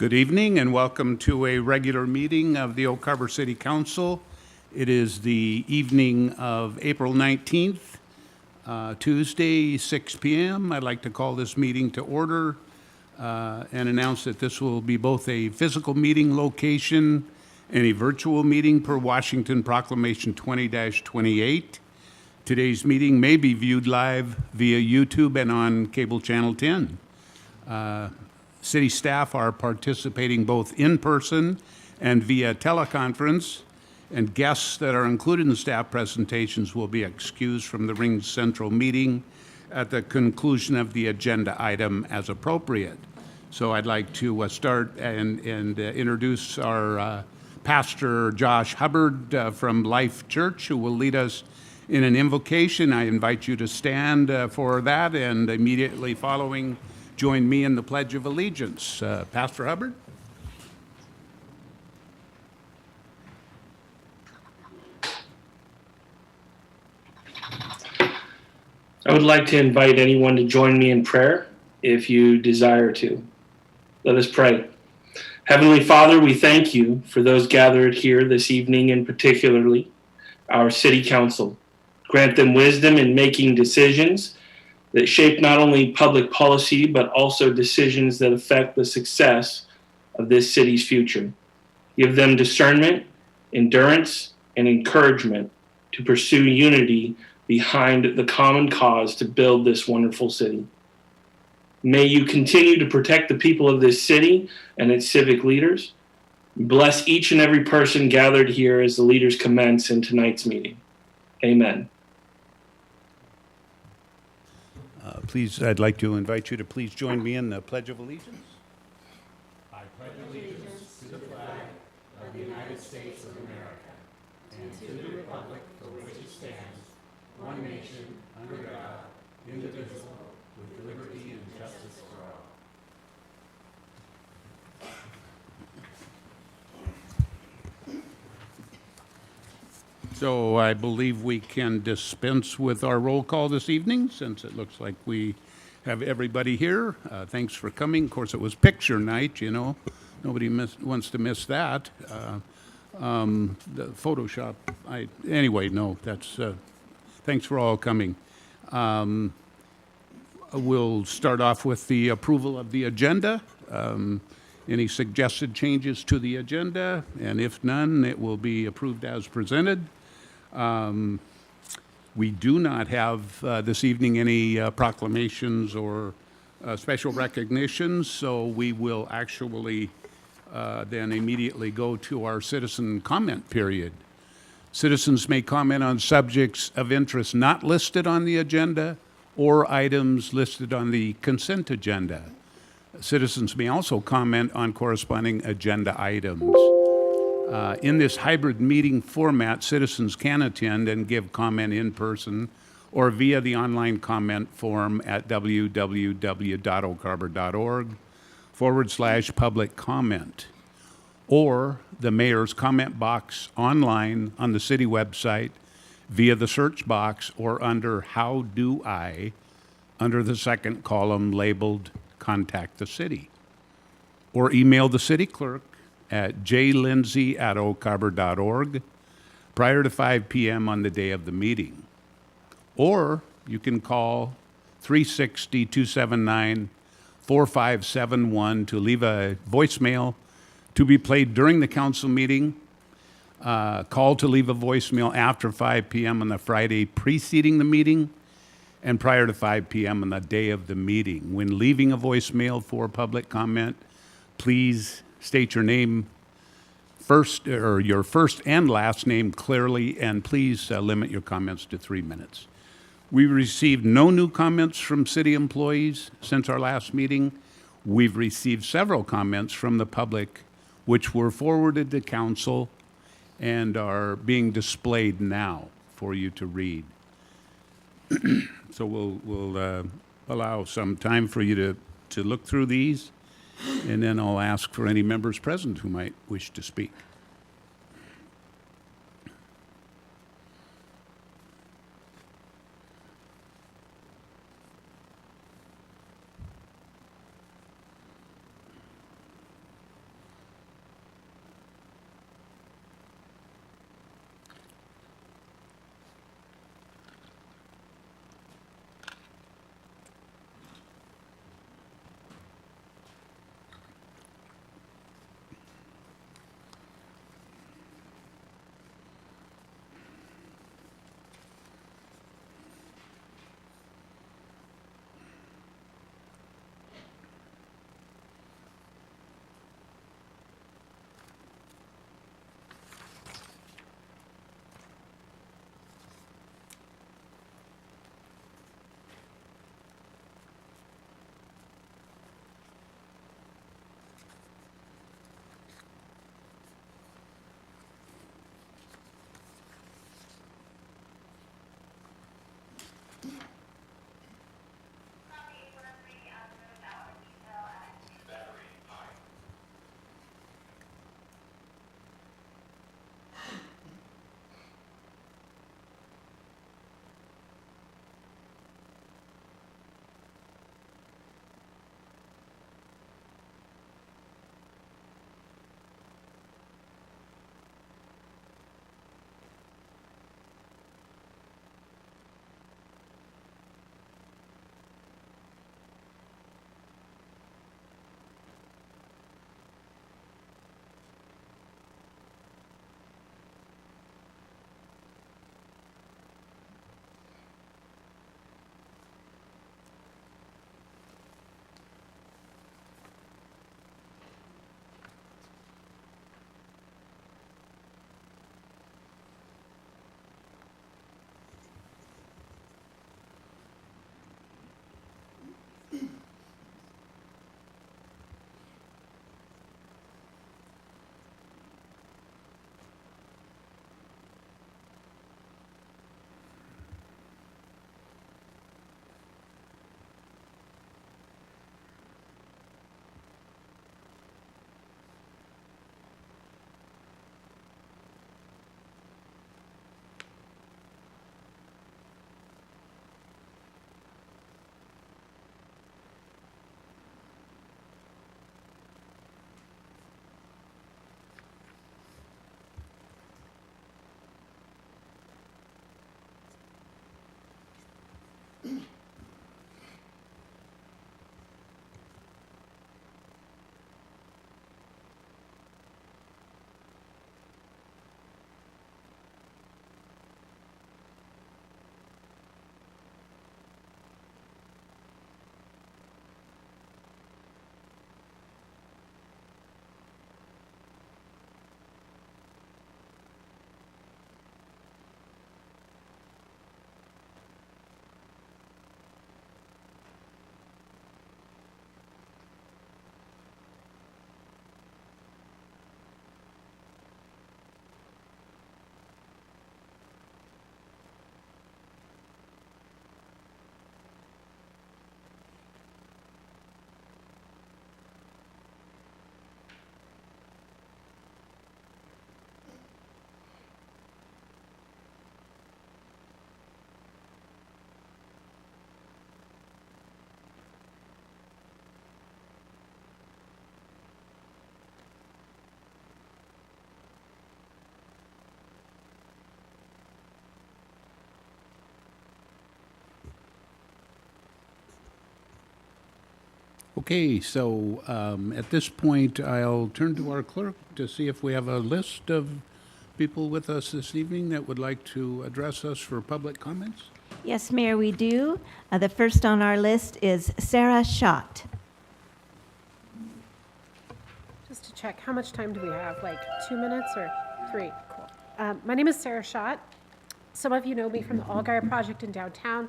Good evening and welcome to a regular meeting of the Oak Harbor City Council. It is the evening of April 19th, Tuesday, 6 p.m. I'd like to call this meeting to order and announce that this will be both a physical meeting location and a virtual meeting per Washington Proclamation 20-28. Today's meeting may be viewed live via YouTube and on cable channel 10. City staff are participating both in person and via teleconference, and guests that are included in the staff presentations will be excused from the Ring Central meeting at the conclusion of the agenda item as appropriate. So I'd like to start and introduce our Pastor Josh Hubbard from Life Church, who will lead us in an invocation. I invite you to stand for that, and immediately following, join me in the Pledge of Allegiance. Pastor Hubbard? I would like to invite anyone to join me in prayer if you desire to. Let us pray. Heavenly Father, we thank you for those gathered here this evening, and particularly our City Council. Grant them wisdom in making decisions that shape not only public policy, but also decisions that affect the success of this city's future. Give them discernment, endurance, and encouragement to pursue unity behind the common cause to build this wonderful city. May you continue to protect the people of this city and its civic leaders. Bless each and every person gathered here as the leaders commence in tonight's meeting. Amen. Please, I'd like to invite you to please join me in the Pledge of Allegiance. I pledge allegiance to the flag of the United States of America and to the republic for which it stands, one nation, under God, indivisible, with liberty and justice for all. So I believe we can dispense with our roll call this evening, since it looks like we have everybody here. Thanks for coming. Of course, it was picture night, you know. Nobody wants to miss that. The Photoshop, anyway, no, that's, thanks for all coming. We'll start off with the approval of the agenda. Any suggested changes to the agenda? And if none, it will be approved as presented. We do not have this evening any proclamations or special recognitions, so we will actually then immediately go to our citizen comment period. Citizens may comment on subjects of interest not listed on the agenda or items listed on the consent agenda. Citizens may also comment on corresponding agenda items. In this hybrid meeting format, citizens can attend and give comment in person or via the online comment form at www.oakharbor.org/public comment, or the mayor's comment box online on the city website via the search box or under How Do I under the second column labeled Contact the City, or email the city clerk at jlindsay@oakharbor.org prior to 5 p.m. on the day of the meeting. Or you can call 360-279-4571 to leave a voicemail to be played during the council meeting. Call to leave a voicemail after 5 p.m. on the Friday preceding the meeting and prior to 5 p.m. on the day of the meeting. When leaving a voicemail for public comment, please state your name first, or your first and last name clearly, and please limit your comments to 3 minutes. We received no new comments from city employees since our last meeting. We've received several comments from the public, which were forwarded to council and are being displayed now for you to read. So we'll allow some time for you to look through these, and then I'll ask for any members present who might wish to speak. Okay, so at this point, I'll turn to our clerk to see if we have a list of people with us this evening that would like to address us for public comments. Yes, Mayor, we do. The first on our list is Sarah Schott. Just to check, how much time do we have? Like 2 minutes or 3? Cool. My name is Sarah Schott. Some of you know me from the Allgaier Project in downtown.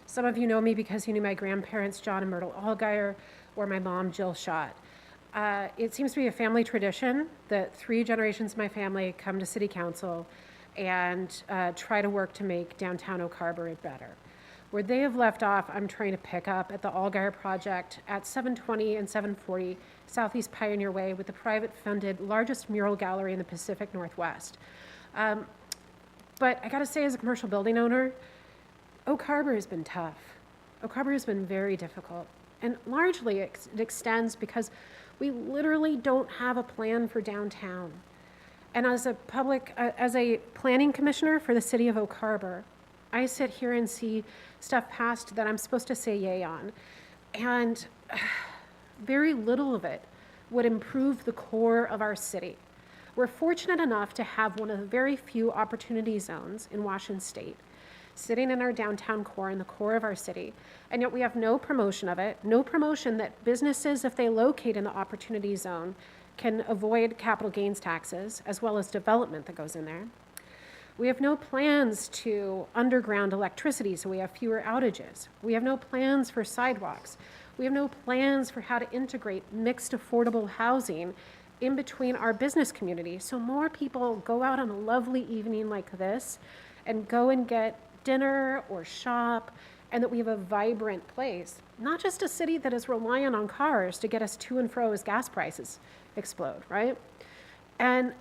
Some of you know me because you knew my grandparents, John and Myrtle Allgaier, or my mom, Jill Schott. It seems to be a family tradition that 3 generations of my family come to City Council and try to work to make downtown Oak Harbor better. Where they have left off, I'm trying to pick up at the Allgaier Project at 720 and 740 Southeast Pioneer Way with the private-funded largest mural gallery in the Pacific Northwest. But I gotta say, as a commercial building owner, Oak Harbor has been tough. Oak Harbor has been very difficult. And largely it extends because we literally don't have a plan for downtown. And as a planning commissioner for the city of Oak Harbor, I sit here and see stuff passed that I'm supposed to say yay on. And very little of it would improve the core of our city. We're fortunate enough to have one of the very few opportunity zones in Washington State, sitting in our downtown core, in the core of our city, and yet we have no promotion of it, no promotion that businesses, if they locate in the opportunity zone, can avoid capital gains taxes, as well as development that goes in there. We have no plans to underground electricity, so we have fewer outages. We have no plans for sidewalks. We have no plans for how to integrate mixed affordable housing in between our business community, so more people go out on a lovely evening like this and go and get dinner or shop, and that we have a vibrant place, not just a city that is reliant on cars to get us to and fro as gas prices explode, right? And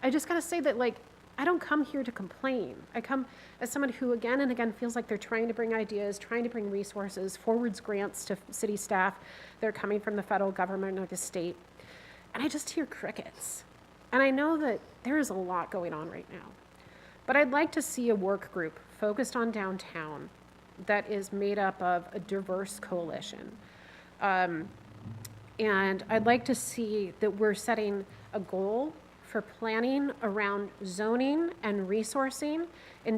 I just gotta say that, like, I don't come here to complain. I come as someone who again and again feels like they're trying to bring ideas, trying to bring resources, forwards grants to city staff that are coming from the federal government or the state. And I just hear crickets. And I know that there is a lot going on right now. But I'd like to see a work group focused on downtown that is made up of a diverse coalition. And I'd like to see that we're setting a goal for planning around zoning and resourcing in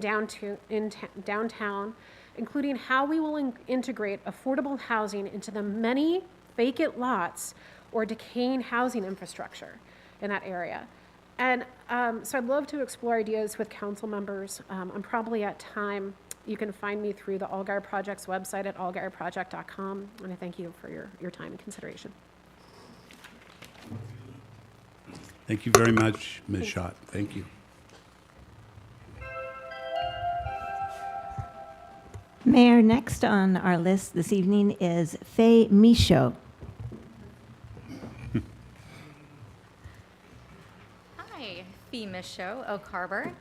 downtown, including how we will integrate affordable housing into the many vacant lots or decaying housing infrastructure in that area. And so I'd love to explore ideas with council members. I'm probably at time. You can find me through the Allgaier Project's website at allgaierproject.com. And I thank you for your time and consideration. Thank you very much, Ms. Schott. Thank you. Mayor, next on our list this evening is Faye Michaud. Hi, Fee Michaud, Oak Harbor.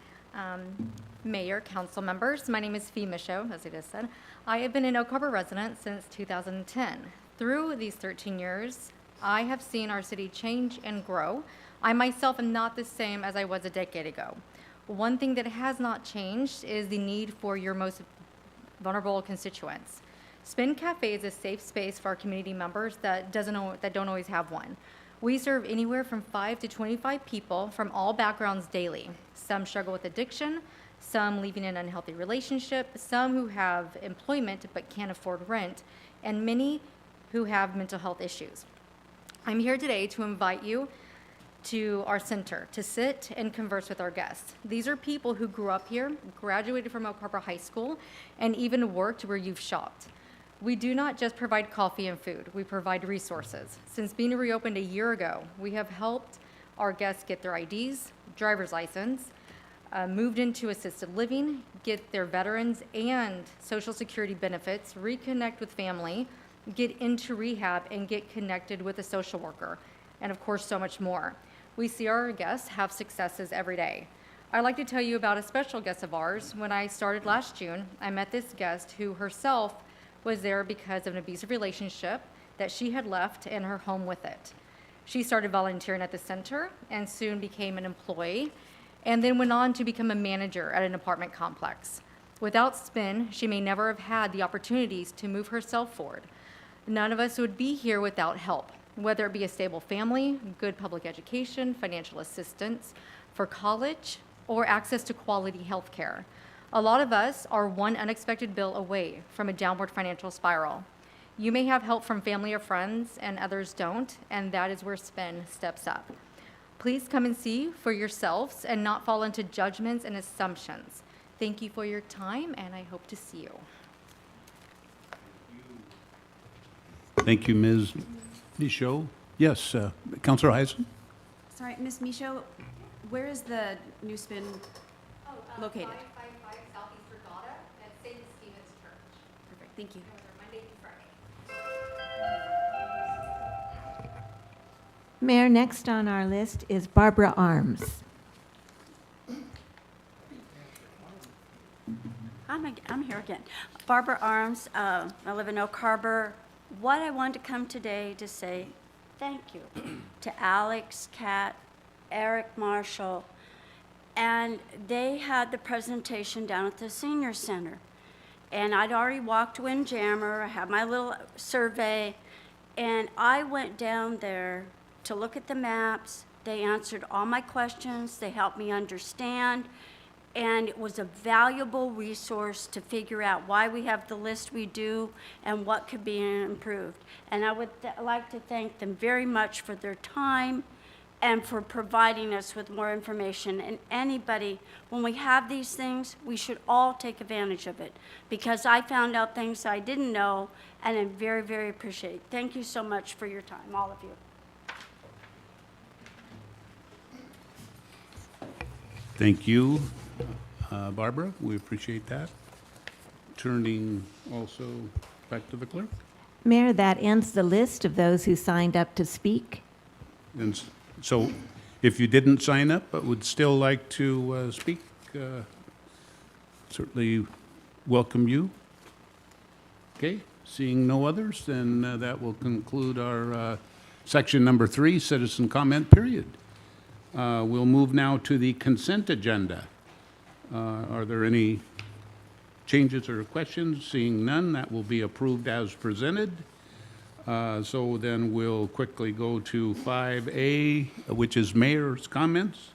Mayor, council members, my name is Fee Michaud, as I just said. I have been an Oak Harbor resident since 2010. Through these 13 years, I have seen our city change and grow. I myself am not the same as I was a decade ago. One thing that has not changed is the need for your most vulnerable constituents. Spin Cafe is a safe space for our community members that don't always have one. We serve anywhere from 5 to 25 people from all backgrounds daily. Some struggle with addiction, some leaving an unhealthy relationship, some who have employment but can't afford rent, and many who have mental health issues. I'm here today to invite you to our center to sit and converse with our guests. These are people who grew up here, graduated from Oak Harbor High School, and even worked where you've shopped. We do not just provide coffee and food, we provide resources. Since being reopened a year ago, we have helped our guests get their IDs, driver's license, moved into assisted living, get their veterans and Social Security benefits, reconnect with family, get into rehab, and get connected with a social worker, and of course, so much more. We see our guests have successes every day. I'd like to tell you about a special guest of ours. When I started last June, I met this guest who herself was there because of an abusive relationship that she had left and her home with it. She started volunteering at the center and soon became an employee, and then went on to become a manager at an apartment complex. Without Spin, she may never have had the opportunities to move herself forward. None of us would be here without help, whether it be a stable family, good public education, financial assistance for college, or access to quality health care. A lot of us are one unexpected bill away from a downward financial spiral. You may have help from family or friends, and others don't, and that is where SPIN steps up. Please come and see for yourselves and not fall into judgments and assumptions. Thank you for your time, and I hope to see you. Thank you, Ms. Michaud. Yes, Councilor Heisen? Sorry, Ms. Michaud, where is the new spin located? 555 Southeast Regatta at St. Stephen's Church. Perfect, thank you. Monday through Friday. Mayor, next on our list is Barbara Arms. I'm here again. Barbara Arms, I live in Oak Harbor. What I wanted to come today to say thank you to Alex, Kat, Eric Marshall, and they had the presentation down at the senior center. And I'd already walked Windjammer, I had my little survey, and I went down there to look at the maps. They answered all my questions, they helped me understand, and it was a valuable resource to figure out why we have the list we do and what could be improved. And I would like to thank them very much for their time and for providing us with more information. And anybody, when we have these things, we should all take advantage of it, because I found out things I didn't know, and I'm very, very appreciative. Thank you so much for your time, all of you. Thank you, Barbara. We appreciate that. Turning also back to the clerk. Mayor, that ends the list of those who signed up to speak. And so if you didn't sign up but would still like to speak, certainly welcome you. Okay, seeing no others, then that will conclude our section number 3, citizen comment period. We'll move now to the consent agenda. Are there any changes or questions? Seeing none, that will be approved as presented. So then we'll quickly go to 5A, which is mayor's comments.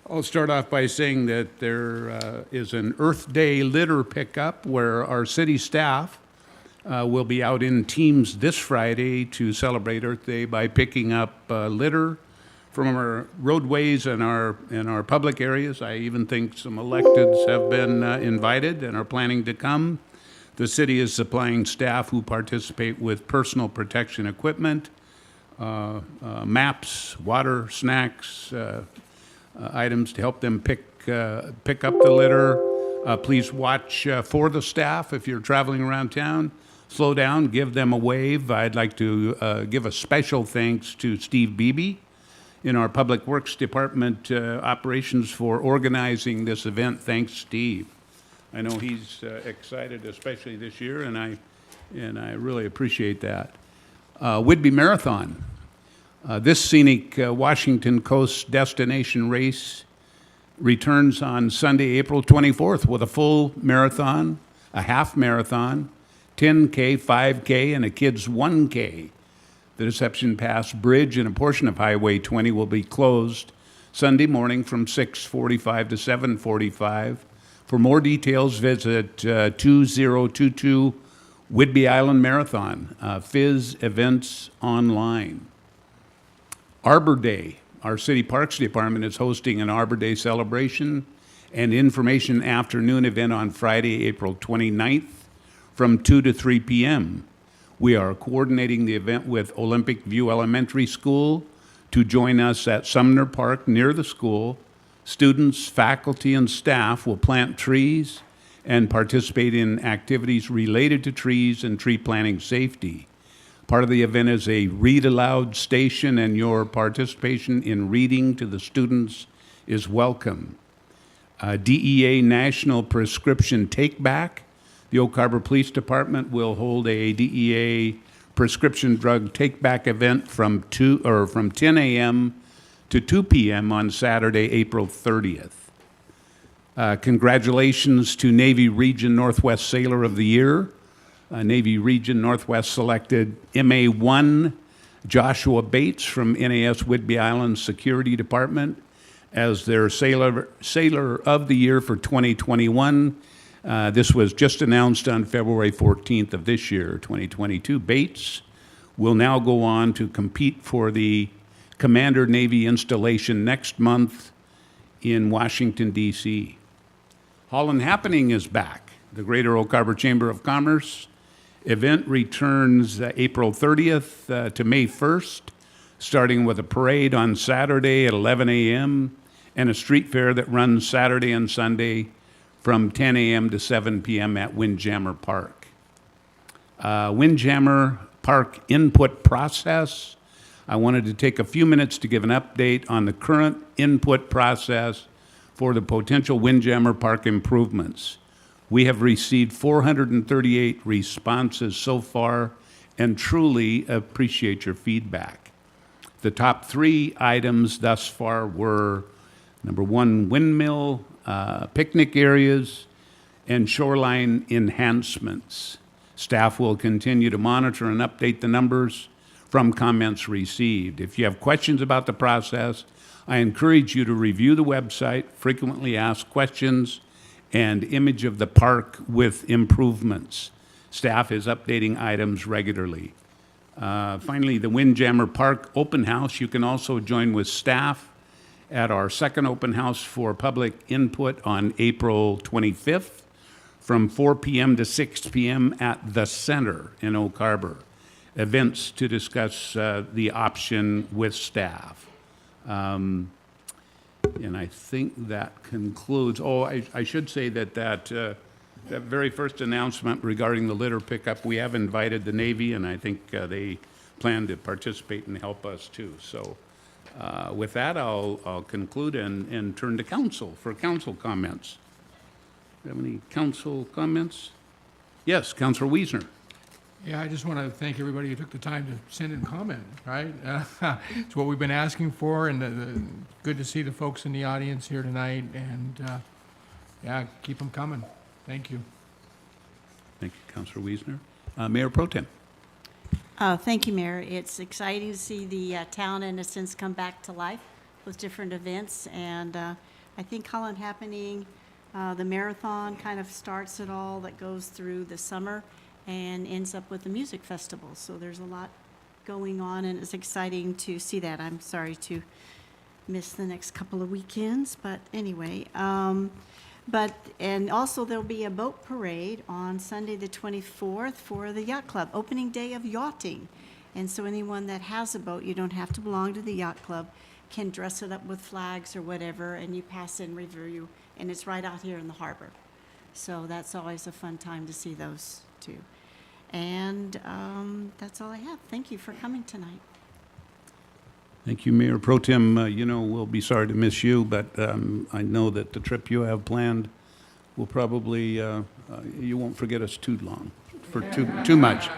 I'll start off by saying that there is an Earth Day litter pickup where our city staff will be out in teams this Friday to celebrate Earth Day by picking up litter from our roadways and our public areas. I even think some electeds have been invited and are planning to come. The city is supplying staff who participate with personal protection equipment, maps, water, snacks, items to help them pick up the litter. Please watch for the staff if you're traveling around town. Slow down, give them a wave. I'd like to give a special thanks to Steve Beebe in our Public Works Department operations for organizing this event. Thanks, Steve. I know he's excited, especially this year, and I really appreciate that. Whidbey Marathon. This scenic Washington Coast destination race returns on Sunday, April 24th with a full marathon, a half marathon, 10K, 5K, and a kids 1K. The Deception Pass Bridge and a portion of Highway 20 will be closed Sunday morning from 6:45 to 7:45. For more details, visit 2022 Whidbey Island Marathon, Fizz Events Online. Arbor Day. Our City Parks Department is hosting an Arbor Day celebration and information afternoon event on Friday, April 29th from 2 to 3 p.m. We are coordinating the event with Olympic View Elementary School to join us at Sumner Park near the school. Students, faculty, and staff will plant trees and participate in activities related to trees and tree planting safety. Part of the event is a read aloud station, and your participation in reading to the students is welcome. DEA National Prescription Take Back. The Oak Harbor Police Department will hold a DEA prescription drug take-back event from 10 a.m. to 2 p.m. on Saturday, April 30th. Congratulations to Navy Region Northwest Sailor of the Year. Navy Region Northwest selected MA1 Joshua Bates from NAS Whidbey Island Security Department as their Sailor of the Year for 2021. This was just announced on February 14th of this year, 2022. Bates will now go on to compete for the Commander Navy installation next month in Washington, D.C. Holland Happening is back. The Greater Oak Harbor Chamber of Commerce event returns April 30th to May 1st, starting with a parade on Saturday at 11 a.m. and a street fair that runs Saturday and Sunday from 10 a.m. to 7 p.m. at Windjammer Park. Windjammer Park input process. I wanted to take a few minutes to give an update on the current input process for the potential Windjammer Park improvements. We have received 438 responses so far and truly appreciate your feedback. The top 3 items thus far were, number 1, windmill, picnic areas, and shoreline enhancements. Staff will continue to monitor and update the numbers from comments received. If you have questions about the process, I encourage you to review the website, frequently asked questions, and image of the park with improvements. Staff is updating items regularly. Finally, the Windjammer Park Open House. You can also join with staff at our second open house for public input on April 25th from 4 p.m. to 6 p.m. at the Center in Oak Harbor. Events to discuss the option with staff. And I think that concludes. Oh, I should say that very first announcement regarding the litter pickup, we have invited the Navy, and I think they plan to participate and help us too. So with that, I'll conclude and turn to council for council comments. Do you have any council comments? Yes, Councilor Wiesner. Yeah, I just want to thank everybody who took the time to send in comment, right? It's what we've been asking for, and good to see the folks in the audience here tonight, and yeah, keep them coming. Thank you. Thank you, Councilor Wiesner. Mayor Pro Tem. Thank you, Mayor. It's exciting to see the town, in a sense, come back to life with different events, and I think Holland Happening, the marathon kind of starts it all, that goes through the summer and ends up with the music festival. So there's a lot going on, and it's exciting to see that. I'm sorry to miss the next couple of weekends, but anyway. And also there'll be a boat parade on Sunday the 24th for the Yacht Club, opening day of yachting. And so anyone that has a boat, you don't have to belong to the Yacht Club, can dress it up with flags or whatever, and you pass in review, and it's right out here in the harbor. So that's always a fun time to see those two. And that's all I have. Thank you for coming tonight. Thank you, Mayor Pro Tem. We'll be sorry to miss you, but I know that the trip you have planned will probably, you won't forget us too long, for too much.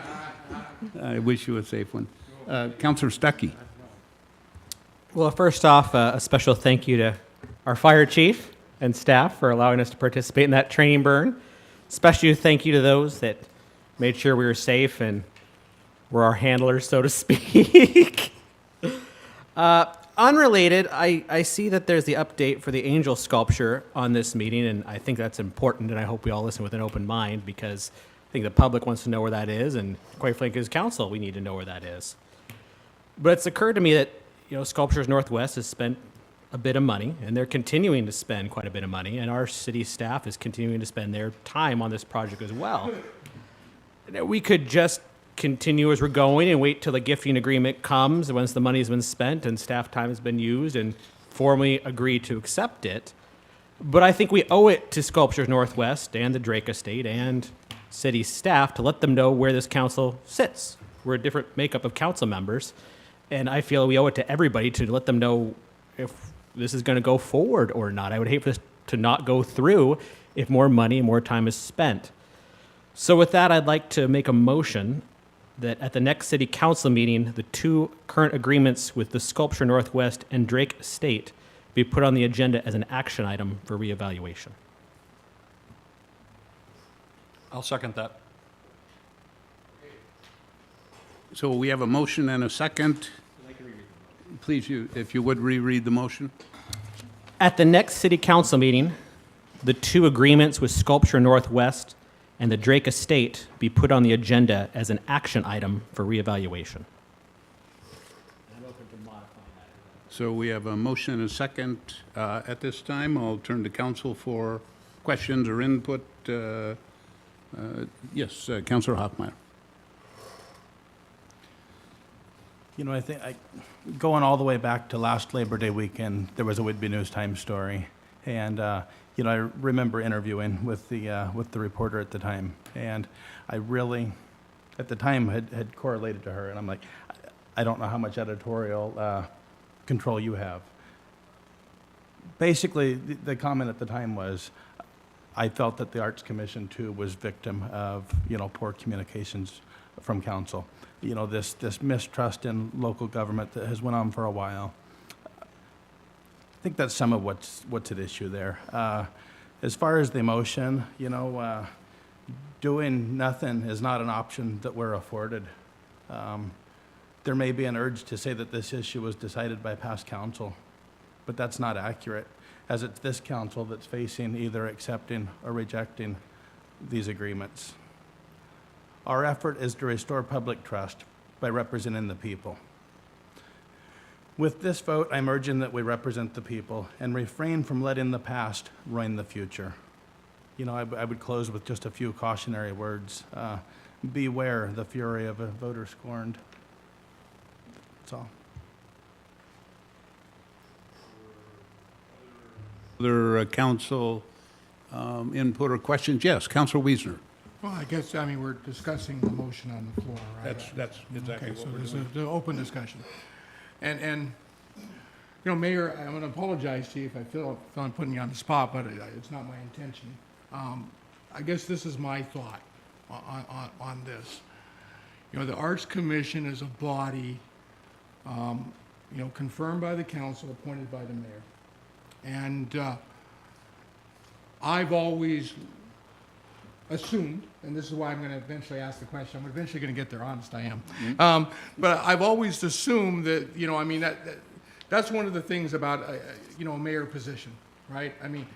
I wish you a safe one. Councilor Stuckey. Well, first off, a special thank you to our fire chief and staff for allowing us to participate in that training burn. Especially thank you to those that made sure we were safe and were our handlers, so to speak. Unrelated, I see that there's the update for the angel sculpture on this meeting, and I think that's important, and I hope we all listen with an open mind, because I think the public wants to know where that is, and quite frankly, as council, we need to know where that is. But it's occurred to me that, Sculptures Northwest has spent a bit of money, and they're continuing to spend quite a bit of money, and our city staff is continuing to spend their time on this project as well. We could just continue as we're going and wait till the gifting agreement comes once the money's been spent and staff time has been used and formally agree to accept it. But I think we owe it to Sculptures Northwest and the Drake Estate and city staff to let them know where this council sits. We're a different makeup of council members, and I feel we owe it to everybody to let them know if this is going to go forward or not. I would hate for this to not go through if more money and more time is spent. So with that, I'd like to make a motion that at the next city council meeting, the 2 current agreements with the Sculpture Northwest and Drake Estate be put on the agenda as an action item for reevaluation. I'll second that. So we have a motion and a second. Please, if you would reread the motion. At the next city council meeting, the two agreements with Sculpture Northwest and the Drake Estate be put on the agenda as an action item for reevaluation. So we have a motion and a second. At this time, I'll turn to council for questions or input. Yes, Councilor Hoffmeyer. You know, I think going all the way back to last Labor Day weekend, there was a Whitby News Times story, and you know, I remember interviewing with the reporter at the time, and I really, at the time, had correlated to her, and I'm like, I don't know how much editorial control you have. Basically, the comment at the time was, I felt that the Arts Commission too was victim of, you know, poor communications from council. You know, this mistrust in local government that has went on for a while. I think that's some of what's at issue there. As far as the motion, you know, doing nothing is not an option that we're afforded. There may be an urge to say that this issue was decided by past council, but that's not accurate, as it's this council that's facing either accepting or rejecting these agreements. Our effort is to restore public trust by representing the people. With this vote, I'm urging that we represent the people and refrain from letting the past ruin the future. You know, I would close with just a few cautionary words. Beware the fury of a voter scorned. That's all. Other council input or questions? Yes, Councilor Wiesner. Well, I guess, I mean, we're discussing the motion on the floor, right? That's exactly Okay, so what we're there's doing. an open discussion. And, you know, Mayor, I'm going to apologize to you if I feel I'm putting you on the spot, but it's not my intention. I guess this is my thought on this. You know, the Arts Commission is a body, you know, confirmed by the council, appointed by the mayor. And I've always assumed, and this is why I'm going to eventually ask the question, I'm eventually going to get there, honest I am. But I've always assumed that, you know, I mean, that's one of the things about, you know, a mayor position, right? I mean,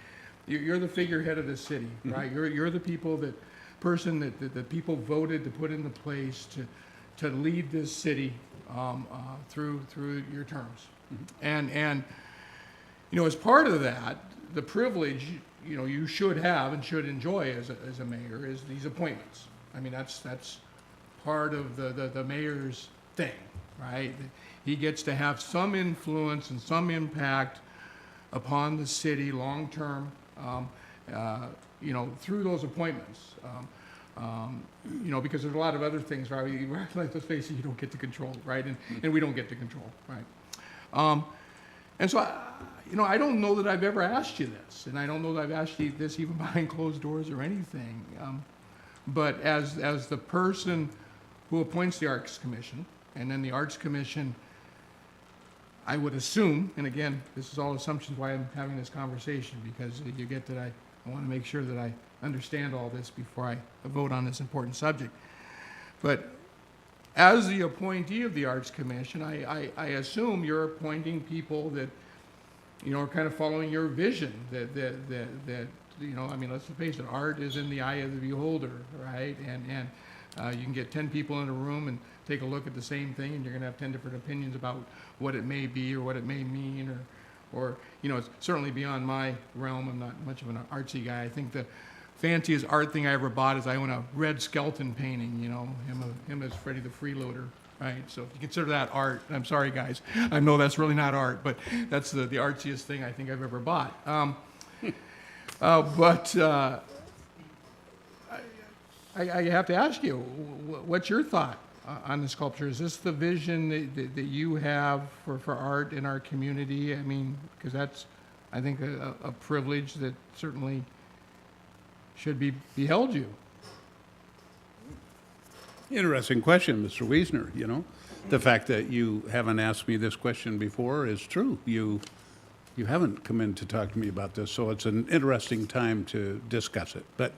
you're the figurehead of the city, right? You're the people that people voted to put into place to lead this city through your terms. And you know, as part of that, the privilege, you know, you should have and should enjoy as a mayor is these appointments. I mean, that's part of the mayor's thing, right? He gets to have some influence and some impact upon the city long-term, you know, through those appointments. You know, because there's a lot of other things, right? Let's face it, you don't get to control, right? And we don't get to control, right? And so, you know, I don't know that I've ever asked you this, and I don't know that I've asked you this even behind closed doors or anything. But as the person who appoints the Arts Commission, and then the Arts Commission, I would assume, and again, this is all assumptions why I'm having this conversation, because you get that I want to make sure that I understand all this before I vote on this important subject. But as the appointee of the Arts Commission, I assume you're appointing people that, you know, are kind of following your vision, that you know, I mean, let's face it, art is in the eye of the beholder, right? And you can get 10 people in a room and take a look at the same thing, and you're going to have 10 different opinions about what it may be or what it may mean, or you know, it's certainly beyond my realm. I'm not much of an artsy guy. I think the fanciest art thing I ever bought is I own a red skeleton painting, you know, him as Freddy the Freeloader, right? So if you consider that art, I'm sorry guys, I know that's really not art, but that's the artsiest thing I think I've ever bought. I have to ask you, what's your thought on the sculpture? Is this the vision that you have for art in our community? I mean, because that's, I think, a privilege that certainly should be beheld you. Interesting question, Mr. Wiesner, you know. The fact that you haven't asked me this question before is true. You haven't come in to talk to me about this, so it's an interesting time to discuss it. But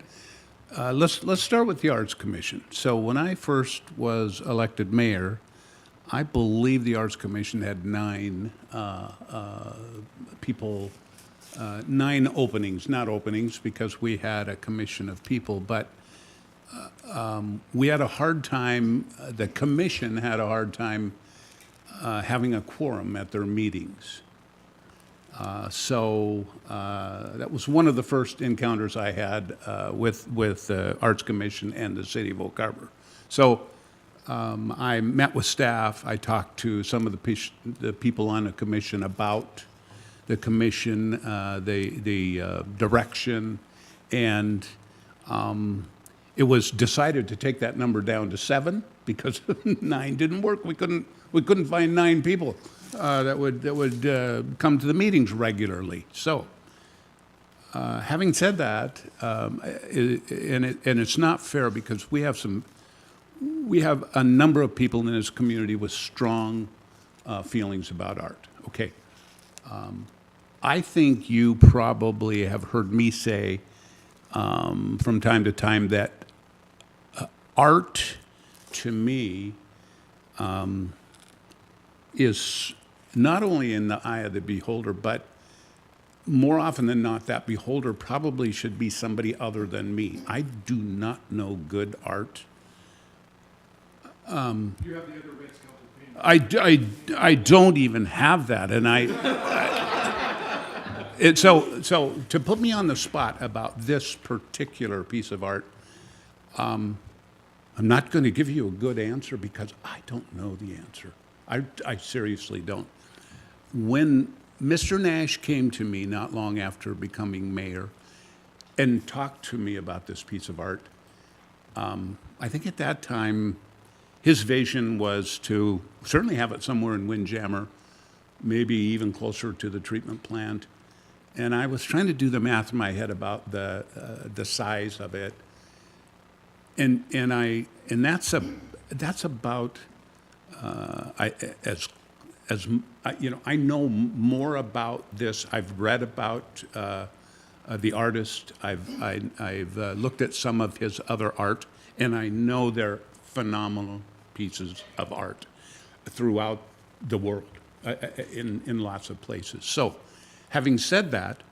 Let's start with the Arts Commission. So when I first was elected mayor, I believe the Arts Commission had 9 people, 9 openings, not openings because we had a commission of people, but we had a hard time, the commission had a hard time having a quorum at their meetings. So that was one of the first encounters I had with the Arts Commission and the City of Oak Harbor. So I met with staff. I talked to some of the people on the commission about the commission, the direction, and it was decided to take that number down to 7 because 9 didn't work. We couldn't find 9 people that would come to the meetings regularly. So, having said that, and it's not fair because we have a number of people in this community with strong feelings about art. Okay, I think you probably have heard me say from time to time that art, to me, is not only in the eye of the beholder, but more often than not, that beholder probably should be somebody other than me. I do not know good art. You have the other red scalp opinion. I don't even have that, and so to put me on the spot about this particular piece of art, I'm not going to give you a good answer because I don't know the answer. I seriously don't. When Mr. Nash came to me not long after becoming mayor and talked to me about this piece of art, I think at that time his vision was to certainly have it somewhere in Windjammer, maybe even closer to the treatment plant. And I was trying to do the math in my head about the size of it, and that's about I know more about this. I've read about the artist. I've looked at some of his other art, and I know they're phenomenal pieces of art throughout the world, in lots of places. So, having said that,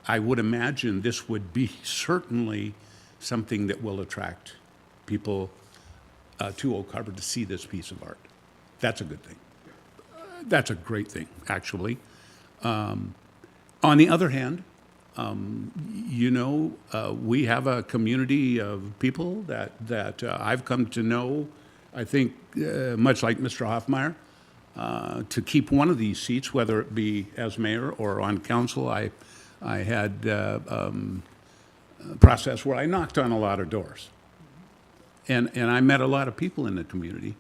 I would imagine this would be certainly something that will attract people to Oak Harbor to see this piece of art. That's a good thing. That's a great thing, actually. On the other hand, we have a community of people that I've come to know, I think, much like Mr. Hoffmeyer, to keep one of these seats, whether it be as mayor or on council. I had a process where I knocked on a lot of doors. And I met a lot of people in the community.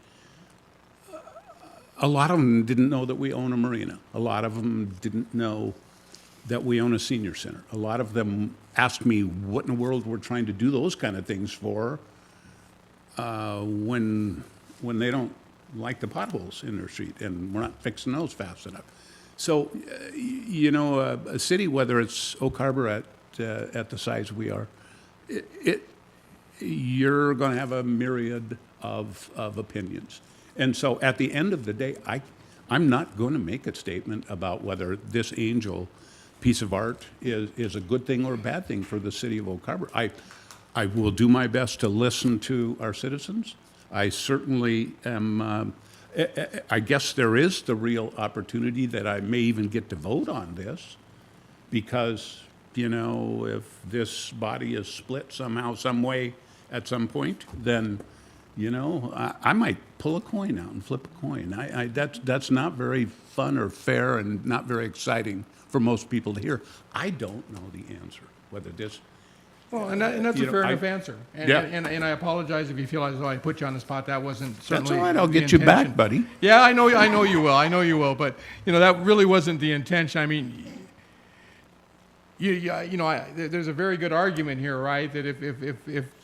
A lot of them didn't know that we own a marina. A lot of them didn't know that we own a senior center. A lot of them asked me what in the world we're trying to do those kind of things for when they don't like the potholes in their street and we're not fixing those fast enough. So, a city, whether it's Oak Harbor at the size we are, you're going to have a myriad of opinions. And so at the end of the day, I'm not going to make a statement about whether this angel piece of art is a good thing or a bad thing for the city of Oak Harbor. I will do my best to listen to our citizens. I certainly am, I guess there is the real opportunity that I may even get to vote on this because, if this body is split somehow, some way at some point, then I might pull a coin out and flip a coin. That's not very fun or fair and not very exciting for most people to hear. I don't know the answer, whether this... Well, and that's a fair enough answer. And, Yeah. and I apologize if you feel as though I put you on the spot. That wasn't certainly That's all right, I'll the get you back, intention. buddy. Yeah, I know you will. I know you will. But, that really wasn't the intention. I mean, there's a very good argument here, right? That if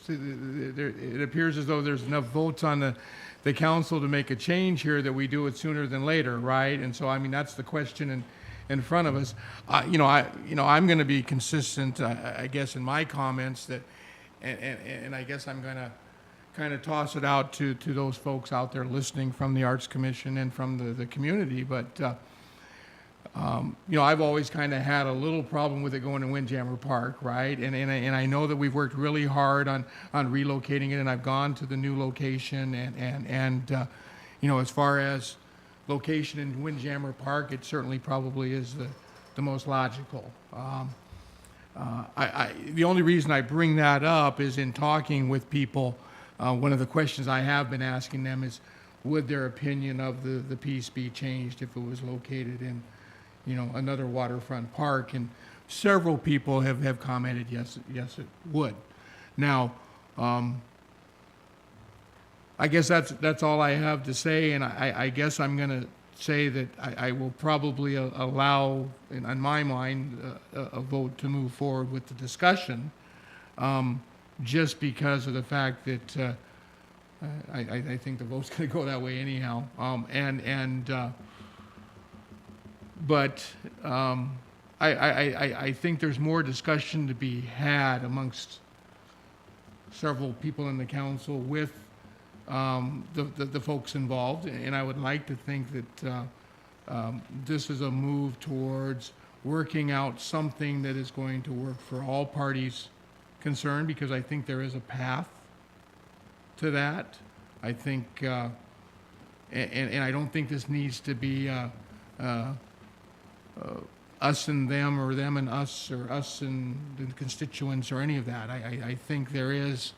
it appears as though there's enough votes on the council to make a change here, that we do it sooner than later, right? And so, that's the question in front of us. I'm going to be consistent, I guess, in my comments that, And I guess I'm going to kind of toss it out to those folks out there listening from the Arts Commission and from the community. But, I've always kind of had a little problem with it going to Windjammer Park, right? And I know that we've worked really hard on relocating it, and I've gone to the new location. And as far as location in Windjammer Park, it certainly probably is the most logical. The only reason I bring that up is in talking with people, one of the questions I have been asking them is, would their opinion of the piece be changed if it was located in, another waterfront park? And several people have commented, yes, it would. Now, I guess that's all I have to say, and I guess I'm going to say that I will probably allow, in my mind, a vote to move forward with the discussion, just because of the fact that I think the vote's going to go that way anyhow. But I think there's more discussion to be had amongst several people in the council with the folks involved, and I would like to think that this is a move towards working out something that is going to work for all parties concerned, because I think there is a path to that. I think, and I don't think this needs to be us and them, or them and us, or us and the constituents, or any of that. I think there is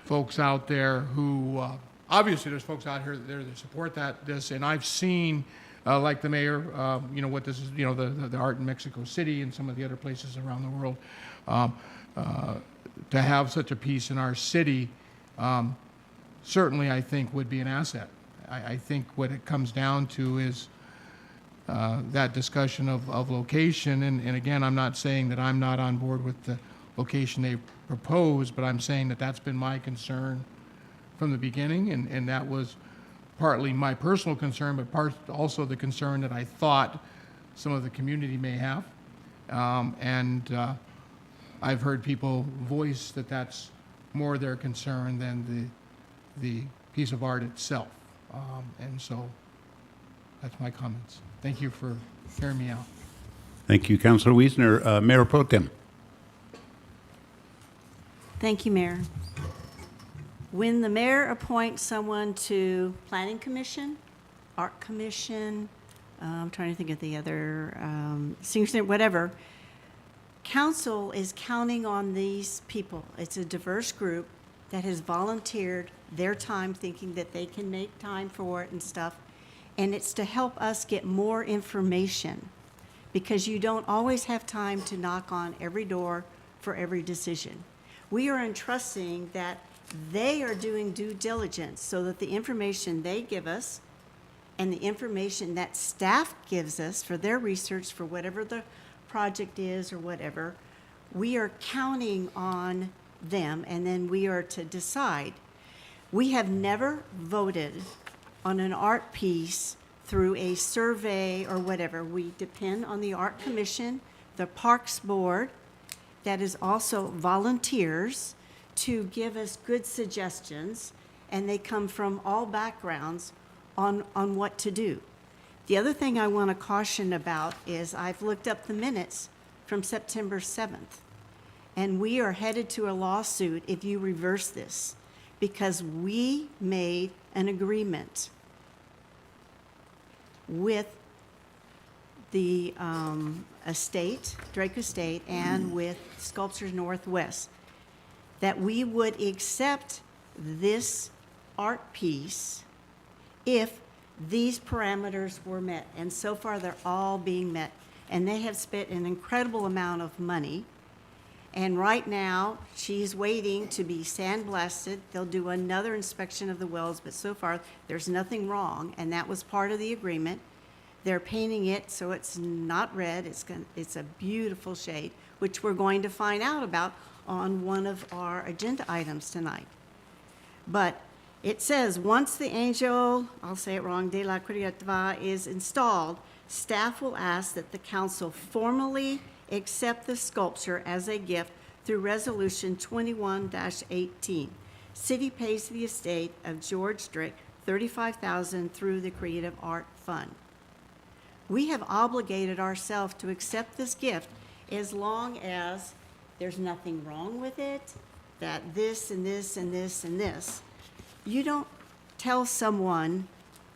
folks out there who, obviously there's folks out here there that support this, and I've seen, like the mayor, what this is, the art in Mexico City and some of the other places around the world, to have such a piece in our city, certainly I think would be an asset. I think what it comes down to is that discussion of location, and again, I'm not saying that I'm not on board with the location they proposed, but I'm saying that that's been my concern from the beginning, and that was partly my personal concern, but also the concern that I thought some of the community may have. I've heard people voice that that's more their concern than the piece of art itself. And so that's my comments. Thank you for hearing me out. Thank you, Councilor Wiesner. Mayor Pro Tem. Thank you, Mayor. When the mayor appoints someone to Planning Commission, Art Commission, I'm trying to think of the other, whatever, council is counting on these people. It's a diverse group that has volunteered their time, thinking that they can make time for it and stuff. And it's to help us get more information, because you don't always have time to knock on every door for every decision. We are entrusting that they are doing due diligence so that the information they give us and the information that staff gives us for their research for whatever the project is or whatever, we are counting on them, and then we are to decide. We have never voted on an art piece through a survey or whatever. We depend on the Art Commission, the Parks Board, that is also volunteers, to give us good suggestions, and they come from all backgrounds on what to do. The other thing I want to caution about is I've looked up the minutes from September 7th, and we are headed to a lawsuit if you reverse this, because we made an agreement with the Drake Estate, and with Sculptures Northwest, that we would accept this art piece if these parameters were met. And so far, they're all being met. And they have spent an incredible amount of money. And right now, she's waiting to be sandblasted. They'll do another inspection of the wells, but so far, there's nothing wrong, and that was part of the agreement. They're painting it so it's not red. It's a beautiful shade, which we're going to find out about on one of our agenda items tonight. But it says, once the Angel, I'll say it wrong, de la Criatura is installed, staff will ask that the council formally accept the sculpture as a gift through Resolution 21-18. City pays the estate of George Drick $35,000 through the Creative Art Fund. We have obligated ourselves to accept this gift as long as there's nothing wrong with it, that this and this and this and this. You don't tell someone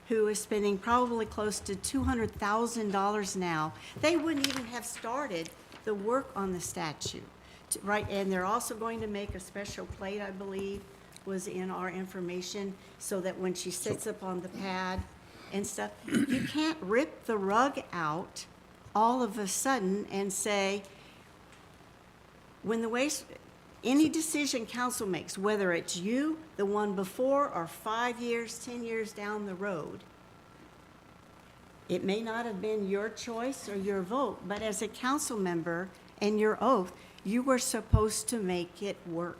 who is spending probably close to $200,000 now, they wouldn't even have started the work on the statue, right? And they're also going to make a special plate, I believe, was in our information, so that when she sits up on the pad and stuff, you can't rip the rug out all of a sudden and say, when the waste, any decision council makes, whether it's you, the one before, or 5 years, 10 years down the road, it may not have been your choice or your vote, but as a council member and your oath, you were supposed to make it work.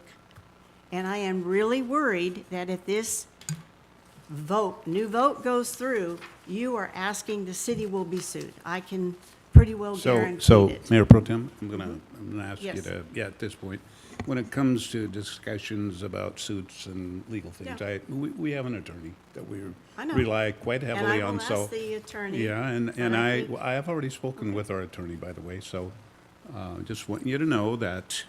And I am really worried that if this new vote goes through, you are asking the city will be sued. I can pretty well guarantee So, it. Mayor Pro Tem, I'm gonna ask you Yes. to, at this point, when it comes to discussions about suits and legal things, Yeah. we have an attorney that we I know. rely quite And heavily I on, will so. ask the attorney. Yeah, and but I I, think- I have already spoken with our attorney, by the way, so, just want you to know that,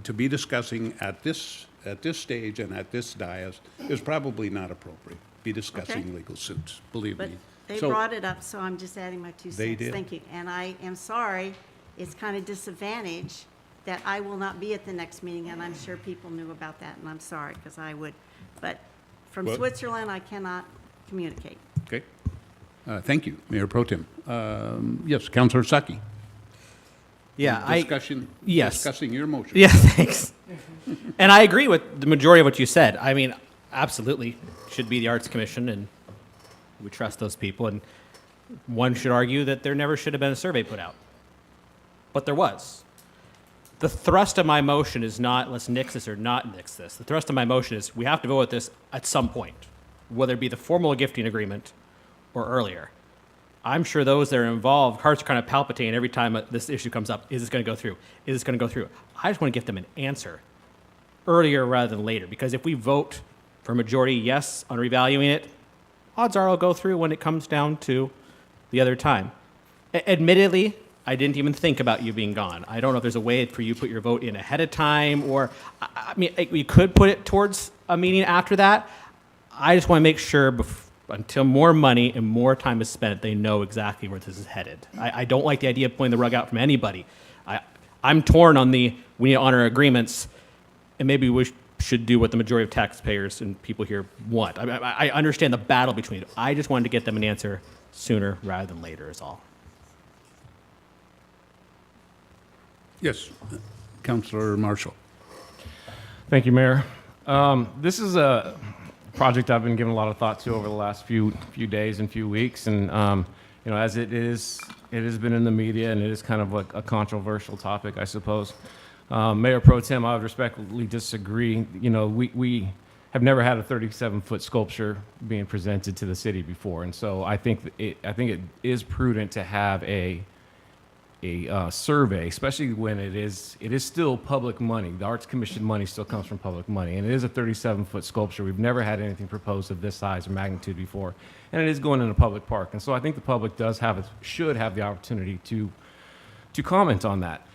to be discussing at this stage and at this dais is probably not appropriate, be discussing Okay. legal suits, believe But me. they So- brought it up, so I'm just adding my 2 cents. They did. Thank you. And I am sorry, it's kind of disadvantage that I will not be at the next meeting, and I'm sure people knew about that, and I'm sorry, because I would. But from Well- Switzerland, I cannot communicate. Okay. Thank you, Mayor Pro Tem. Yes, Councilor Saki. Yeah, yes. Discussing your motion. Yeah, thanks. And I agree with the majority of what you said. I mean, absolutely, should be the Arts Commission, and we trust those people. And one should argue that there never should have been a survey put out. But there was. The thrust of my motion is not let's nix this or not nix this. The thrust of my motion is we have to vote this at some point, whether it be the formal gifting agreement or earlier. I'm sure those that are involved, hearts are kind of palpitating every time this issue comes up. Is this going to go through? Is this going to go through? I just want to give them an answer earlier rather than later, because if we vote for a majority yes on revaluing it, odds are it'll go through when it comes down to the other time. Admittedly, I didn't even think about you being gone. I don't know if there's a way for you to put your vote in ahead of time, or, I mean, we could put it towards a meeting after that. I just want to make sure until more money and more time is spent, they know exactly where this is headed. I don't like the idea of pulling the rug out from anybody. I'm torn on we need to honor agreements, and maybe we should do what the majority of taxpayers and people here want. I understand the battle between it. I just wanted to get them an answer sooner rather than later is all. Yes, Councilor Marshall. Thank you, Mayor. This is a project I've been giving a lot of thought to over the last few days and few weeks, and you know, as it has been in the media, and it is kind of like a controversial topic, I suppose. Mayor Pro Tem, I would respectfully disagree. You know, we have never had a 37-foot sculpture being presented to the city before, and so I think it is prudent to have a survey, especially when it is still public money. The Arts Commission money still comes from public money, and it is a 37-foot sculpture. We've never had anything proposed of this size or magnitude before, and it is going in a public park. And so I think the public should have the opportunity to comment on that.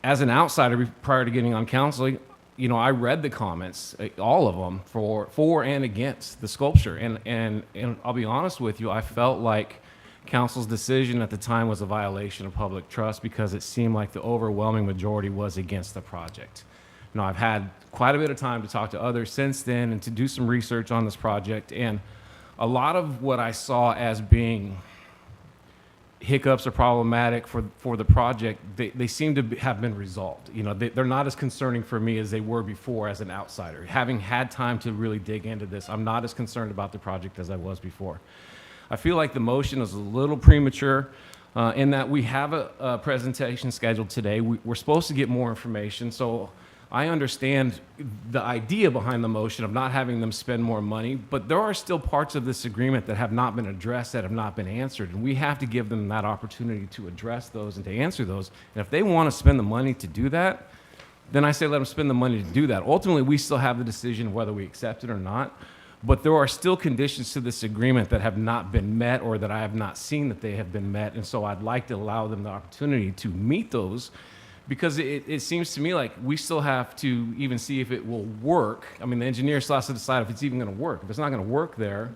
As an outsider, prior to getting on council, you know, I read the comments, all of them, for and against the sculpture, and I'll be honest with you, I felt like council's decision at the time was a violation of public trust because it seemed like the overwhelming majority was against the project. Now, I've had quite a bit of time to talk to others since then and to do some research on this project, and a lot of what I saw as being hiccups or problematic for the project, they seem to have been resolved. You know, they're not as concerning for me as they were before as an outsider. Having had time to really dig into this, I'm not as concerned about the project as I was before. I feel like the motion is a little premature in that we have a presentation scheduled today. We're supposed to get more information, so I understand the idea behind the motion of not having them spend more money, but there are still parts of this agreement that have not been addressed, that have not been answered, and we have to give them that opportunity to address those and to answer those. And if they want to spend the money to do that, then I say let them spend the money to do that. Ultimately, we still have the decision of whether we accept it or not, but there are still conditions to this agreement that have not been met or that I have not seen that they have been met, and so I'd like to allow them the opportunity to meet those, because it seems to me like we still have to even see if it will work. I mean, the engineer still has to decide if it's even going to work. If it's not going to work there,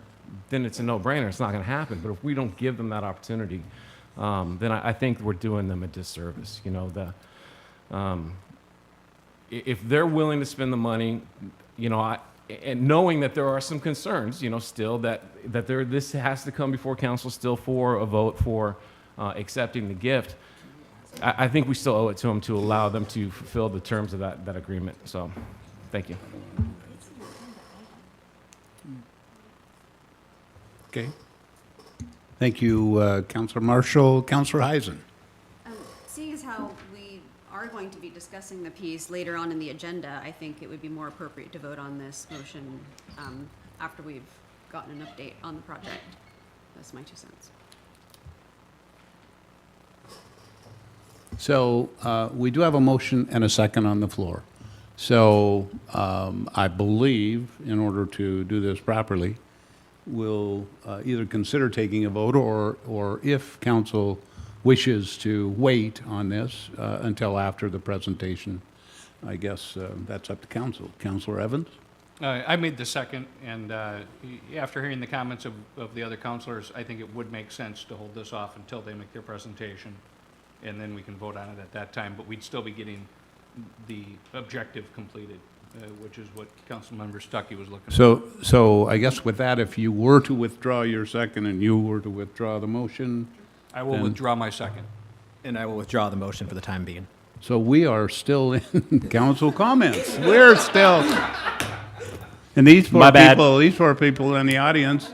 then it's a no-brainer. It's not going to happen. But if we don't give them that opportunity, then I think we're doing them a disservice. You know, if they're willing to spend the money, you know, and knowing that there are some concerns, you know, still that this has to come before council still for a vote for accepting the gift. I think we still owe it to them to allow them to fulfill the terms of that agreement. So, thank you. Okay. Thank you, Councilor Marshall. Councilor Heisen. Seeing as how we are going to be discussing the piece later on in the agenda, I think it would be more appropriate to vote on this motion after we've gotten an update on the project. That's my 2 cents. So we do have a motion and a second on the floor. So I believe in order to do this properly, we'll either consider taking a vote or if council wishes to wait on this until after the presentation, I guess that's up to council. Councilor Evans? I made the second, and after hearing the comments of the other councilors, I think it would make sense to hold this off until they make their presentation, and then we can vote on it at that time, but we'd still be getting the objective completed, which is what Councilmember Stuckey was looking for. So I guess with that, if you were to withdraw your second and you were to withdraw the motion, I will then- withdraw my second. And I will withdraw the motion for the time being. so we are still in council comments. We're still, and these My bad. these four people in the audience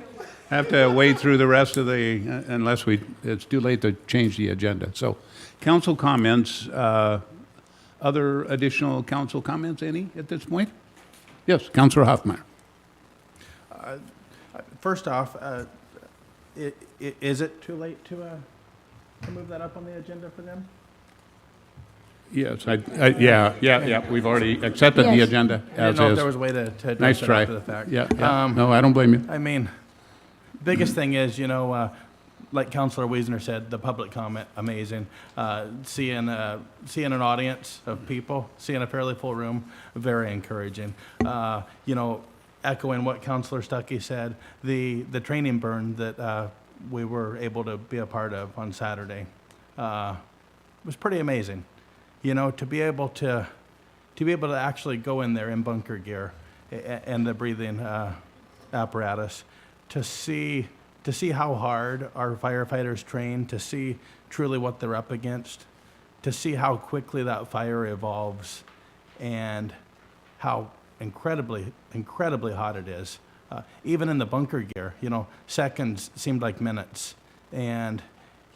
have to wait through the rest of the, unless it's too late to change the agenda. So council comments, other additional council comments, any at this point? Yes, Councilor Hoffmeyer. First off, is it too late to move that up on the agenda for them? Yes, yeah, we've already accepted the Yes. agenda I didn't as know if is. there was a way to Nice address it try. after the fact. Yeah, no, I don't blame you. I mean, biggest thing is, you know, like Councilor Wiesner said, the public comment, amazing. Seeing an audience of people, seeing a fairly full room, very encouraging. You know, echoing what Councilor Stuckey said, the training burn that we were able to be a part of on Saturday was pretty amazing. You know, to be able to actually go in there in bunker gear and the breathing apparatus, to see how hard our firefighters train, to see truly what they're up against, to see how quickly that fire evolves, and how incredibly hot it is. Even in the bunker gear, you know, seconds seemed like minutes. And,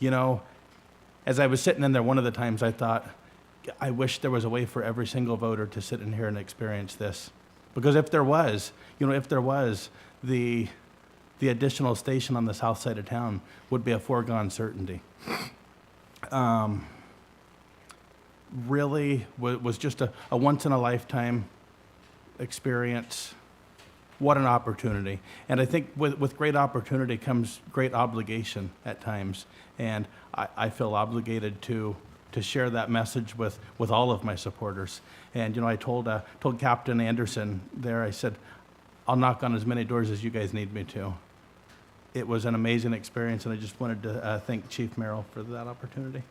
you know, as I was sitting in there, one of the times I thought, I wish there was a way for every single voter to sit in here and experience this. Because if there was, you know, the additional station on the south side of town would be a foregone certainty. Really was just a once-in-a-lifetime experience. What an opportunity. And I think with great opportunity comes great obligation at times. And I feel obligated to share that message with all of my supporters. And, you know, I told Captain Anderson there, I said, I'll knock on as many doors as you guys need me to. It was an amazing experience, and I just wanted to thank Chief Merrill for that opportunity.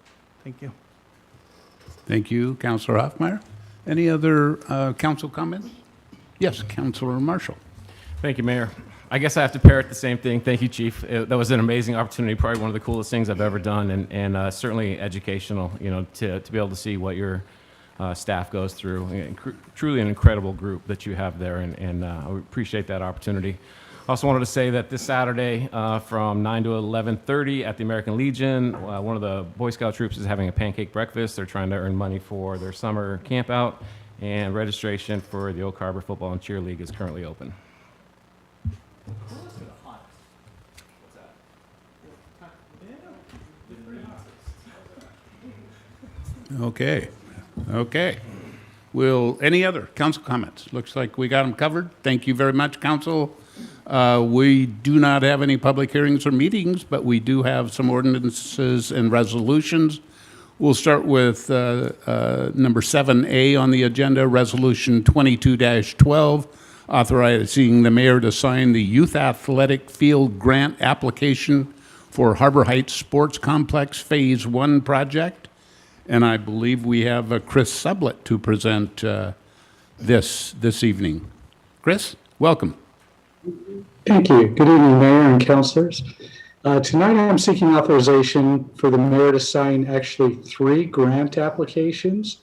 Thank you. Thank you, Councilor Hoffmeyer. Any other council comments? Yes, Councilor Marshall. Thank you, Mayor. I guess I have to parrot the same thing. Thank you, Chief. That was an amazing opportunity, probably one of the coolest things I've ever done, and certainly educational, you know, to be able to see what your staff goes through. And truly an incredible group that you have there, and I appreciate that opportunity. I also wanted to say that this Saturday from 9 to 11:30 at the American Legion, one of the Boy Scout troops is having a pancake breakfast. They're trying to earn money for their summer camp out, And registration for the Oak Harbor Football and Cheer League is currently open. Okay, okay. Will, any other council comments? Looks like we got them covered. Thank you very much, council. We do not have any public hearings or meetings, but we do have some ordinances and resolutions. We'll start with number 7A on the agenda, Resolution 22-12, authorizing the mayor to sign the Youth Athletic Field Grant application for Harbor Heights Sports Complex Phase 1 project. And I believe we have Chris Sublett to present this evening. Chris, welcome. Thank you. Good evening, Mayor and councilors. Tonight I'm seeking authorization for the mayor to sign actually 3 grant applications.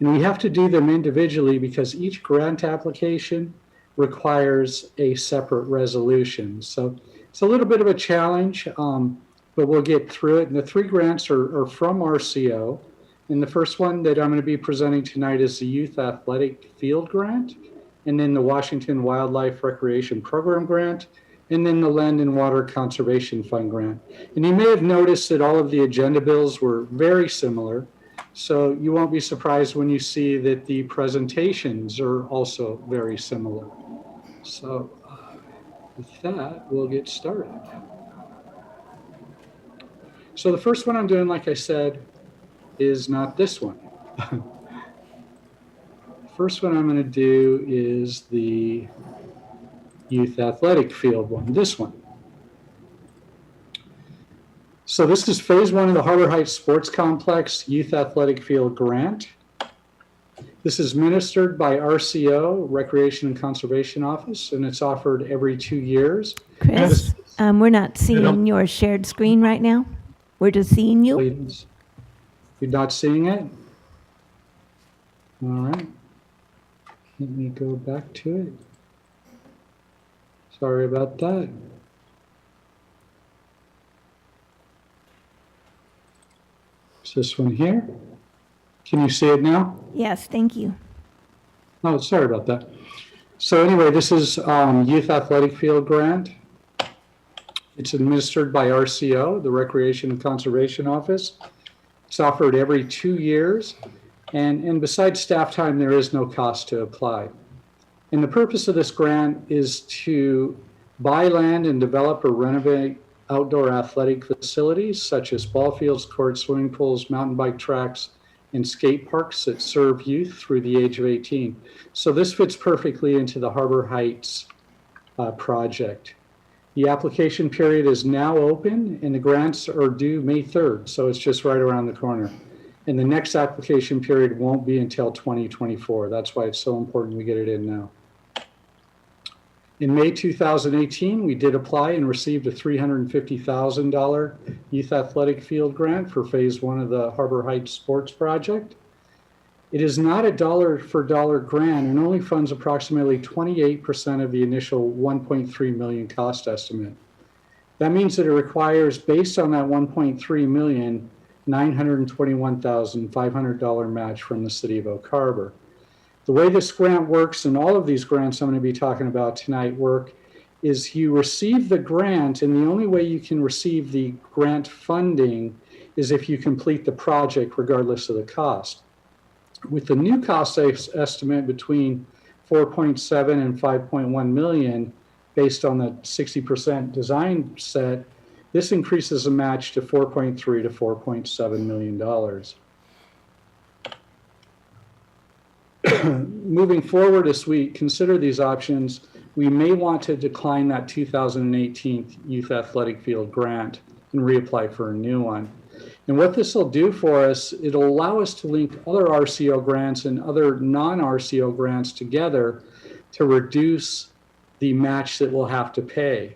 And we have to do them individually because each grant application requires a separate resolution. So it's a little bit of a challenge, but we'll get through it. And the 3 grants are from RCO. And the first one that I'm going to be presenting tonight is the Youth Athletic Field Grant, and then the Washington Wildlife Recreation Program Grant, and then the Land and Water Conservation Fund Grant. And you may have noticed that all of the agenda bills were very similar, so you won't be surprised when you see that the presentations are also very similar. So with that, we'll get started. So the first one I'm doing, like I said, is not this one. First one I'm going to do is the Youth Athletic Field one, this one. So this is Phase 1 of the Harbor Heights Sports Complex Youth Athletic Field Grant. This is ministered by RCO, Recreation and Conservation Office, and it's offered every 2 years. Chris, we're not seeing your shared screen right now. We're just seeing you. Please. You're not seeing it? All right. Let me go back to it. Sorry about that. It's this one here. Can you see it now? Yes, thank you. Oh, sorry about that. So anyway, this is Youth Athletic Field Grant. It's administered by RCO, the Recreation and Conservation Office. It's offered every 2 years, and besides staff time, there is no cost to apply. And the purpose of this grant is to buy land and develop or renovate outdoor athletic facilities such as ball fields, courts, swimming pools, mountain bike tracks, and skate parks that serve youth through the age of 18. So this fits perfectly into the Harbor Heights project. The application period is now open and the grants are due May 3rd, so it's just right around the corner. And the next application period won't be until 2024. That's why it's so important we get it in now. In May 2018, we did apply and received a $350,000 Youth Athletic Field Grant for Phase 1 of the Harbor Heights Sports Project. It is not a dollar-for-dollar grant and only funds approximately 28% of the initial $1.3 million cost estimate. That means that it requires, based on that $1.3 million, $921,500 match from the City of Oak Harbor. The way this grant works, and all of these grants I'm going to be talking about tonight work, is you receive the grant, and the only way you can receive the grant funding is if you complete the project regardless of the cost. With the new cost estimate between 4.7 and 5.1 million, based on the 60% design set, this increases the match to $4.3 to $4.7 million. Moving forward, as we consider these options, we may want to decline that 2018 Youth Athletic Field Grant and reapply for a new one. And what this will do for us, it'll allow us to link other RCO grants and other non-RCO grants together to reduce the match that we'll have to pay.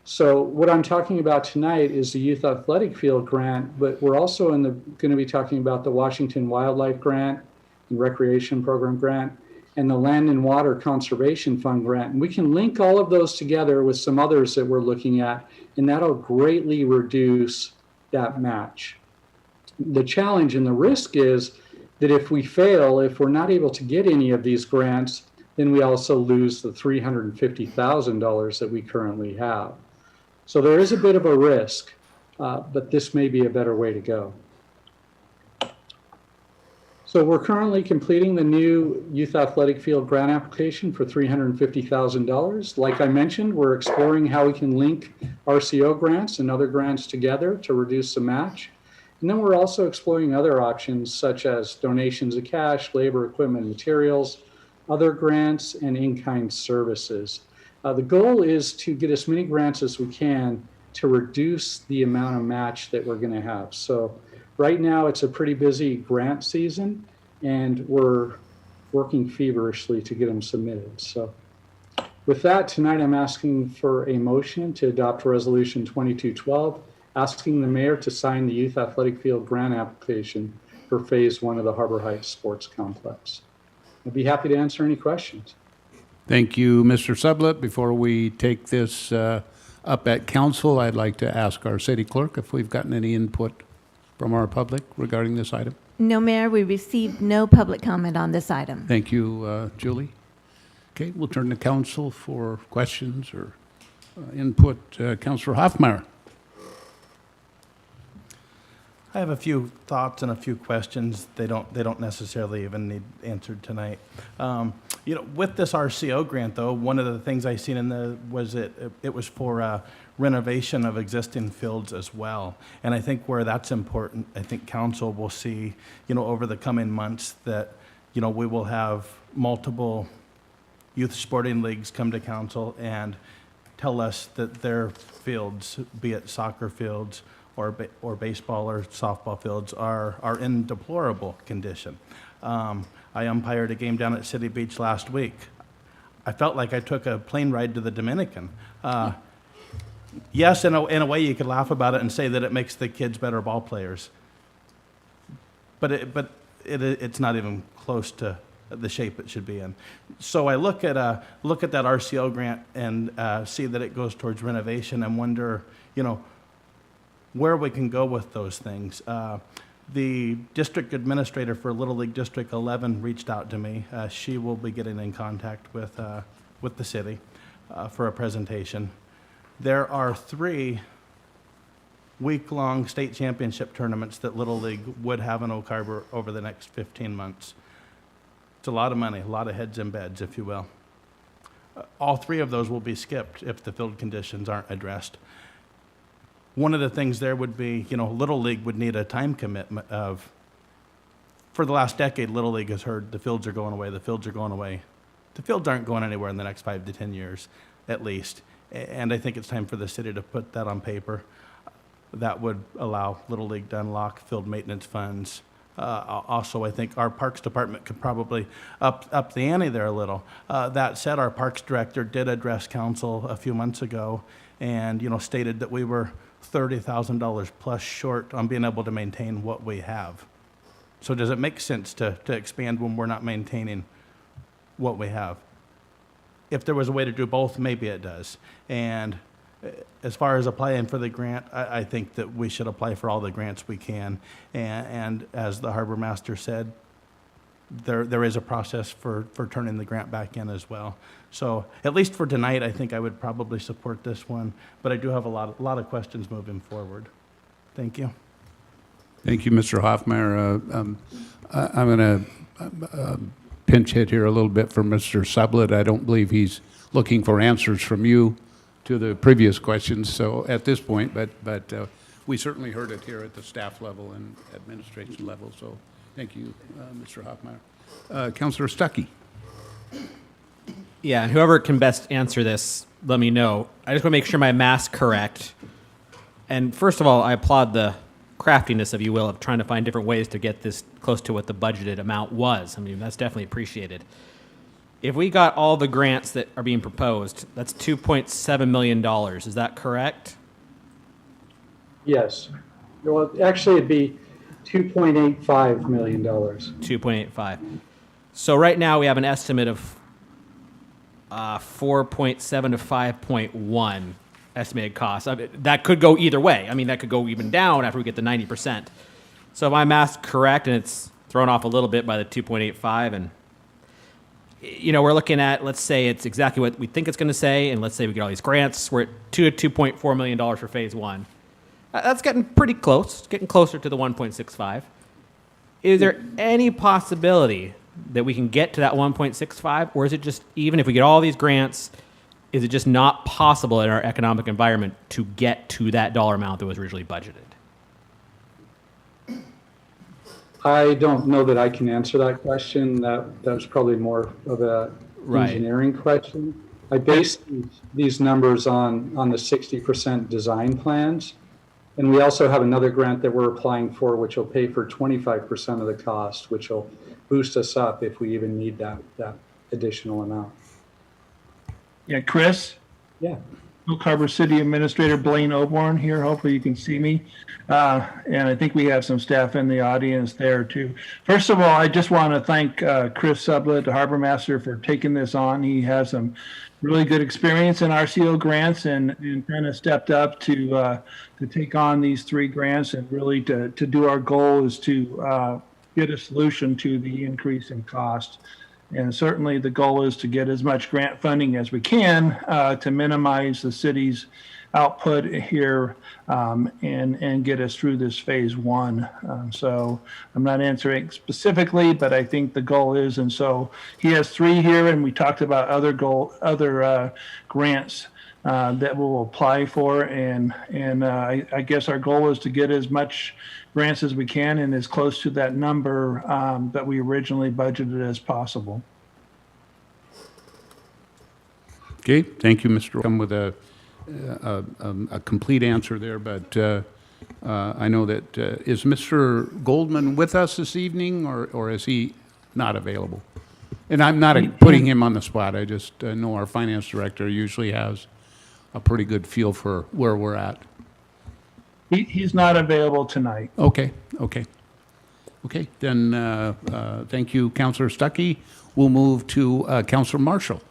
So what I'm talking about tonight is the Youth Athletic Field Grant, but we're also going to be talking about the Washington Wildlife Grant and Recreation Program Grant and the Land and Water Conservation Fund Grant. And we can link all of those together with some others that we're looking at, and that'll greatly reduce that match. The challenge and the risk is that if we fail, if we're not able to get any of these grants, then we also lose the $350,000 that we currently have. So there is a bit of a risk, but this may be a better way to go. So we're currently completing the new youth athletic field grant application for $350,000. Like I mentioned, we're exploring how we can link RCO grants and other grants together to reduce the match. And then we're also exploring other options such as donations of cash, labor, equipment, materials, other grants, and in-kind services. The goal is to get as many grants as we can to reduce the amount of match that we're going to have. So right now it's a pretty busy grant season, and we're working feverishly to get them submitted. So with that, tonight I'm asking for a motion to adopt Resolution 2212, asking the mayor to sign the youth athletic field grant application for Phase 1 of the Harbor Heights Sports Complex. I'd be happy to answer any questions. Thank you, Mr. Sublett. Before we take this up at council, I'd like to ask our city clerk if we've gotten any input from our public regarding this item. No, Mayor, we received no public comment on this item. Thank you, Julie. Okay, we'll turn to council for questions or input. Councilor Hoffmeyer. I have a few thoughts and a few questions. They don't necessarily even need answered tonight. With this RCO grant, though, one of the things I seen in it was for renovation of existing fields as well. And I think where that's important, I think council will see, over the coming months that, we will have multiple youth sporting leagues come to council and tell us that their fields, be it soccer fields or baseball or softball fields, are in deplorable condition. I umpired a game down at City Beach last week. I felt like I took a plane ride to the Dominican. Yes, in a way you could laugh about it and say that it makes the kids better ball players, but it's not even close to the shape it should be in. So I look at that RCO grant and see that it goes towards renovation and wonder, where we can go with those things. The district administrator for Little League District 11 reached out to me. She will be getting in contact with the city for a presentation. There are 3 week-long state championship tournaments that Little League would have in Oak Harbor over the next 15 months. It's a lot of money, a lot of heads in beds, if you will. All 3 of those will be skipped if the field conditions aren't addressed. One of the things there would be, Little League would need a time commitment of, for the last decade, Little League has heard the fields are going away, the fields are going away. The fields aren't going anywhere in the next 5 to 10 years, at least. And I think it's time for the city to put that on paper. That would allow Little League to unlock field maintenance funds. Also, I think our Parks Department could probably up the ante there a little. That said, our Parks Director did address council a few months ago and, stated that we were $30,000 plus short on being able to maintain what we have. So does it make sense to expand when we're not maintaining what we have? If there was a way to do both, maybe it does. And as far as applying for the grant, I think that we should apply for all the grants we can. And as the harbor master said, there is a process for turning the grant back in as well. So at least for tonight, I think I would probably support this one, but I do have a lot of questions moving forward. Thank you. Thank you, Mr. Hoffmeyer. I'm going to pinch hit here a little bit for Mr. Sublett. I don't believe he's looking for answers from you to the previous questions, so at this point, but we certainly heard it here at the staff level and administration level, so thank you, Mr. Hoffmeyer. Councilor Stuckey. Yeah, and whoever can best answer this, let me know. I just want to make sure my math's correct. And first of all, I applaud the craftiness, if you will, of trying to find different ways to get this close to what the budgeted amount was. I mean, that's definitely appreciated. If we got all the grants that are being proposed, that's $2.7 million. Is that correct? Yes. Well, actually, it'd be $2.85 million. 2.85. So right now we have an estimate of 4.7 to 5.1 estimated costs. I mean, that could go either way. I mean, that could go even down after we get the 90%. So if my math's correct and it's thrown off a little bit by the 2.85, and we're looking at, let's say it's exactly what we think it's going to say, and let's say we get all these grants. We're at $2.4 million for phase one. That's getting pretty close, getting closer to the 1.65. Is there any possibility that we can get to that 1.65, or is it just, even if we get all these grants, is it just not possible in our economic environment to get to that dollar amount that was originally budgeted? I don't know that I can answer that question. That's probably more of a engineering question. I base these numbers on the 60% design plans. And we also have another grant that we're applying for, which will pay for 25% of the cost, which will boost us up if we even need that additional amount. Yeah, Chris? Yeah. Oak Harbor City Administrator Blaine Oborn here. Hopefully you can see me. And I think we have some staff in the audience there too. First of all, I just want to thank Chris Sublett, the Harbor Master, for taking this on. He has some really good experience in RCO grants and kind of stepped up to take on these 3 grants and really to do our goal is to get a solution to the increase in cost. And certainly the goal is to get as much grant funding as we can to minimize the city's output here and get us through this phase one. So I'm not answering specifically, but I think the goal is, and so he has 3 here, and we talked about other grants that we'll apply for, and I guess our goal is to get as much grants as we can and as close to that number that we originally budgeted as possible. Okay, thank you, Mr. Come with a complete answer there, but I know that, is Mr. Goldman with us this evening, or is he not available? And I'm not putting him on the spot. I just know our finance director usually has a pretty good feel for where we're at. He's not available tonight. Okay, then thank you, Councilor Stuckey. We'll move to Councilor Marshall.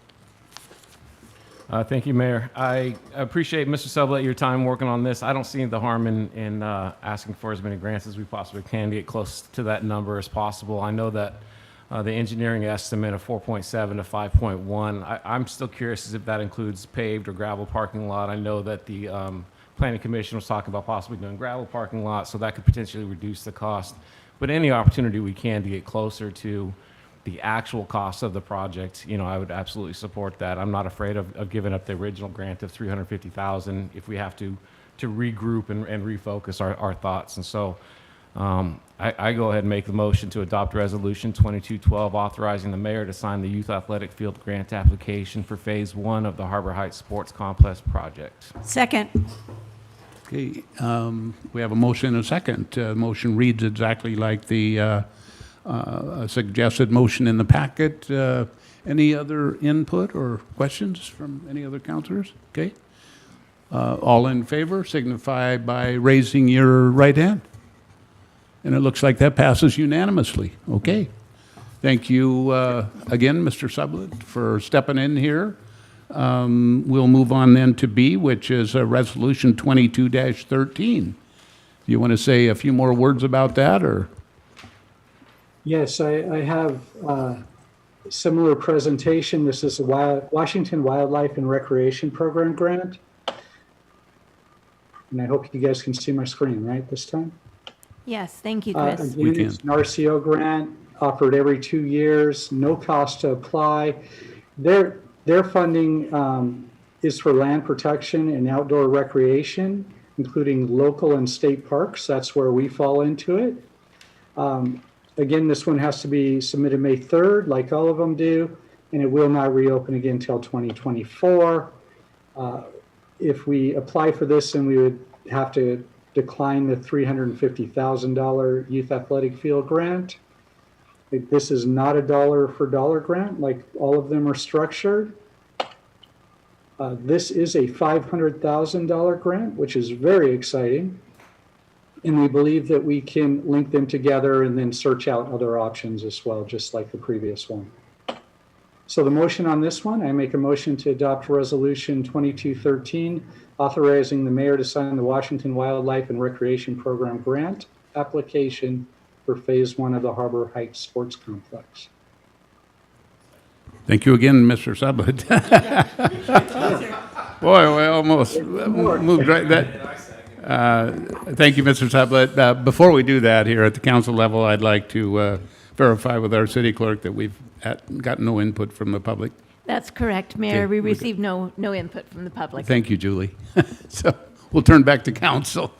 Thank you, Mayor. I appreciate, Mr. Sublett, your time working on this. I don't see the harm in asking for as many grants as we possibly can to get close to that number as possible. I know that the engineering estimate of 4.7 to 5.1, I'm still curious as if that includes paved or gravel parking lot. I know that the Planning Commission was talking about possibly doing gravel parking lots, so that could potentially reduce the cost. But any opportunity we can to get closer to the actual cost of the project, I would absolutely support that. I'm not afraid of giving up the original grant of $350,000 if we have to regroup and refocus our thoughts. And so I go ahead and make the motion to adopt Resolution 2212, authorizing the mayor to sign the Youth Athletic Field Grant application for Phase 1 of the Harbor Heights Sports Complex project. Second. Okay, we have a motion and a second. The motion reads exactly like the suggested motion in the packet. Any other input or questions from any other councilors? Okay. All in favor signify by raising your right hand. And it looks like that passes unanimously. Okay. Thank you again, Mr. Sublett, for stepping in here. We'll move on then to B, which is Resolution 22-13. Do you want to say a few more words about that, or? Yes, I have a similar presentation. This is a Washington Wildlife and Recreation Program grant. And I hope you guys can see my screen, right, this time? Yes, thank you, Chris. Again, it's an RCO grant offered every 2 years, no cost to apply. Their funding is for land protection and outdoor recreation, including local and state parks. That's where we fall into it. Again, this one has to be submitted May 3rd, like all of them do, and it will not reopen again until 2024. If we apply for this, then we would have to decline the $350,000 youth athletic field grant. This is not a dollar for dollar grant like all of them are structured. This is a $500,000 grant, which is very exciting. And we believe that we can link them together and then search out other options as well, just like the previous one. So the motion on this one, I make a motion to adopt Resolution 2213, authorizing the mayor to sign the Washington Wildlife and Recreation Program grant application for Phase 1 of the Harbor Heights Sports Complex. Thank you again, Mr. Sublett. Boy, we almost moved right that. Thank you, Mr. Sublett. Before we do that here at the council level, I'd like to verify with our city clerk that we've got no input from the public. That's correct, Mayor. Okay, We we received no input from the public. Thank you, Julie. So we'll turn back to council.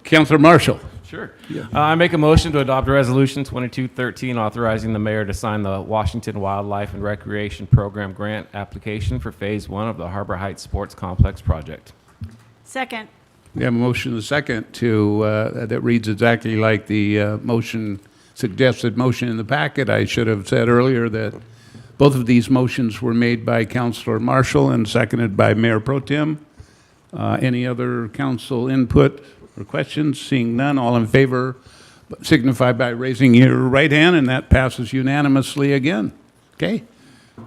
Councilor Marshall. Sure. I make a motion to adopt Resolution 2213, authorizing the mayor to sign the Washington Wildlife and Recreation Program grant application for Phase 1 of the Harbor Heights Sports Complex project. Second. We have a motion and a second to, that reads exactly like the suggested motion in the packet. I should have said earlier that both of these motions were made by Councilor Marshall and seconded by Mayor Pro Tem. Any other council input or questions? Seeing none, all in favor signify by raising your right hand, and that passes unanimously again. Okay?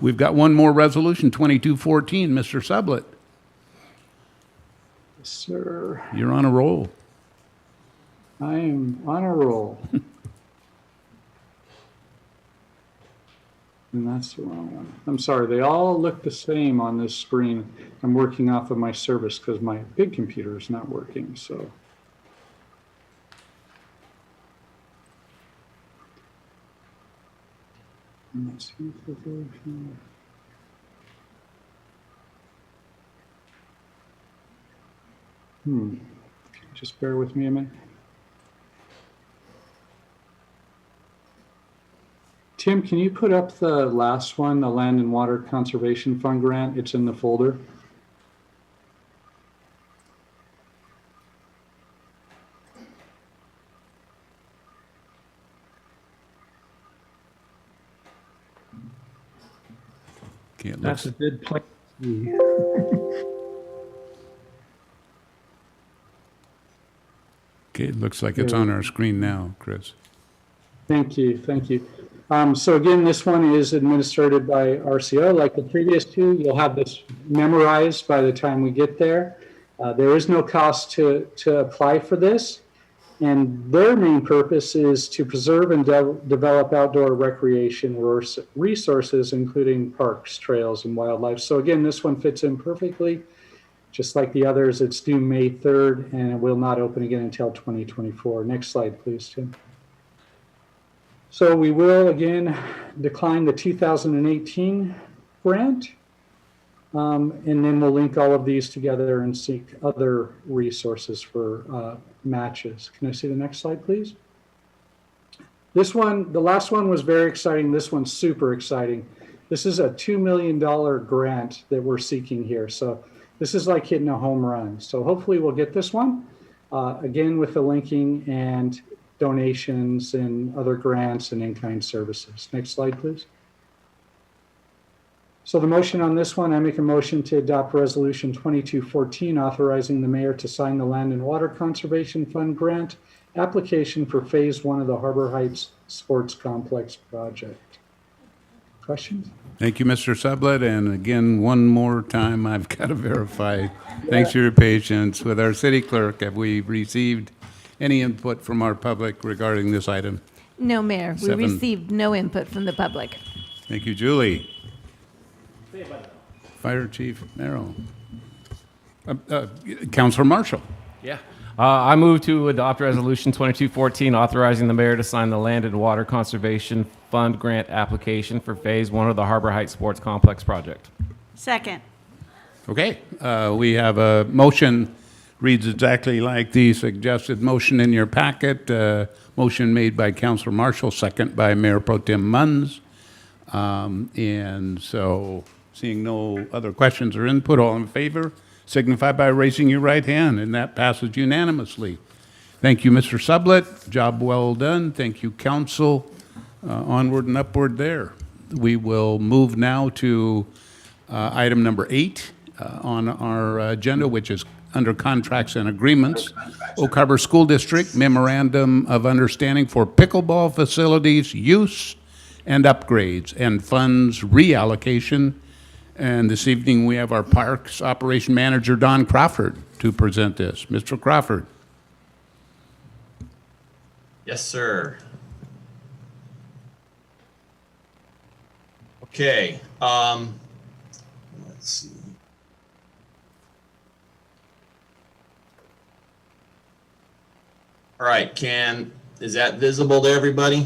We've got one more resolution, 2214. Mr. Sublett, Yes, sir. you're on a roll. I am on a roll. And that's the wrong one. I'm sorry, they all look the same on this screen. I'm working off of my service because my big computer is not working, so. Let's see if we go here. Just bear with me a minute. Tim, can you put up the last one, the Land and Water Conservation Fund grant? It's in the folder. Okay, it That's looks, a good plan. okay, it looks like it's on our screen now, Chris. Thank you, thank you. So again, this one is administered by RCO. Like the previous two, you'll have this memorized by the time we get there. There is no cost to apply for this. And their main purpose is to preserve and develop outdoor recreation resources, including parks, trails, and wildlife. So again, this one fits in perfectly. Just like the others, it's due May 3rd, and it will not open again until 2024. Next slide, please, Tim. So we will, again, decline the 2018 grant, and then we'll link all of these together and seek other resources for matches. Can I see the next slide, please? This one, the last one was very exciting. This one's super exciting. This is a $2 million grant that we're seeking here. So this is like hitting a home run. So hopefully we'll get this one, again, with the linking and donations and other grants and in-kind services. Next slide, please. So the motion on this one, I make a motion to adopt Resolution 2214, authorizing the mayor to sign the Land and Water Conservation Fund grant application for Phase 1 of the Harbor Heights Sports Complex project. Questions? Thank you, Mr. Sublett, and again, one more time, I've got to verify. Thanks for your patience. With our city clerk, have we received any input from our public regarding this item? No, Mayor. We 7. received no input from the public. Thank you, Julie. Fire Chief Merrill. Councilor Marshall. Yeah. I move to adopt Resolution 2214, authorizing the mayor to sign the Land and Water Conservation Fund grant application for Phase 1 of the Harbor Heights Sports Complex project. Second. Okay, we have a motion, reads exactly like the suggested motion in your packet. Motion made by Councilor Marshall, second by Mayor Pro Tem Munns. And so, seeing no other questions or input, all in favor, signify by raising your right hand, and that passes unanimously. Thank you, Mr. Sublett. Job well done. Thank you, council. Onward and upward there. We will move now to item number 8 on our agenda, which is under contracts and agreements. Oak Harbor School District Memorandum of Understanding for Pickleball Facilities Use and Upgrades and Funds Reallocation. And this evening, we have our Parks Operation Manager, Don Crawford, to present this. Mr. Crawford. Yes, sir. Okay, let's see. All right, is that visible to everybody?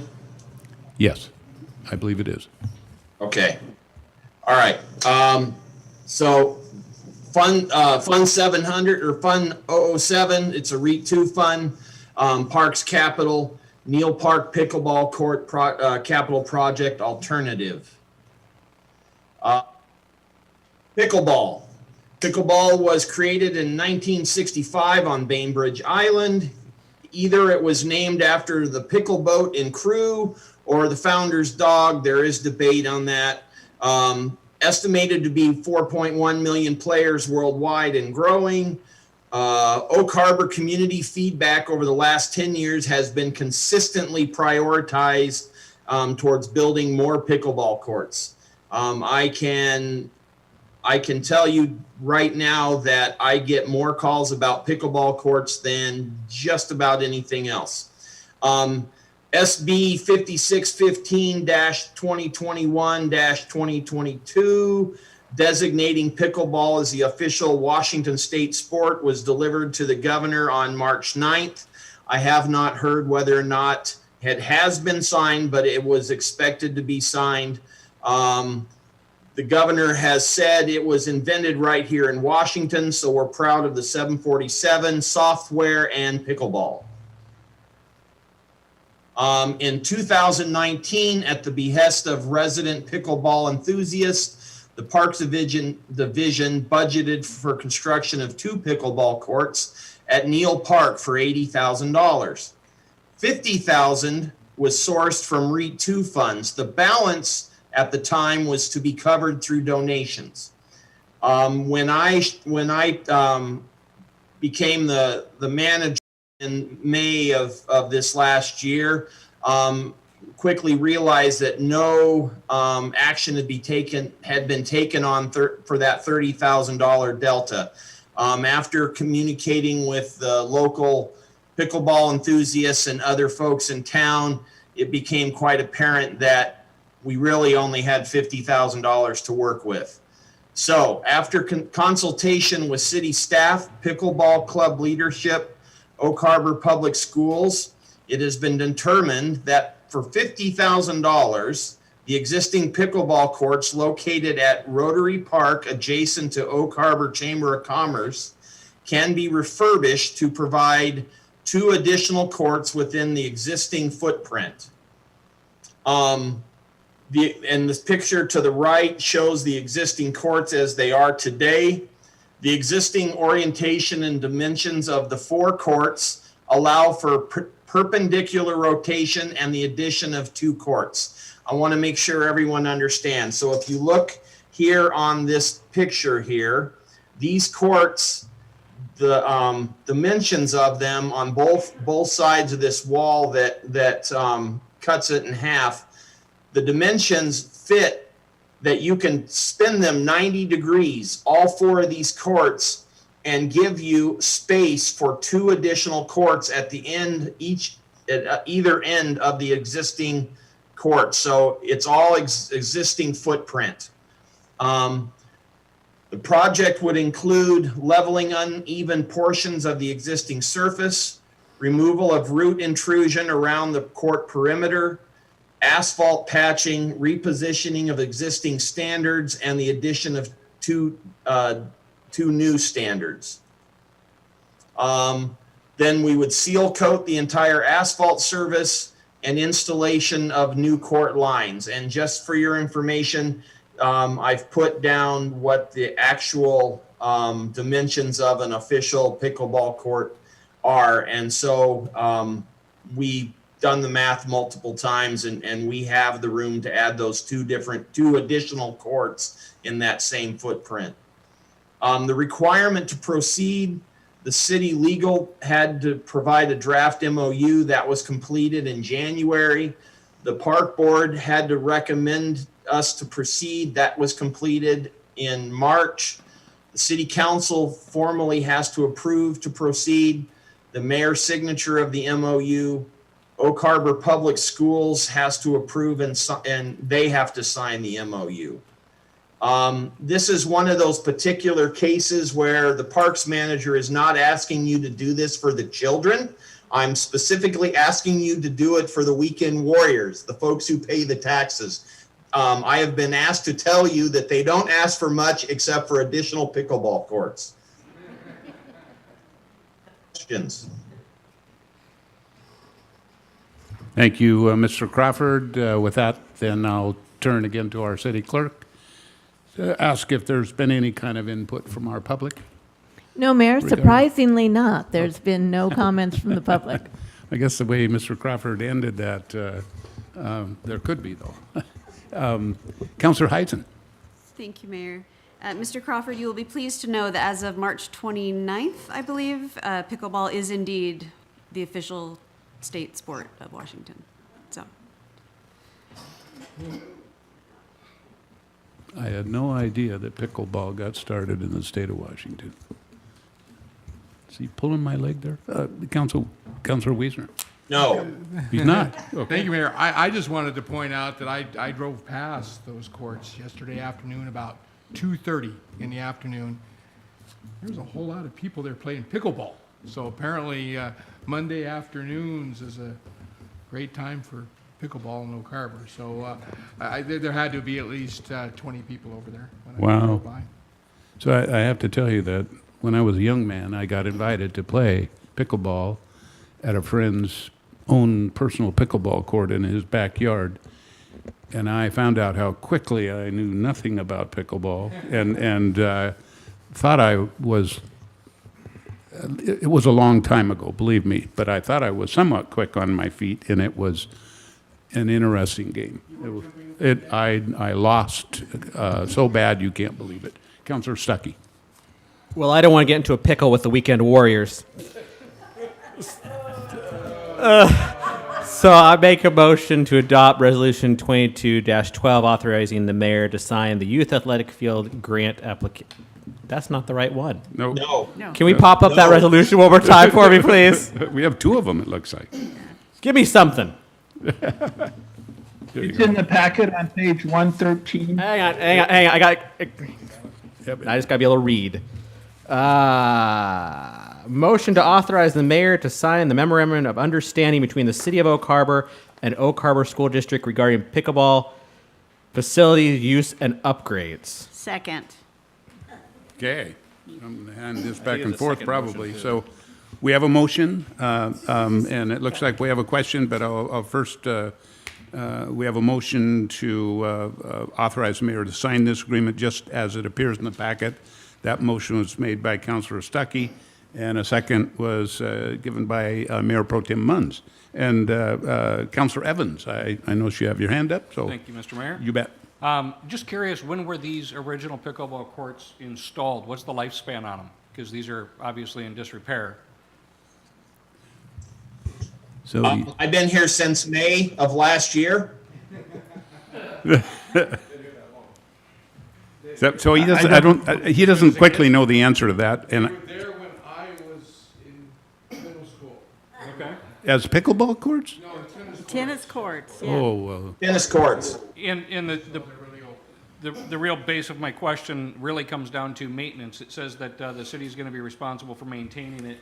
Yes, I believe it is. Okay. All right. So Fund 700 or Fund 007, it's a REIT 2 fund, Parks Capital, Neal Park Pickleball Court Capital Project Alternative. Pickleball. Pickleball was created in 1965 on Bainbridge Island. Either it was named after the pickle boat and crew or the founder's dog. There is debate on that. Estimated to be 4.1 million players worldwide and growing. Oak Harbor community feedback over the last 10 years has been consistently prioritized towards building more pickleball courts. I can tell you right now that I get more calls about pickleball courts than just about anything else. SB 5615-2021-2022, designating pickleball as the official Washington state sport, was delivered to the governor on March 9th. I have not heard whether or not it has been signed, but it was expected to be signed. The governor has said it was invented right here in Washington, so we're proud of the 747 software and pickleball. In 2019, at the behest of resident pickleball enthusiasts, the Parks Division budgeted for construction of 2 pickleball courts at Neal Park for $80,000. $50,000 was sourced from REIT 2 funds. The balance at the time was to be covered through donations. When I became the manager in May of this last year, quickly realized that no action had been taken on for that $30,000 delta. After communicating with the local pickleball enthusiasts and other folks in town, it became quite apparent that we really only had $50,000 to work with. So after consultation with city staff, pickleball club leadership, Oak Harbor Public Schools, it has been determined that for $50,000, the existing pickleball courts located at Rotary Park adjacent to Oak Harbor Chamber of Commerce can be refurbished to provide 2 additional courts within the existing footprint. And this picture to the right shows the existing courts as they are today. The existing orientation and dimensions of the 4 courts allow for perpendicular rotation and the addition of 2 courts. I want to make sure everyone understands. So if you look here on this picture here, these courts, the dimensions of them on both sides of this wall that cuts it in half, the dimensions fit that you can spin them 90 degrees, all 4 of these courts, and give you space for 2 additional courts at the end, at either end of the existing court. So it's all existing footprint. The project would include leveling uneven portions of the existing surface, removal of root intrusion around the court perimeter, asphalt patching, repositioning of existing standards, and the addition of 2 new standards. Then we would seal coat the entire asphalt surface and installation of new court lines. And just for your information, I've put down what the actual dimensions of an official pickleball court are. And so we've done the math multiple times, and we have the room to add those 2 additional courts in that same footprint. The requirement to proceed, the city legal had to provide a draft MOU that was completed in January. The park board had to recommend us to proceed. That was completed in March. The city council formally has to approve to proceed. The mayor's signature of the MOU Oak Harbor Public Schools has to approve and they have to sign the MOU. This is one of those particular cases where the parks manager is not asking you to do this for the children. I'm specifically asking you to do it for the weekend warriors, the folks who pay the taxes. I have been asked to tell you that they don't ask for much except for additional pickleball courts. Questions? Thank you, Mr. Crawford. With that, then I'll turn again to our city clerk to ask if there's been any kind of input from our public. No, Mayor, surprisingly not. There's been no comments from the public. I guess the way Mr. Crawford ended that, there could be, though. Councillor Heisen. Thank you, Mayor. Mr. Crawford, you will be pleased to know that as of March 29th, I believe, pickleball is indeed the official state sport of Washington. So. I had no idea that pickleball got started in the state of Washington. Is he pulling my leg there? Councillor Wiesner. No. He's not. Okay. Thank you, Mayor. I just wanted to point out that I drove past those courts yesterday afternoon about 2:30 in the afternoon. There was a whole lot of people there playing pickleball. So apparently Monday afternoons is a great time for pickleball in Oak Harbor. So there had to be at least 20 people over there when I drove by. So I have to tell you that when I was a young man, I got invited to play pickleball at a friend's own personal pickleball court in his backyard. And I found out how quickly I knew nothing about pickleball and thought I was, it was a long time ago, believe me, but I thought I was somewhat quick on my feet, and it was an interesting game. I lost so bad you can't believe it. Councillor Stuckey. Well, I don't want to get into a pickle with the weekend warriors. So I make a motion to adopt Resolution 22-12, authorizing the mayor to sign the youth athletic field grant application. That's not the right one. No. No. Can we pop up that resolution one more time for me, please? We have two of them, it looks like. Give me something. It's in the packet on page 113. Hang on. I just got to be able to read. Motion to authorize the mayor to sign the Memorandum of Understanding between the City of Oak Harbor and Oak Harbor School District regarding pickleball facilities use and upgrades. Second. Okay. I'm going to hand this back and forth probably. So we have a motion, and it looks like we have a question, but I'll first, we have a motion to authorize the mayor to sign this agreement just as it appears in the packet. That motion was made by Councillor Stuckey, and a second was given by Mayor Pro Tem Munns. And Councillor Evans, I know you have your hand up, so. Thank you, Mr. Mayor. You bet. Just curious, when were these original pickleball courts installed? What's the lifespan on them? Because these are obviously in disrepair. So I've been here since May of last year. So he doesn't. He doesn't quickly know the answer to that. And They were there when I was in middle school. Okay. as pickleball courts? No, Tennis courts, yeah. Oh well. Tennis courts. In the real base of my question really comes down to maintenance. It says that the city is going to be responsible for maintaining it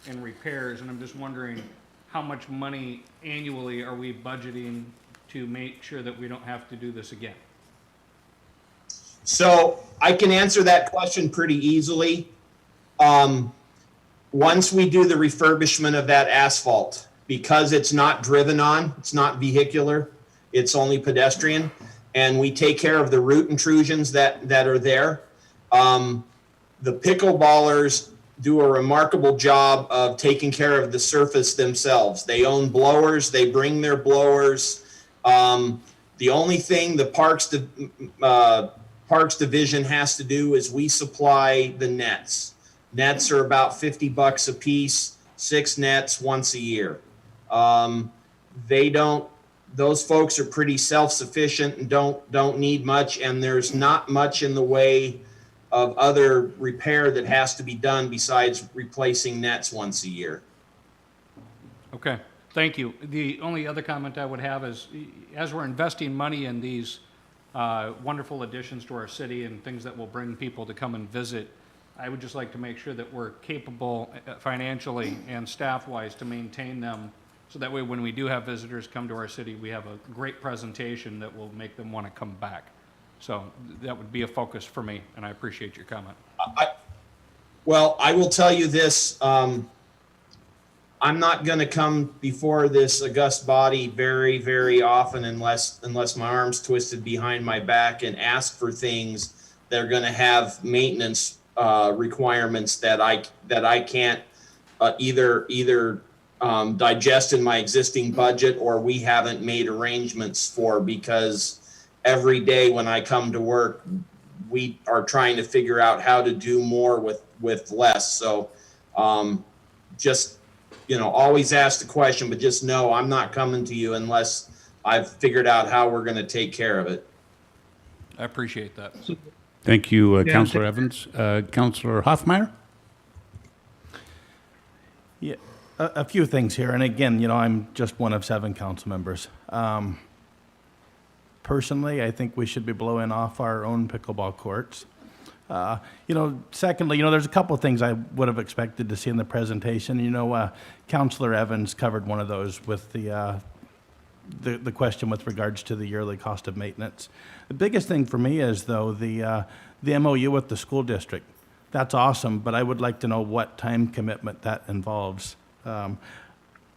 and repairs, and I'm just wondering how much money annually are we budgeting to make sure that we don't have to do this again? So I can answer that question pretty easily. Once we do the refurbishment of that asphalt, because it's not driven on, it's not vehicular, it's only pedestrian, and we take care of the root intrusions that are there, the pickleballers do a remarkable job of taking care of the surface themselves. They own blowers, they bring their blowers. The only thing the Parks Division has to do is we supply the nets. Nets are about $50 a piece, 6 nets once a year. Those folks are pretty self-sufficient and don't need much, and there's not much in the way of other repair that has to be done besides replacing nets once a year. Okay. Thank you. The only other comment I would have is, as we're investing money in these wonderful additions to our city and things that will bring people to come and visit, I would just like to make sure that we're capable financially and staff-wise to maintain them, so that way when we do have visitors come to our city, we have a great presentation that will make them want to come back. So that would be a focus for me, and I appreciate your comment. Well, I will tell you this, I'm not going to come before this august body very, very often unless my arm's twisted behind my back and ask for things that are going to have maintenance requirements that I can't either digest in my existing budget, or we haven't made arrangements for, because every day when I come to work, we are trying to figure out how to do more with less. So just, always ask the question, but just know I'm not coming to you unless I've figured out how we're going to take care of it. I appreciate that. Thank you, Yeah, Councilor Evans. Councilor Hoffmeyer? Yeah, a few things here, and again, I'm just one of 7 council members. Personally, I think we should be blowing off our own pickleball courts. Secondly, there's a couple of things I would have expected to see in the presentation. Councilor Evans covered one of those with the question with regards to the yearly cost of maintenance. The biggest thing for me is, though, the MOU with the school district. That's awesome, but I would like to know what time commitment that involves.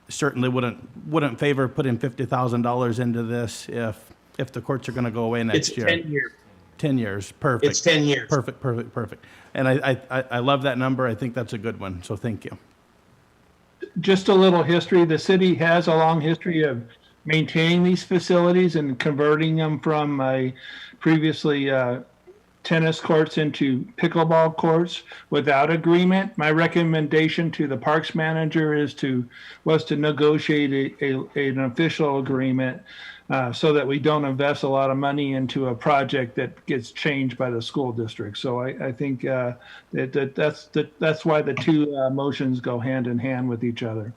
Certainly wouldn't favor putting $50,000 into this if the courts are going to go away next year. It's 10 years. 10 years, perfect. It's 10 years. Perfect. And I love that number. I think that's a good one, so thank you. Just a little history. The city has a long history of maintaining these facilities and converting them from previously tennis courts into pickleball courts without agreement. My recommendation to the parks manager was to negotiate an official agreement so that we don't invest a lot of money into a project that gets changed by the school district. So I think that's why the two motions go hand in hand with each other.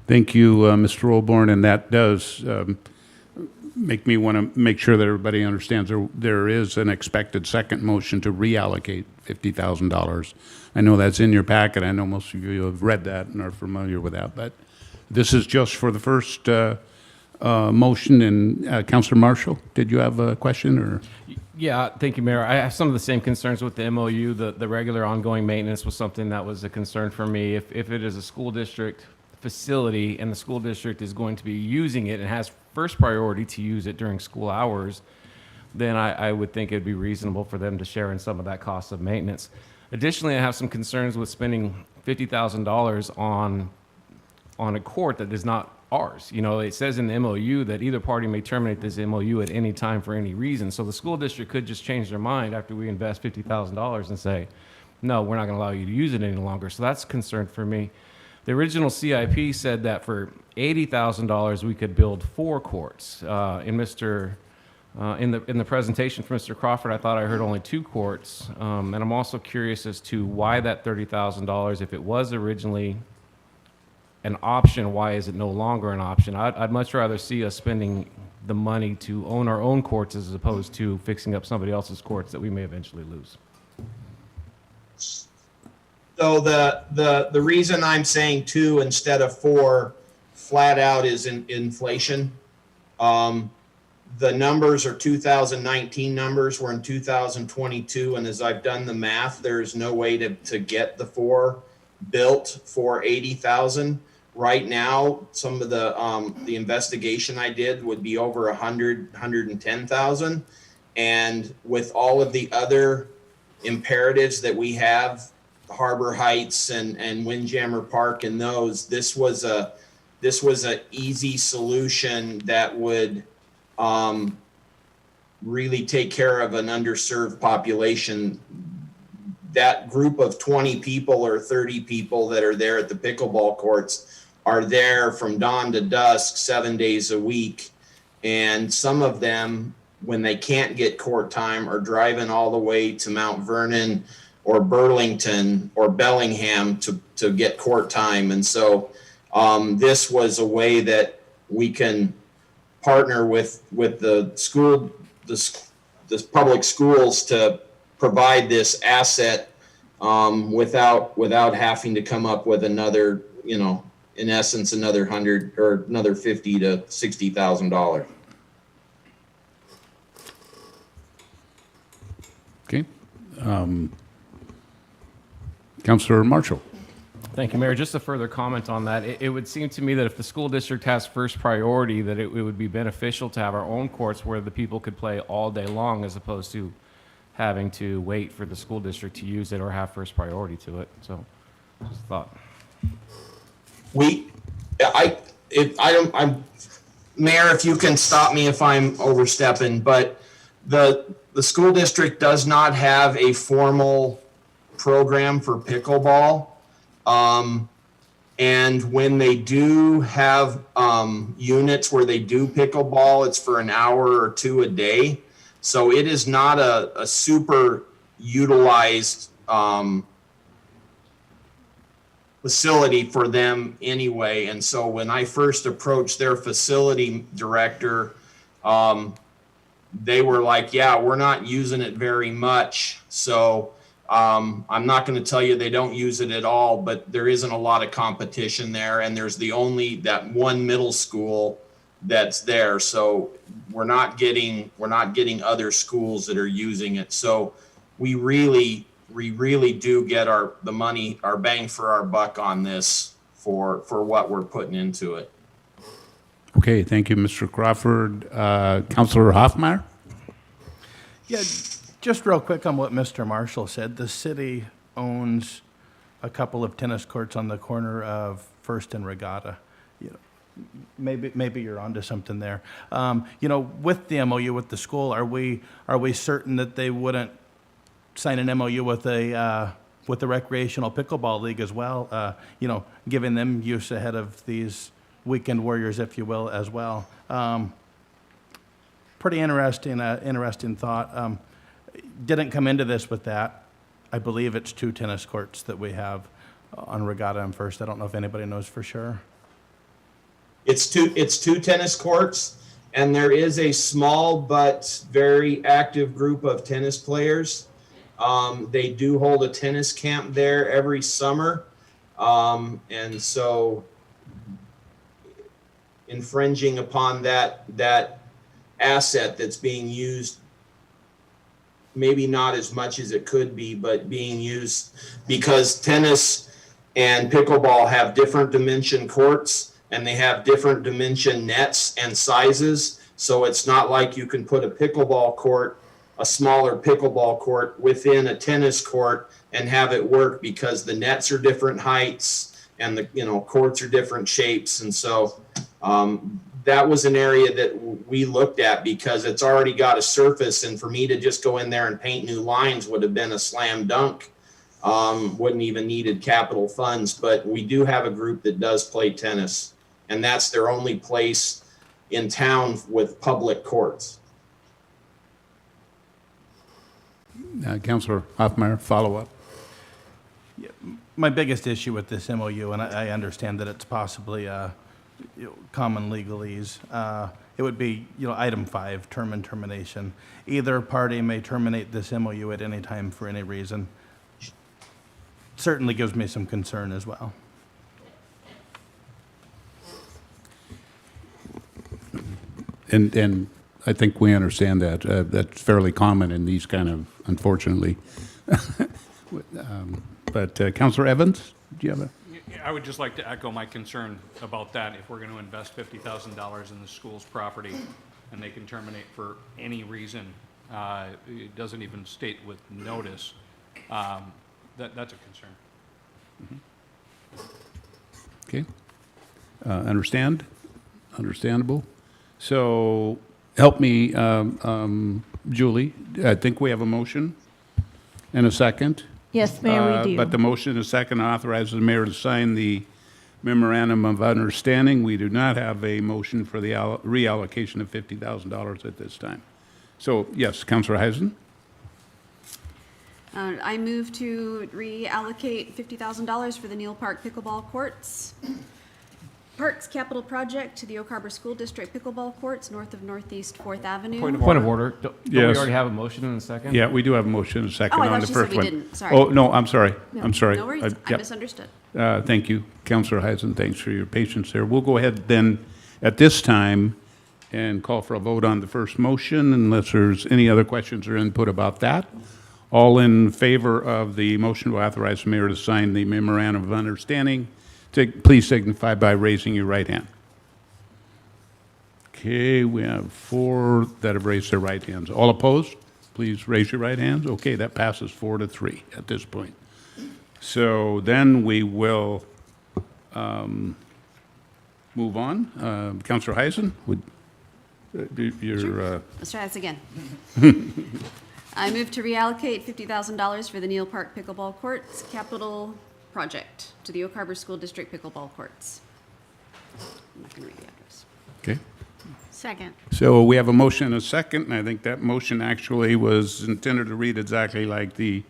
Thank you, Mr. Olborn, and that does make me want to make sure that everybody understands there is an expected second motion to reallocate $50,000. I know that's in your packet. I know most of you have read that and are familiar with that, but this is just for the first motion. And Councilor Marshall, did you have a question? Or? Yeah, thank you, Mayor. I have some of the same concerns with the MOU. The regular ongoing maintenance was something that was a concern for me. If it is a school district facility and the school district is going to be using it and has first priority to use it during school hours, then I would think it'd be reasonable for them to share in some of that cost of maintenance. Additionally, I have some concerns with spending $50,000 on a court that is not ours. It says in the MOU that either party may terminate this MOU at any time for any reason. So the school district could just change their mind after we invest $50,000 and say, no, we're not going to allow you to use it any longer. So that's a concern for me. The original CIP said that for $80,000 we could build 4 courts. In the presentation from Mr. Crawford, I thought I heard only 2 courts. And I'm also curious as to why that $30,000, if it was originally an option, why is it no longer an option? I'd much rather see us spending the money to own our own courts as opposed to fixing up somebody else's courts that we may eventually lose. So the reason I'm saying 2 instead of 4 flat out is inflation. The numbers are 2019 numbers. We're in 2022, and as I've done the math, there's no way to get the 4 built for $80,000. Right now, some of the investigation I did would be over $110,000, and with all of the other imperatives that we have, Harbor Heights and Windjammer Park and those, this was a easy solution that would really take care of an underserved population. That group of 20 people or 30 people that are there at the pickleball courts are there from dawn to dusk, 7 days a week. And some of them, when they can't get court time, are driving all the way to Mount Vernon or Burlington or Bellingham to get court time. And so this was a way that we can partner with the school, the public schools to provide this asset without having to come up with another, in essence, another $100 or another $50,000 to $60,000. Okay. Councilor Marshall. Thank you, Mayor. Just a further comment on that. It would seem to me that if the school district has first priority, that it would be beneficial to have our own courts where the people could play all day long as opposed to having to wait for the school district to use it or have first priority to it. So just a thought. Mayor, if you can stop me if I'm overstepping, but the school district does not have a formal program for pickleball. And when they do have units where they do pickleball, it's for an hour or two a day. So it is not a super utilized facility for them anyway. And so when I first approached their facility director, they were like, yeah, we're not using it very much. So I'm not going to tell you they don't use it at all, but there isn't a lot of competition there. And there's that one middle school that's there. So we're not getting other schools that are using it. So we really do get our bang for our buck on this for what we're putting into it. Okay, thank you, Mr. Crawford. Councilor Hoffmeyer? Yeah, just real quick on what Mr. Marshall said. The city owns a couple of tennis courts on the corner of First and Regatta. Maybe you're onto something there. With the MOU with the school, are we certain that they wouldn't sign an MOU with the recreational pickleball league as well? Giving them use ahead of these weekend warriors, if you will, as well. Pretty interesting thought. Didn't come into this with that. I believe it's 2 tennis courts that we have on Regatta and First. I don't know if anybody knows for sure. It's two tennis courts, and there is a small but very active group of tennis players. They do hold a tennis camp there every summer, and so infringing upon that asset that's being used, maybe not as much as it could be, but being used because tennis and pickleball have different dimension courts and they have different dimension nets and sizes. So it's not like you can put a smaller pickleball court within a tennis court and have it work because the nets are different heights and the courts are different shapes. And so that was an area that we looked at because it's already got a surface, and for me to just go in there and paint new lines would have been a slam dunk. Wouldn't even needed capital funds, but we do have a group that does play tennis, and that's their only place in town with public courts. Councilor Hoffmeyer, follow up. My biggest issue with this MOU, and I understand that it's possibly common legalese, it would be item 5, term and termination. Either party may terminate this MOU at any time for any reason. Certainly gives me some concern as well. And I think we understand that. That's fairly common in these kind of, unfortunately. But Councilor Evans, do you have a? I would just like to echo my concern about that. If we're going to invest $50,000 in the school's property and they can terminate for any reason, it doesn't even state with notice, that's a concern. Okay. Understandable. So help me, Julie. I think we have a motion and a second. Yes, Mayor, we do. But the motion and a second authorizes the mayor to sign the Memorandum of Understanding. We do not have a motion for the reallocation of $50,000 at this time. So, yes, Councilor Heisen? I move to reallocate $50,000 for the Neal Park Pickleball Courts. Parks Capital Project to the Oak Harbor School District Pickleball Courts north of Northeast 4th Avenue. Point of order. Don't we Yes. already have a motion in a second? Yeah, we do have a motion and a second Oh, I on thought the you said first we one. didn't. Sorry. Oh, no, I'm sorry. No, I'm sorry. No worries. I Yep. misunderstood. Thank you, Councillor Heisen. Thanks for your patience there. We'll go ahead then at this time and call for a vote on the first motion unless there's any other questions or input about that. All in favor of the motion to authorize the mayor to sign the memorandum of understanding, please signify by raising your right hand. Okay, we have 4 that have raised their right hands. All opposed? Please raise your right hands. Okay, that passes 4-3 at this point. So then we will move on. Councillor Heisen, would your Let's try this again. I move to reallocate $50,000 for the Neal Park Pickleball Courts Capital Project to the Oak Harbor School District Pickleball Courts. I'm not going to read the address. okay. Second. So we have a motion and a second, and I think that motion actually was intended to read exactly like the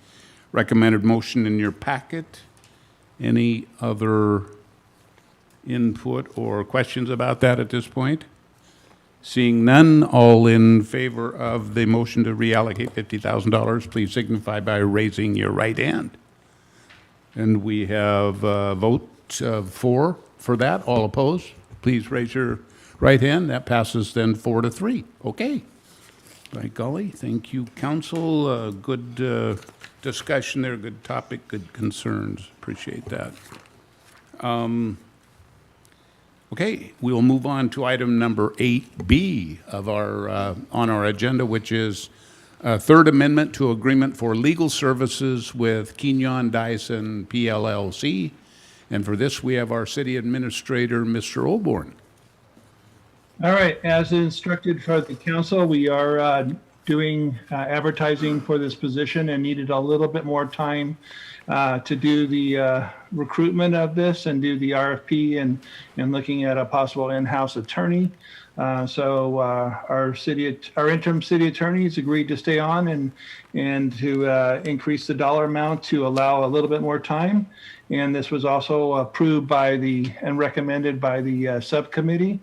recommended motion in your packet. Any other input or questions about that at this point? Seeing none, all in favor of the motion to reallocate $50,000, please signify by raising your right hand. And we have a vote of 4 for that. All opposed, please raise your right hand. That passes then 4-3. Okay. By golly, thank you, council. Good discussion there, good topic, good concerns. Appreciate that. Okay, we'll move on to item number 8B of our on our agenda, which is Third Amendment to Agreement for Legal Services with Kenyon, Dyson, PLLC. And for this, we have our city administrator, Mr. Olborn. All right, as instructed for the council, we are doing advertising for this position and needed a little bit more time to do the recruitment of this and do the RFP and looking at a possible in-house attorney. So our interim city attorneys agreed to stay on and to increase the dollar amount to allow a little bit more time. And this was also approved and recommended by the subcommittee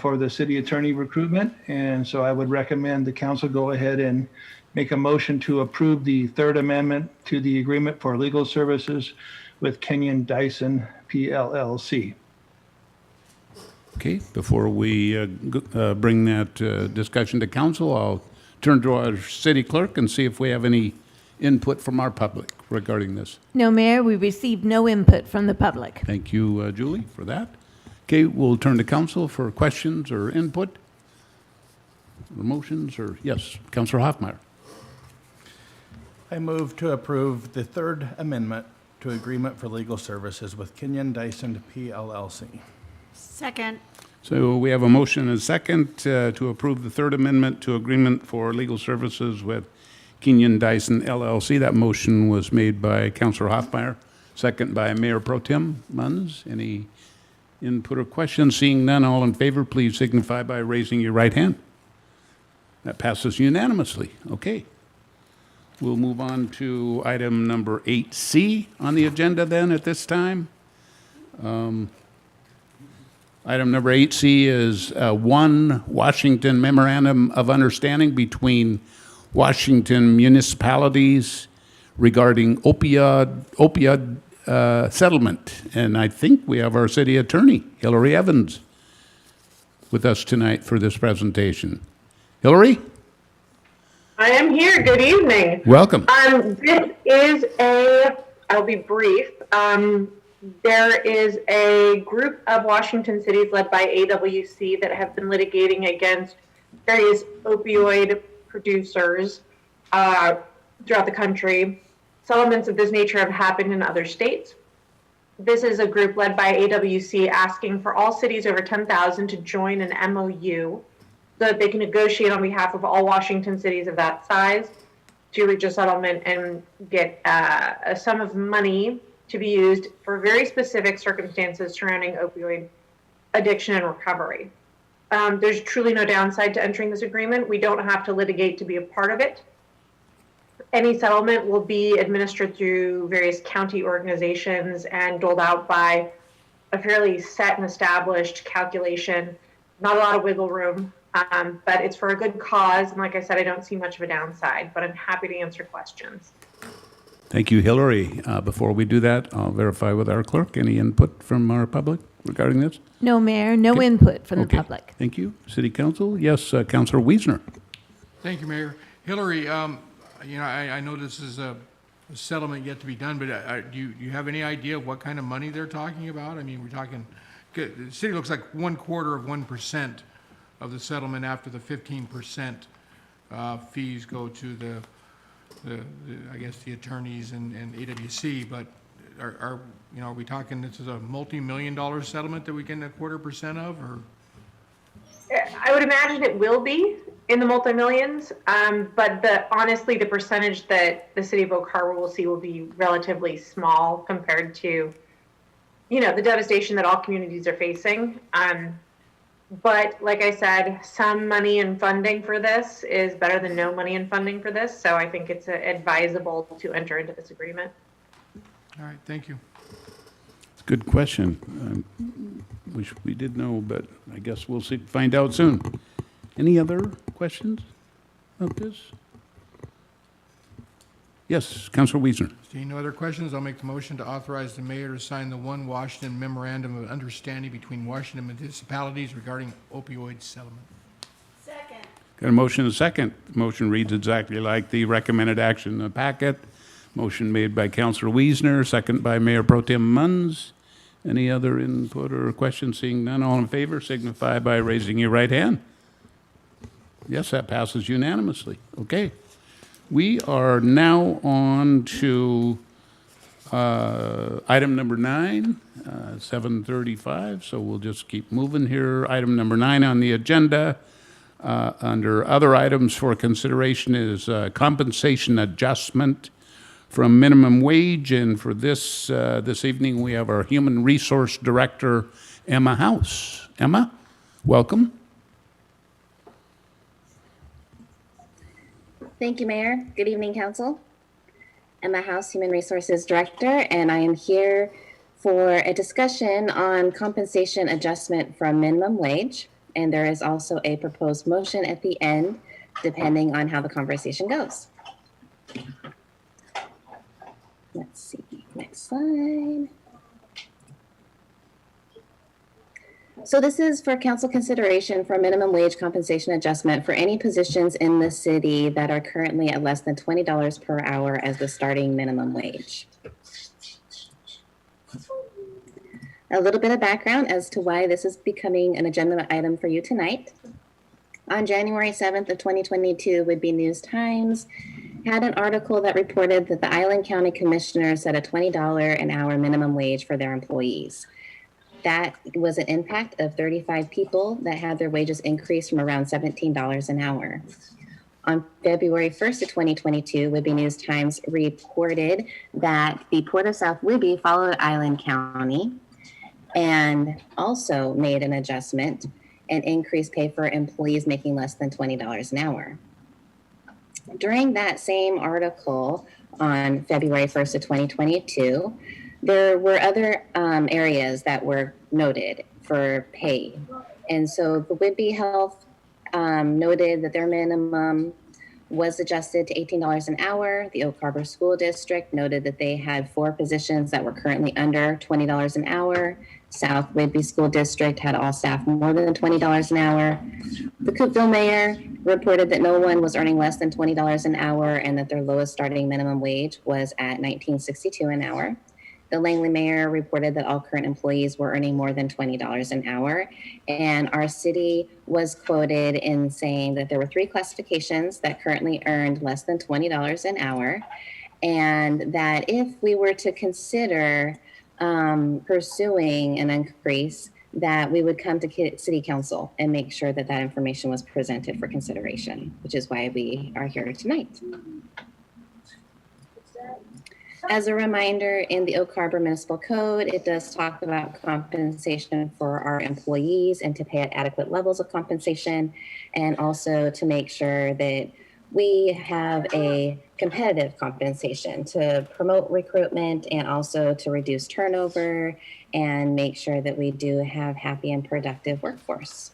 for the city attorney recruitment. And so I would recommend the council go ahead and make a motion to approve the Third Amendment to the Agreement for Legal Services with Kenyon Dyson PLLC. Okay, before we bring that discussion to council, I'll turn to our city clerk and see if we have any input from our public regarding this. No, Mayor, we received no input from the public. Thank you, Julie, for that. Okay, we'll turn to council for questions or input, or motions, or yes, Councillor Hoffmeyer. I move to approve the Third Amendment to Agreement for Legal Services with Kenyon Dyson PLLC. Second. So we have a motion and a second to approve the Third Amendment to Agreement for Legal Services with Kenyon Dyson LLC. That motion was made by Councillor Hoffmeyer, second by Mayor Pro Tem Munns. Any input or questions? Seeing none, all in favor, please signify by raising your right hand. That passes unanimously. Okay. We'll move on to item number 8C on the agenda then at this time. Item number 8C is one Washington Memorandum of Understanding between Washington Municipalities regarding opioid settlement. And I think we have our city attorney, Hillary Evans, with us tonight for this presentation. Hillary? I am here. Good evening. Welcome. This is I'll be brief. There is a group of Washington cities led by AWC that have been litigating against various opioid producers throughout the country. Settlements of this nature have happened in other states. This is a group led by AWC asking for all cities over 10,000 to join an MOU so that they can negotiate on behalf of all Washington cities of that size to reach a settlement and get a sum of money to be used for very specific circumstances surrounding opioid addiction and recovery. There's truly no downside to entering this agreement. We don't have to litigate to be a part of it. any settlement will be administered through various county organizations and doled out by a fairly set and established calculation. Not a lot of wiggle room, but it's for a good cause. And like I said, I don't see much of a downside, but I'm happy to answer questions. Thank you, Hillary. Before we do that, I'll verify with our clerk. Any input from our public regarding this? No, Mayor, no input from the Okay. public. Thank you. City Council? Yes, Councilor Wiesner. Thank you, Mayor. Hillary, I know this is a settlement yet to be done, but do you have any idea of what kind of money they're talking about? I mean, we're talking, the city looks like 1/4% of the settlement after the 15% fees go to the I guess the attorneys and AWC, but are we talking this is a multi-million-dollar settlement that we get a 1/4% of, or? I would imagine it will be in the multi-millions, but honestly, the percentage that the city of Oak Harbor will see will be relatively small compared to, the devastation that all communities are facing. But like I said, some money in funding for this is better than no money in funding for this, so I think it's advisable to enter into this agreement. All right, thank you. Good question. Wish we did know, but I guess we'll find out soon. Any other questions about this? Yes, Councilor Wiesner. Seeing no other questions, I'll make the motion to authorize the mayor to sign the Washington Memorandum of Understanding between Washington Municipalities regarding opioid settlement. Second. Got a motion and a second. The motion reads exactly like the recommended action in the packet. Motion made by Councilor Wiesner, second by Mayor Pro Tem Munns. Any other input or questions? Seeing none, all in favor signify by raising your right hand. Yes, that passes unanimously. Okay. We are now on to item number 9, 7:35, so we'll just keep moving here. Item number 9 on the agenda, under other items for consideration, is compensation adjustment from minimum wage, and for this evening, we have our Human Resource Director, Emma House. Emma, welcome. Thank you, Mayor. Good evening, Council. Emma House, Human Resources Director, and I am here for a discussion on compensation adjustment from minimum wage. And there is also a proposed motion at the end, depending on how the conversation goes. Let's see, next slide. So this is for council consideration for minimum wage compensation adjustment for any positions in the city that are currently at less than $20 per hour as the starting minimum wage. A little bit of background as to why this is becoming an agenda item for you tonight. On January 7th of 2022, Whidbey News Times had an article that reported that the Island County Commissioners set a $20 an hour minimum wage for their employees. That was an impact of 35 people that had their wages increased from around $17 an hour. On February 1st of 2022, Whidbey News Times reported that the Port of South Whidbey followed Island County and also made an adjustment and increased pay for employees making less than $20 an hour. During that same article on February 1st of 2022, there were other areas that were noted for pay. And so the Whidbey Health noted that their minimum was adjusted to $18 an hour. The Oak Harbor School District noted that they had 4 positions that were currently under $20 an hour. South Whidbey School District had all staff more than $20 an hour. The Cookeville mayor reported that no one was earning less than $20 an hour and that their lowest starting minimum wage was at $19.62 an hour. The Langley mayor reported that all current employees were earning more than $20 an hour. And our city was quoted in saying that there were 3 classifications that currently earned less than $20 an hour. And that if we were to consider pursuing an increase, that we would come to City Council and make sure that that information was presented for consideration, which is why we are here tonight. As a reminder, in the Oak Harbor Municipal Code, it does talk about compensation for our employees and to pay at adequate levels of compensation, and also to make sure that we have a competitive compensation to promote recruitment and also to reduce turnover and make sure that we do have happy and productive workforce.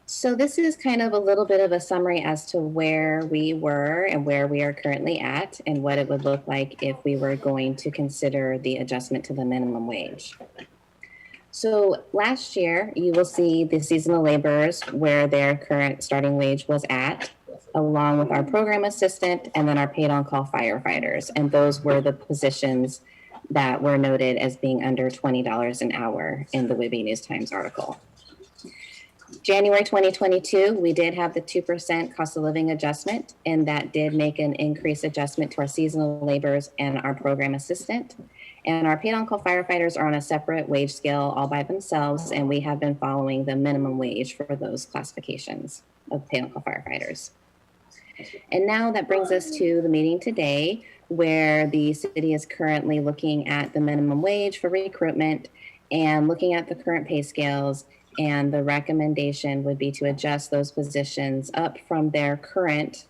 So this is kind of a little bit of a summary as to where we were and where we are currently at and what it would look like if we were going to consider the adjustment to the minimum wage. So last year, you will see the seasonal laborers where their current starting wage was at, along with our program assistant and then our paid on-call firefighters. And those were the positions that were noted as being under $20 an hour in the Whitby News Times article. January 2022, we did have the 2% cost of living adjustment, and that did make an increase adjustment to our seasonal laborers and our program assistant. And our paid on-call firefighters are on a separate wage scale all by themselves, and we have been following the minimum wage for those classifications of paid on-call firefighters. And now that brings us to the meeting today, where the city is currently looking at the minimum wage for recruitment and looking at the current pay scales. And the recommendation would be to adjust those positions up from their current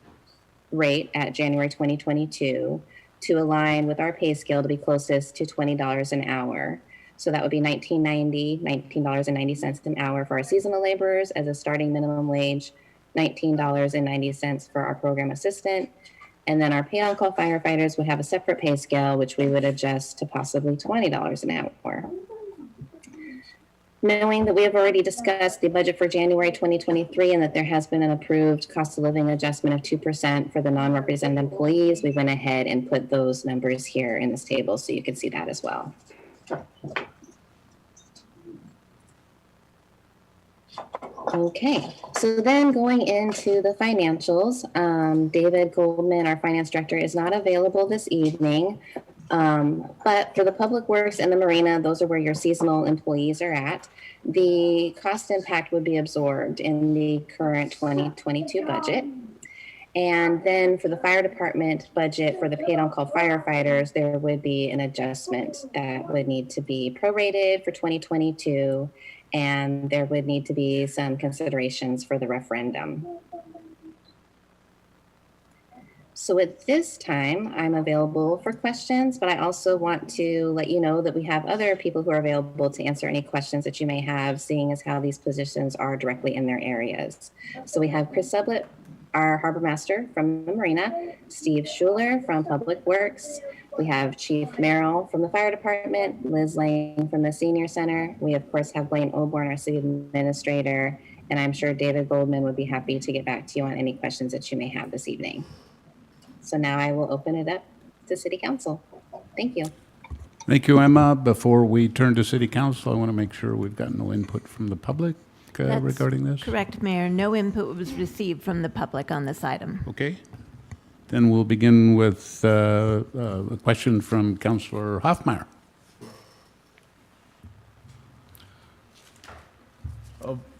rate at January 2022 to align with our pay scale to be closest to $20 an hour. So that would be $19.90 an hour for our seasonal laborers as a starting minimum wage, $19.90 for our program assistant. And then our paid on-call firefighters would have a separate pay scale, which we would adjust to possibly $20 an hour. Knowing that we have already discussed the budget for January 2023 and that there has been an approved cost of living adjustment of 2% for the non-represented employees, we went ahead and put those numbers here in this table so you can see that as well. Okay, so then going into the financials, David Goldman, our finance director, is not available this evening. But for the public works and the marina, those are where your seasonal employees are at. The cost impact would be absorbed in the current 2022 budget. And then for the fire department budget for the paid on-call firefighters, there would be an adjustment that would need to be prorated for 2022. And there would need to be some considerations for the referendum. So at this time, I'm available for questions, but I also want to let you know that we have other people who are available to answer any questions that you may have, seeing as how these positions are directly in their areas. So we have Chris Sublett, our harbor master from the marina, Steve Schuler from Public Works. We have Chief Merrill from the fire department, Liz Lane from the senior center. We of course have Blaine Oborn, our city administrator, and I'm sure David Goldman would be happy to get back to you on any questions that you may have this evening. So now I will open it up to City Council. Thank you. Thank you, Emma. Before we turn to City Council, I want to make sure we've got no input from the public regarding this. Correct, Mayor. No input was received from the public on this item. Okay. Then we'll begin with a question from Councillor Hoffmeyer.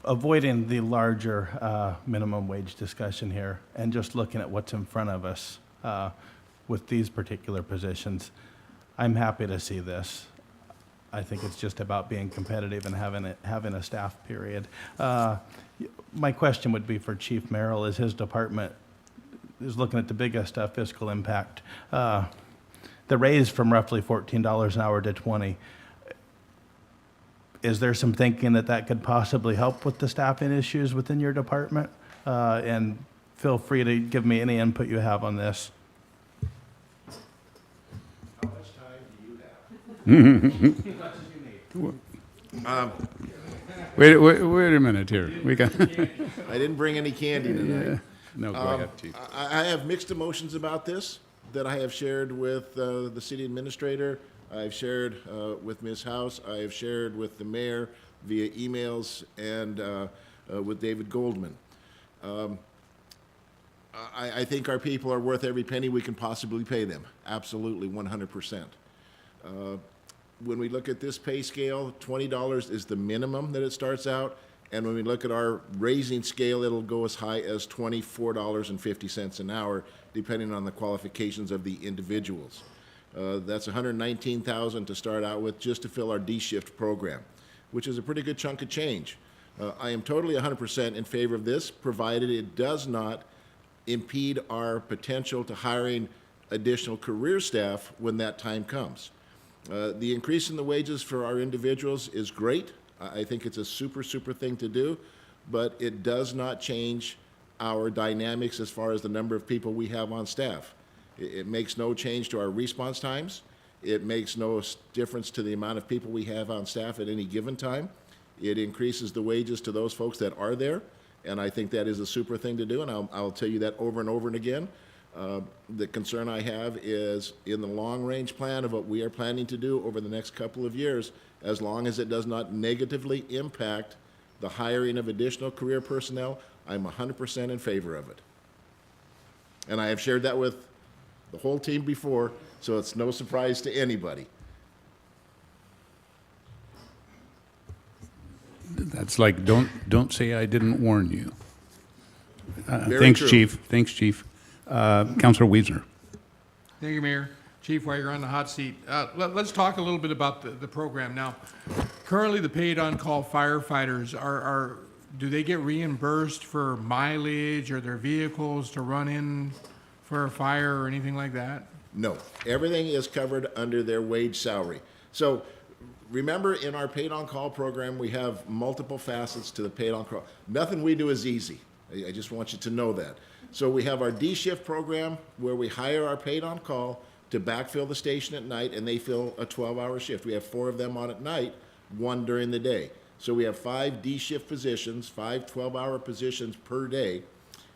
Avoiding the larger minimum wage discussion here and just looking at what's in front of us with these particular positions, I'm happy to see this. I think it's just about being competitive and having a staff period. My question would be for Chief Merrill, as his department is looking at the biggest fiscal impact. The raise from roughly $14 an hour to $20. Is there some thinking that that could possibly help with the staffing issues within your department? And feel free to give me any input you have on this. How much time do you have? As much as you need. Wait a minute here. We got. I didn't bring any candy tonight. No, go ahead, Chief. I have mixed emotions about this that I have shared with the city administrator. I've shared with Ms. House. I have shared with the mayor via emails and with David Goldman. I think our people are worth every penny we can possibly pay them. Absolutely, 100%. When we look at this pay scale, $20 is the minimum that it starts out. And when we look at our raising scale, it'll go as high as $24.50 an hour, depending on the qualifications of the individuals. That's $119,000 to start out with just to fill our D-shift program, which is a pretty good chunk of change. I am totally 100% in favor of this, provided it does not impede our potential to hiring additional career staff when that time comes. The increase in the wages for our individuals is great. I think it's a super thing to do, but it does not change our dynamics as far as the number of people we have on staff. It makes no change to our response times. It makes no difference to the amount of people we have on staff at any given time. It increases the wages to those folks that are there, and I think that is a super thing to do, and I'll tell you that over and over and again. The concern I have is in the long-range plan of what we are planning to do over the next couple of years, as long as it does not negatively impact the hiring of additional career personnel, I'm 100% in favor of it. And I have shared that with the whole team before, so it's no surprise to anybody. That's like, don't say I didn't warn you. Very Thanks, true. Chief. Thanks, Chief. Councilor Wiesner. Thank you, Mayor. Chief, while you're on the hot seat, let's talk a little bit about the program. Now, currently, the paid-on-call firefighters do they get reimbursed for mileage or their vehicles to run in for a fire or anything like that? No, everything is covered under their wage salary. So remember, in our paid-on-call program, we have multiple facets to the paid-on-call. Nothing we do is easy. I just want you to know that. So we have our D-shift program where we hire our paid-on-call to backfill the station at night, and they fill a 12-hour shift. We have 4 of them on at night, 1 during the day. So we have 5 D-shift positions, 5 12-hour positions per day.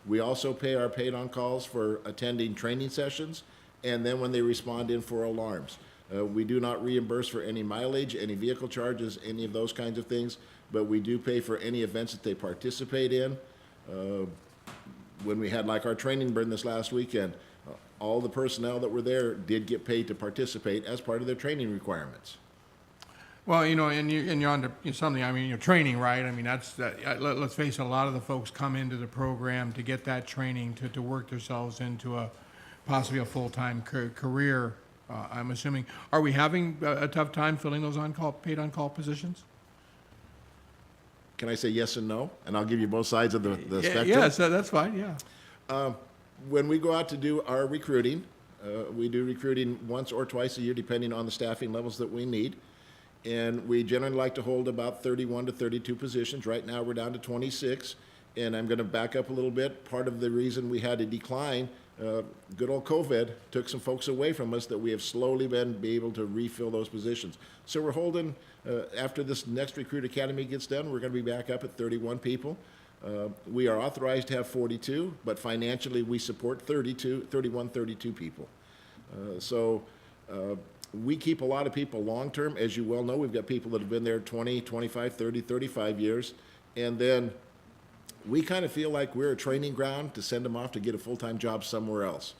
We also pay our paid-on-calls for attending training sessions, and then when they respond in for alarms. We do not reimburse for any mileage, any vehicle charges, any of those kinds of things, but we do pay for any events that they participate in. When we had like our training burn this last weekend, all the personnel that were there did get paid to participate as part of their training requirements. Well, and you're on to something, you're training, right? Let's face it, a lot of the folks come into the program to get that training to work themselves into possibly a full-time career, I'm assuming. Are we having a tough time filling those paid-on-call positions? Can I say yes and no? And I'll give you both sides of the spectrum. Yes, that's fine, yeah. When we go out to do our recruiting, we do recruiting once or twice a year, depending on the staffing levels that we need. And we generally like to hold about 31 to 32 positions. Right now, we're down to 26. And I'm going to back up a little bit. Part of the reason we had a decline, good old COVID took some folks away from us that we have slowly been able to refill those positions. So we're holding, after this next Recruit Academy gets done, we're going to be back up at 31 people. We are authorized to have 42, but financially we support 32 people. We keep a lot of people long-term. As you well know, we've got people that have been there 20, 25, 30, 35 years. And then we kind of feel like we're a training ground to send them off to get a full-time job somewhere else.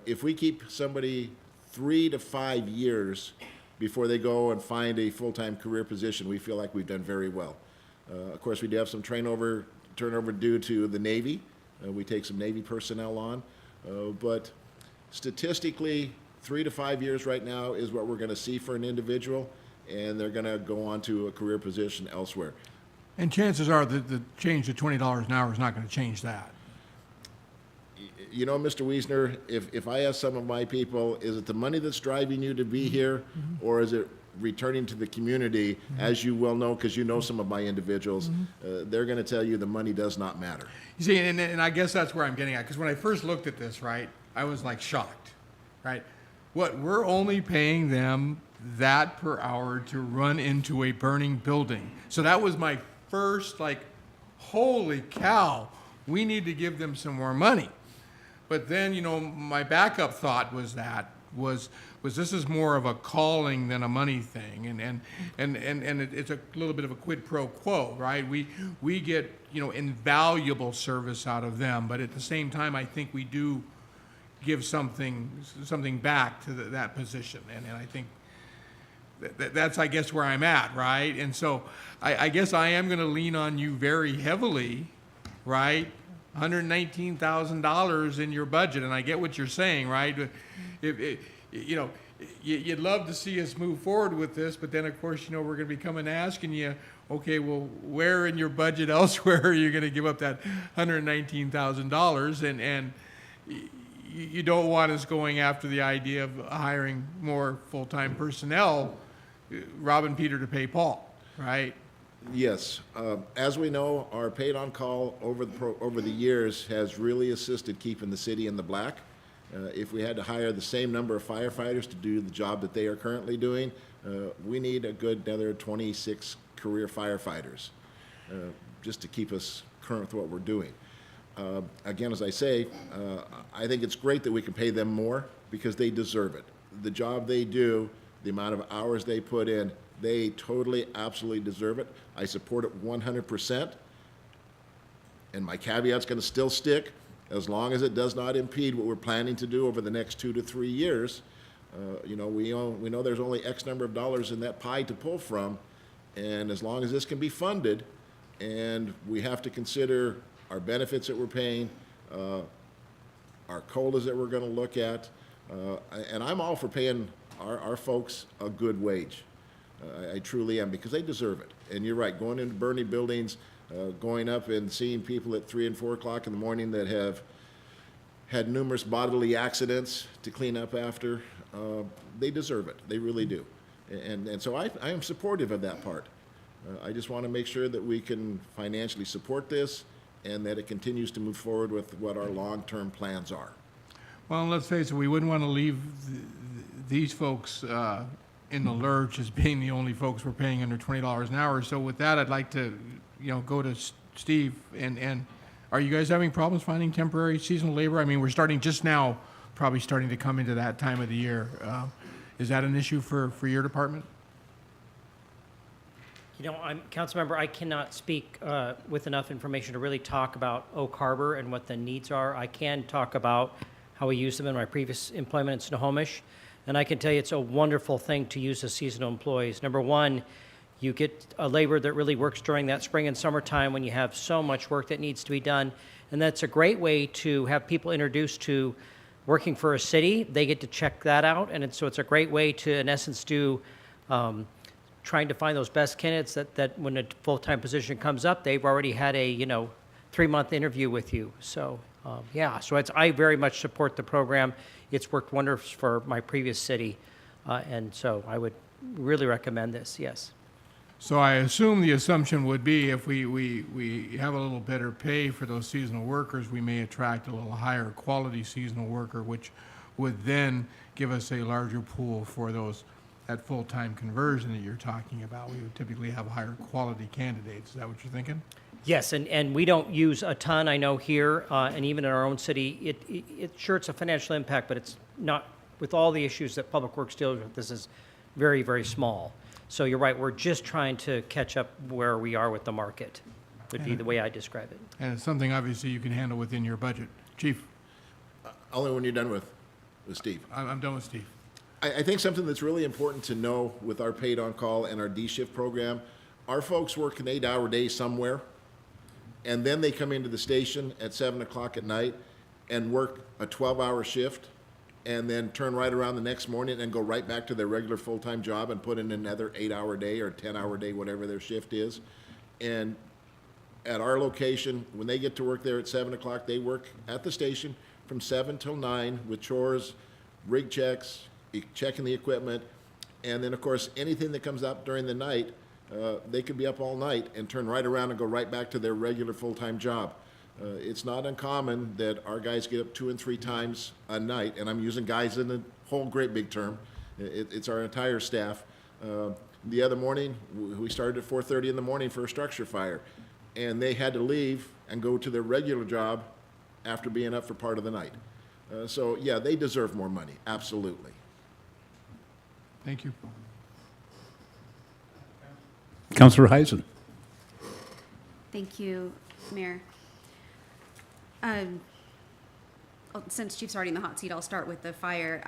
If we keep somebody 3 to 5 years before they go and find a full-time career position, we feel like we've done very well. Of course, we do have some turnover due to the Navy. We take some Navy personnel on. But statistically, 3 to 5 years right now is what we're going to see for an individual, and they're going to go on to a career position elsewhere. And chances are that the change to $20 an hour is not going to change that. You know, Mr. Wiesner, if I ask some of my people, is it the money that's driving you to be here, or is it returning to the community? As you well know, because you know some of my individuals, they're going to tell you the money does not matter. You see, and I guess that's where I'm getting at, because when I first looked at this, right, I was like shocked, right? We're only paying them that per hour to run into a burning building. So that was my first, holy cow, we need to give them some more money. But then, my backup thought was this is more of a calling than a money thing, and it's a little bit of a quid pro quo, right? We get invaluable service out of them, but at the same time, I think we do give something back to that position, and I think that's I guess where I'm at, right? And so I guess I am going to lean on you very heavily, right? $119,000 in your budget, and I get what you're saying, right? If you'd love to see us move forward with this, but then, of course, you know, we're going to be coming asking you, okay, well, where in your budget elsewhere are you going to give up that $119,000? And you don't want us going after the idea of hiring more full-time personnel, robbing Peter to pay Paul, right? Yes. As we know, our paid on call over the years has really assisted keeping the city in the black. If we had to hire the same number of firefighters to do the job that they are currently doing, we need a good another 26 career firefighters just to keep us current with what we're doing. Again, as I say, I think it's great that we can pay them more because they deserve it. The job they do, the amount of hours they put in, they totally, absolutely deserve it. I support it 100%. And my caveat's going to still stick as long as it does not impede what we're planning to do over the next 2 to 3 years. You know, we know there's only X number of dollars in that pie to pull from. And as long as this can be funded, and we have to consider our benefits that we're paying, our COLAs that we're going to look at, and I'm all for paying our folks a good wage. I truly am, because they deserve it. And you're right, going into burning buildings, going up and seeing people at 3 and 4 o'clock in the morning that have had numerous bodily accidents to clean up after, they deserve it. They really do. And so I am supportive of that part. I just want to make sure that we can financially support this and that it continues to move forward with what our long-term plans are. Well, let's face it, we wouldn't want to leave these folks in the lurch as being the only folks we're paying under $20 an hour. So with that, I'd like to, you know, go to Steve. And are you guys having problems finding temporary seasonal labor? I mean, we're starting just now, probably starting to come into that time of the year. Is that an issue for your department? You know, Councilmember, I cannot speak with enough information to really talk about Oak Harbor and what the needs are. I can talk about how we use them in my previous employment in Snohomish. And I can tell you it's a wonderful thing to use as seasonal employees. Number one, you get a labor that really works during that spring and summertime when you have so much work that needs to be done. And that's a great way to have people introduced to working for a city. They get to check that out. And so it's a great way to, in essence, do trying to find those best candidates that when a full-time position comes up, they've already had a, 3-month interview with you. So, so I very much support the program. It's worked wonders for my previous city. And so I would really recommend this, yes. So I assume the assumption would be if we have a little better pay for those seasonal workers, we may attract a little higher quality seasonal worker, which would then give us a larger pool for that full-time conversion that you're talking about. We would typically have higher quality candidates. Is that what you're thinking? Yes, and we don't use a ton, I know, here, and even in our own city. Sure, it's a financial impact, but it's not, with all the issues that Public Works deals with, this is very, very small. So you're right, we're just trying to catch up where we are with the market, would be the way I describe it. And it's something, obviously, you can handle within your budget. Chief? Only when you're done with Steve. I'm done with Steve. I think something that's really important to know with our paid on call and our D-shift program, our folks work an 8-hour day somewhere, and then they come into the station at 7 o'clock at night and work a 12-hour shift, and then turn right around the next morning and go right back to their regular full-time job and put in another 8-hour day or 10-hour day, whatever their shift is. And at our location, when they get to work there at 7 o'clock, they work at the station from 7 till 9 with chores, rig checks, checking the equipment, and then, of course, anything that comes up during the night, they could be up all night and turn right around and go right back to their regular full-time job. It's not uncommon that our guys get up 2 and 3 times a night, and I'm using guys in the whole great big term. It's our entire staff. The other morning, we started at 4:30 in the morning for a structure fire, and they had to leave and go to their regular job after being up for part of the night. So, yeah, they deserve more money, absolutely. Thank you. Councilor Heisen. Thank you, Mayor. Since Chief's already in the hot seat, I'll start with the fire.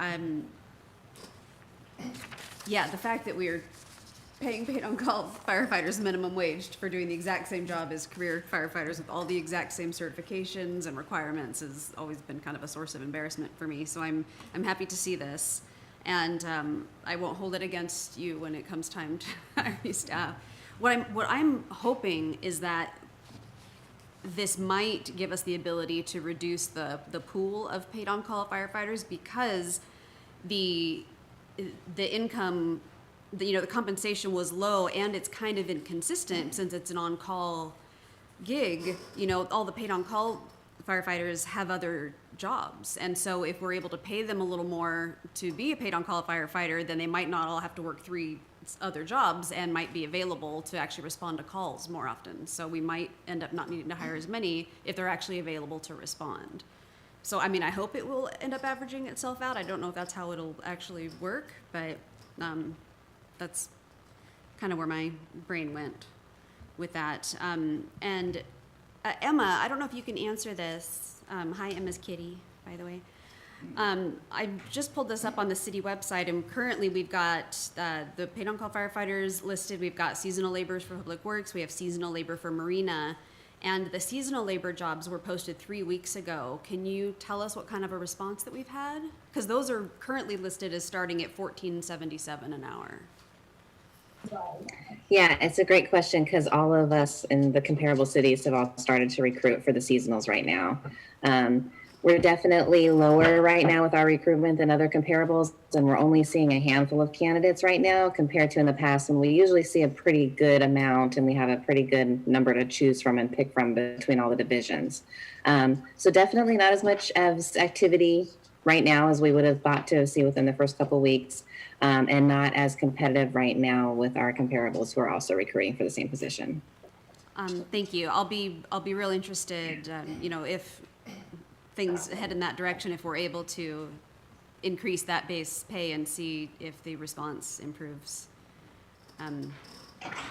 The fact that we are paying paid-on-call firefighters minimum wage for doing the exact same job as career firefighters with all the exact same certifications and requirements has always been kind of a source of embarrassment for me. So I'm happy to see this. And I won't hold it against you when it comes time to hire new staff. What I'm hoping is that this might give us the ability to reduce the pool of paid on-call firefighters, because the income, the compensation was low, and it's kind of inconsistent since it's an on-call gig. All the paid on-call firefighters have other jobs, and so if we're able to pay them a little more to be a paid on-call firefighter, then they might not all have to work 3 other jobs and might be available to actually respond to calls more often. So we might end up not needing to hire as many if they're actually available to respond. So, I hope it will end up averaging itself out. I don't know if that's how it'll actually work, but that's kind of where my brain went with that. And Emma, I don't know if you can answer this. Hi, Emma's kitty, by the way. I just pulled this up on the city website, and currently we've got the paid on-call firefighters listed. We've got seasonal laborers for Public Works. We have seasonal labor for Marina. And the seasonal labor jobs were posted 3 weeks ago. Can you tell us what kind of a response that we've had? Because those are currently listed as starting at $14.77 an hour. Yeah, it's a great question, because all of us in the comparable cities have all started to recruit for the seasonals right now. We're definitely lower right now with our recruitment than other comparables, and we're only seeing a handful of candidates right now compared to in the past when we usually see a pretty good amount and we have a pretty good number to choose from and pick from between all the divisions. So definitely not as much as activity right now as we would have thought to see within the first couple of weeks, and not as competitive right now with our comparables who are also recruiting for the same position. Thank you. I'll be real interested, if things head in that direction, if we're able to increase that base pay and see if the response improves.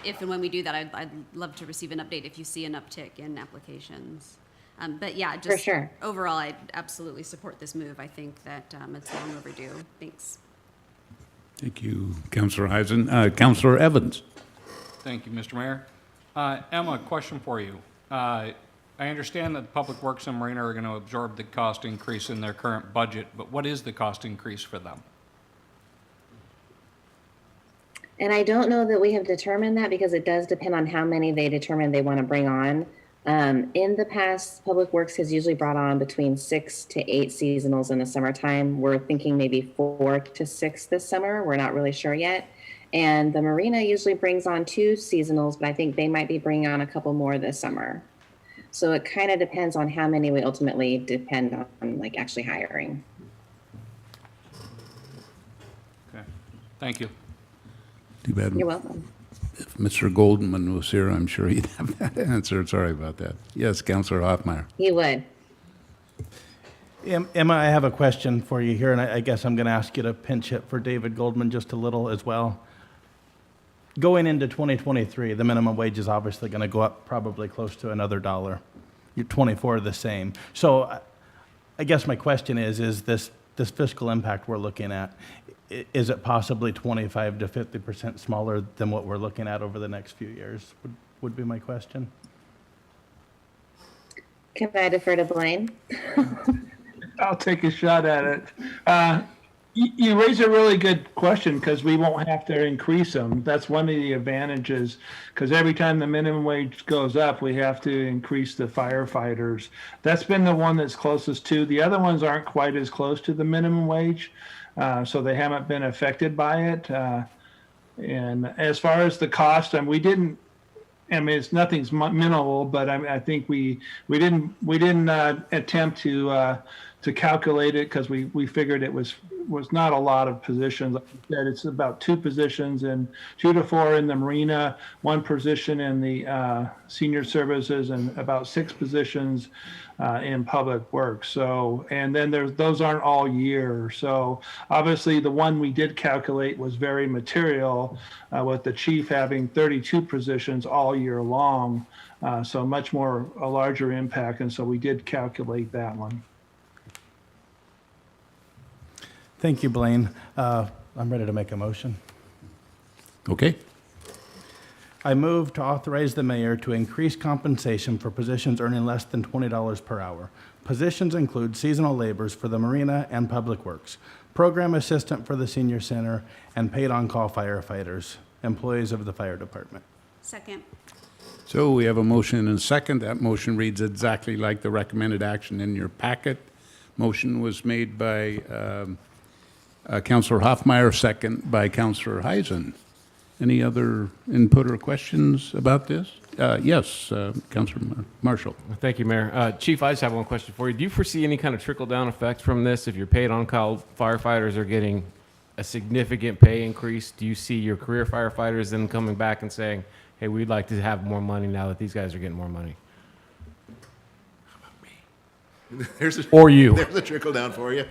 If and when we do that, I'd love to receive an update if you see an uptick in applications. But yeah, just For sure. Overall, I absolutely support this move. I think that it's long overdue. Thanks. Thank you, Councillor Eisen. Councillor Evans. Thank you, Mr. Mayor. Emma, question for you. I understand that Public Works and Marina are going to absorb the cost increase in their current budget, but what is the cost increase for them? And I don't know that we have determined that, because it does depend on how many they determine they want to bring on. In the past, Public Works has usually brought on between 6 to 8 seasonals in the summertime. We're thinking maybe 4 to 6 this summer. We're not really sure yet. And the Marina usually brings on 2 seasonals, but I think they might be bringing on a couple more this summer. So it kind of depends on how many we ultimately depend on, like, actually hiring. Okay. Thank you. Too bad. You're welcome. If Mr. Goldman was here, I'm sure he'd have that answer. Sorry about that. Yes, Councillor Hoffmeyer. He would. Emma, I have a question for you here, and I guess I'm going to ask you to pinch hit for David Goldman just a little as well. Going into 2023, the minimum wage is obviously going to go up probably close to another $1. You're 24 the same. So I guess my question is this fiscal impact we're looking at, is it possibly 25 to 50% smaller than what we're looking at over the next few years, would be my question. Can I defer to Blaine? I'll take a shot at it. You raise a really good question, because we won't have to increase them. That's one of the advantages, because every time the minimum wage goes up, we have to increase the firefighters. That's been the one that's closest to. The other ones aren't quite as close to the minimum wage, so they haven't been affected by it. And as far as the cost, we didn't. It's nothing's minimal, but I think we didn't attempt to calculate it, because we figured it was not a lot of positions. Like I said, it's about 2 positions, and 2 to 4 in the Marina, 1 position in the senior services, and about 6 positions in Public Works. So, and then those aren't all year. So obviously the one we did calculate was very material, with the chief having 32 positions all year long. So much more, a larger impact. And so we did calculate that one. Thank you, Blaine. I'm ready to make a motion. Okay. I move to authorize the mayor to increase compensation for positions earning less than $20 per hour. Positions include seasonal laborers for the Marina and Public Works. program assistant for the senior center, and paid on-call firefighters, employees of the fire department. Second. So we have a motion and a second. That motion reads exactly like the recommended action in your packet. Motion was made by Councillor Hoffmeyer, second by Councillor Heisen. Any other input or questions about this? Yes, Councillor Marshall. Thank you, Mayor. Chief, I just have one question for you. Do you foresee any kind of trickle-down effect from this? If your paid on-call firefighters are getting a significant pay increase, do you see your career firefighters then coming back and saying, hey, we'd like to have more money now that these guys are getting more money? Or you. There's a trickle down for you.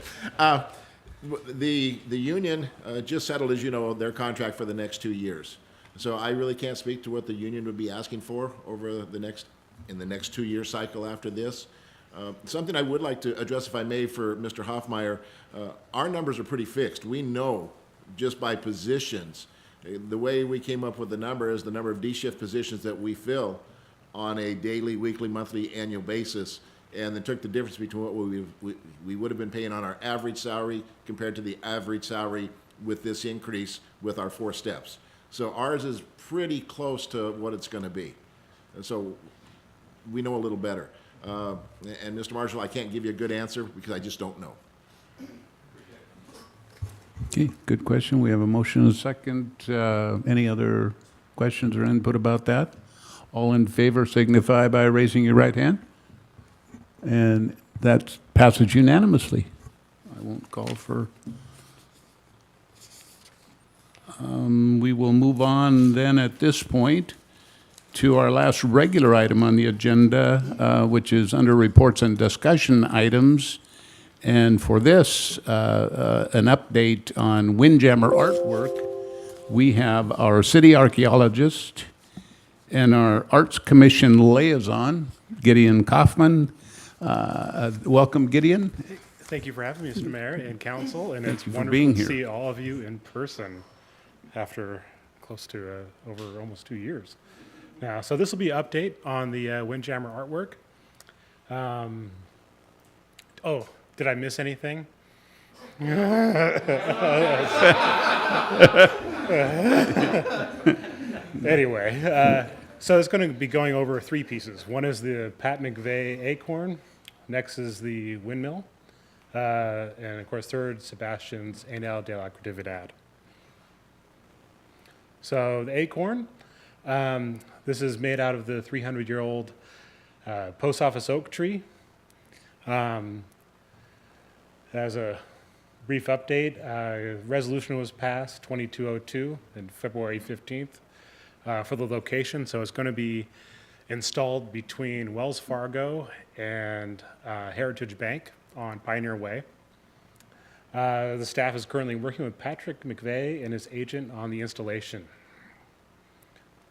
The union just settled, as you know, their contract for the next 2 years. So I really can't speak to what the union would be asking for over the next 2-year cycle after this. Something I would like to address, if I may, for Mr. Hoffmeyer, our numbers are pretty fixed. We know just by positions. The way we came up with the number is the number of D-shift positions that we fill on a daily, weekly, monthly, annual basis, and then took the difference between what we would have been paying on our average salary compared to the average salary with this increase with our 4 steps. So ours is pretty close to what it's going to be. And so we know a little better. And Mr. Marshall, I can't give you a good answer because I just don't know. Okay, good question. We have a motion and a second. Any other questions or input about that? All in favor signify by raising your right hand. And that passes unanimously. I won't call for... we will move on then at this point to our last regular item on the agenda, which is under reports and discussion items. And for this, an update on Windjammer artwork, we have our city archaeologist and our Arts Commission liaison, Gideon Kaufman. Welcome, Gideon. Thank you for having me, Mr. Mayor and Council, and it's you for wonderful being to here. see all of you in person after close to over almost 2 years now. So this will be an update on the Windjammer artwork. Oh, did I miss anything? Anyway, so it's going to be going over 3 pieces. One is the Pat McVeigh acorn. Next is the windmill. And of course, third, Sebastian's Anel de la Creatividad. So the acorn, this is made out of the 300-year-old post office oak tree. As a brief update, resolution was passed 2202 on February 15th for the location. So it's going to be installed between Wells Fargo and Heritage Bank on Pioneer Way. The staff is currently working with Patrick McVeigh and his agent on the installation.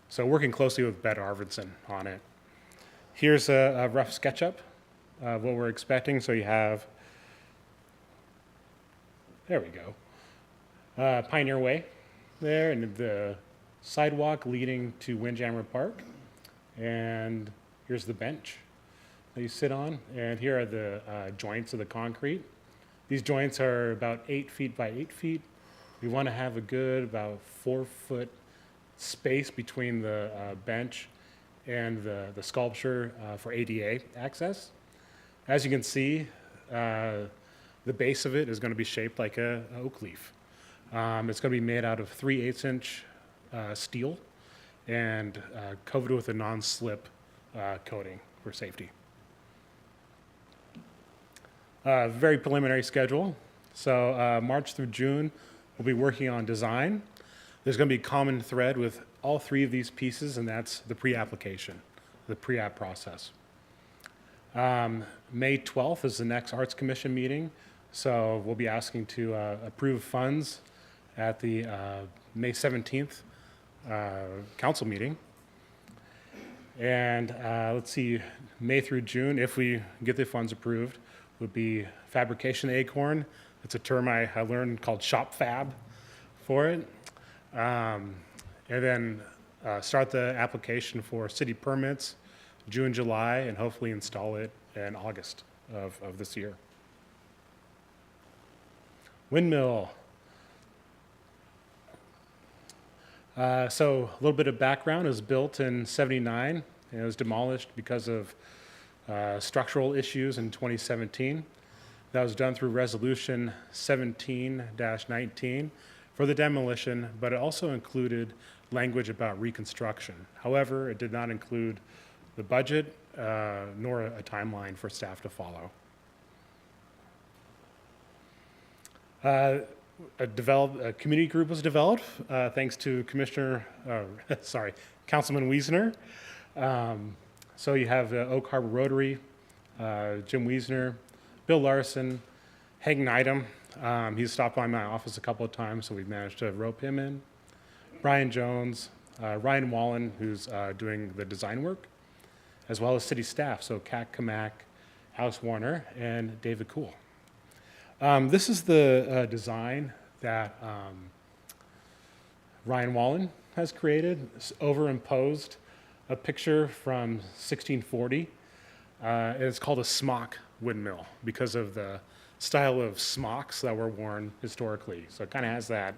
So working closely with Bet Arvidsson on it. Here's a rough SketchUp of what we're expecting. So you have, there we go, Pioneer Way there, and the sidewalk leading to Windjammer Park. And here's the bench that you sit on. And here are the joints of the concrete. These joints are about 8 feet by 8 feet. We want to have a good about 4-foot space between the bench and the sculpture for ADA access. As you can see, the base of it is going to be shaped like an oak leaf. It's going to be made out of 3/8-inch steel and coated with a non-slip coating for safety. Very preliminary schedule. So March through June, we'll be working on design. There's going to be a common thread with all 3 of these pieces, and that's the pre-application, the pre-app process. May 12th is the next Arts Commission meeting, so we'll be asking to approve funds at the May 17th council meeting. And let's see, May through June, if we get the funds approved, would be fabrication acorn. It's a term I learned called shop fab for it. And then start the application for city permits June, July, and hopefully install it in August of this year. Windmill. So a little bit of background. It was built in '79 and it was demolished because of structural issues in 2017. That was done through Resolution 17-19 for the demolition, but it also included language about reconstruction. However, it did not include the budget nor a timeline for staff to follow. A community group was developed thanks to Councilman Wiesner. So you have the Oak Harbor Rotary, Jim Wiesner, Bill Larson, Hank Neidham. He's stopped by my office a couple of times, so we've managed to rope him in. Brian Jones, Ryan Wallen, who's doing the design work, as well as city staff, so Kat Kamak, Alex Warner, and David Cool. This is the design that Ryan Wallen has created. It's overimposed a picture from 1640. It's called a smock windmill because of the style of smocks that were worn historically. So it kind of has that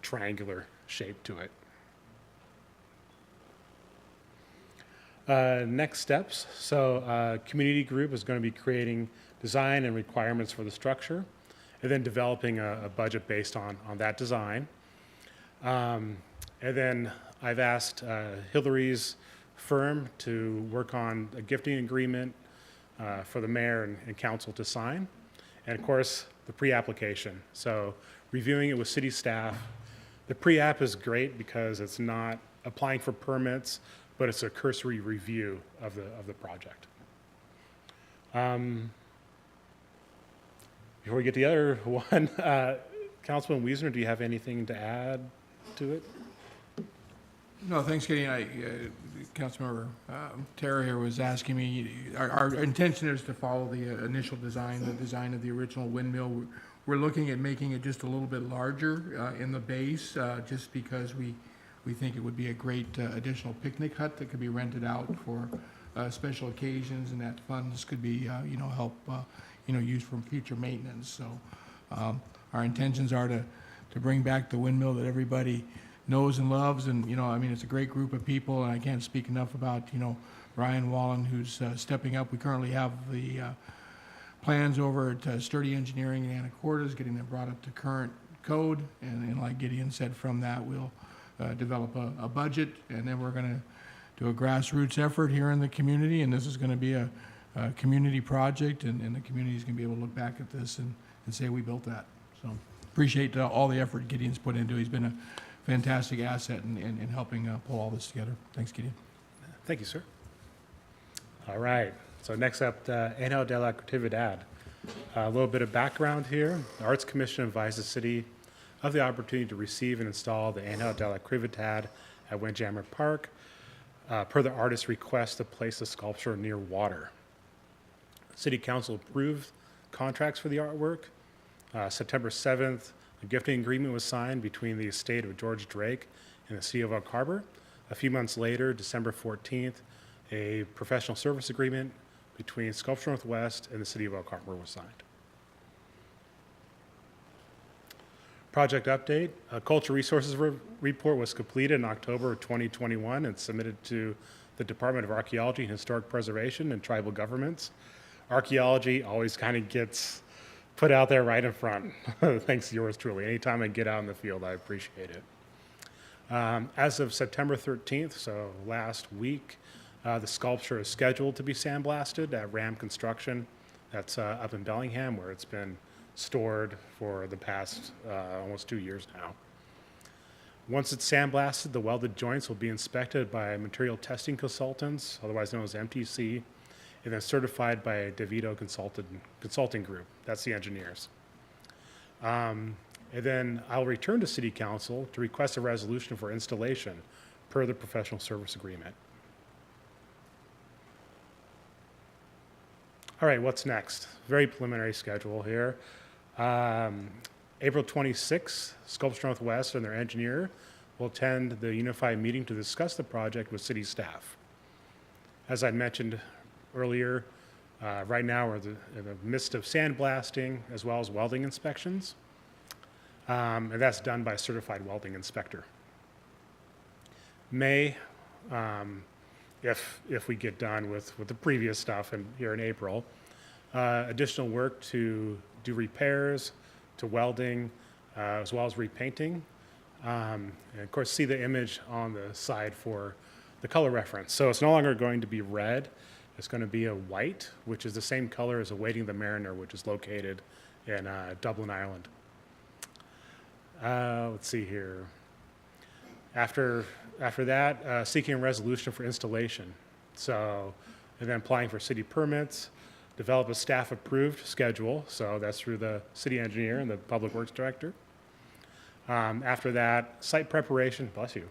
triangular shape to it. Next steps. So community group is going to be creating design and requirements for the structure, and then developing a budget based on that design. And then I've asked Hillary's firm to work on a gifting agreement for the mayor and council to sign. And of course, the pre-application. So reviewing it with city staff. The pre-app is great because it's not applying for permits, but it's a cursory review of the project. Before we get to the other one, Councilman Wiesner, do you have anything to add to it? No, thanks, Kenyon. Councilmember Tara here was asking me, our intention is to follow the initial design, the design of the original windmill. We're looking at making it just a little bit larger in the base, just because we think it would be a great additional picnic hut that could be rented out for special occasions, and that funds could be, help, used for future maintenance. So our intentions are to bring back the windmill that everybody knows and loves, and it's a great group of people, and I can't speak enough about Ryan Wallen, who's stepping up. We currently have the plans over at Sturdy Engineering in Anacortes, getting them brought up to current code, and like Gideon said, from that we'll develop a budget, and then we're going to do a grassroots effort here in the community, and this is going to be a community project, and the community is going to be able to look back at this and say we built that. So appreciate all the effort Gideon's put into. He's been a fantastic asset in helping pull all this together. Thanks, Gideon. Thank you, sir. All right. So next up, the Anhel de la Creatividad. A little bit of background here. The Arts Commission advised the city of the opportunity to receive and install the Anhel de la Creatividad at Windjammer Park, per the artist's request to place the sculpture near water. City Council approved contracts for the artwork. September 7th, a gifting agreement was signed between the estate of George Drake and the city of Oak Harbor. A few months later, December 14th, a professional service agreement between Sculpture Northwest and the city of Oak Harbor was signed. Project update. A cultural resources report was completed in October of 2021 and submitted to the Department of Archaeology and Historic Preservation and Tribal Governments. Archaeology always kind of gets put out there right in front. Thanks to yours truly. Anytime I get out in the field, I appreciate it. As of September 13th, so last week, the sculpture is scheduled to be sandblasted at Ram Construction. That's up in Bellingham, where it's been stored for the past almost 2 years now. Once it's sandblasted, the welded joints will be inspected by material testing consultants, otherwise known as MTC, and then certified by a DeVito consulting group. That's the engineers. And then I'll return to City Council to request a resolution for installation per the professional service agreement. All right, what's next? Very preliminary schedule here. April 26th, Sculpture Northwest and their engineer will attend the unified meeting to discuss the project with city staff. As I mentioned earlier, Right now, we're in the midst of sandblasting as well as welding inspections. And that's done by a certified welding inspector. May, if we get done with the previous stuff here in April, additional work to do repairs, to welding, as well as repainting. And of course, see the image on the side for the color reference. So it's no longer going to be red. It's going to be a white, which is the same color as Awaiting the Mariner, which is located in Dublin, Ireland. Let's see here. After that, seeking a resolution for installation. So, and then applying for city permits, develop a staff-approved schedule. So that's through the city engineer and the public works director. After that, site preparation, bless you,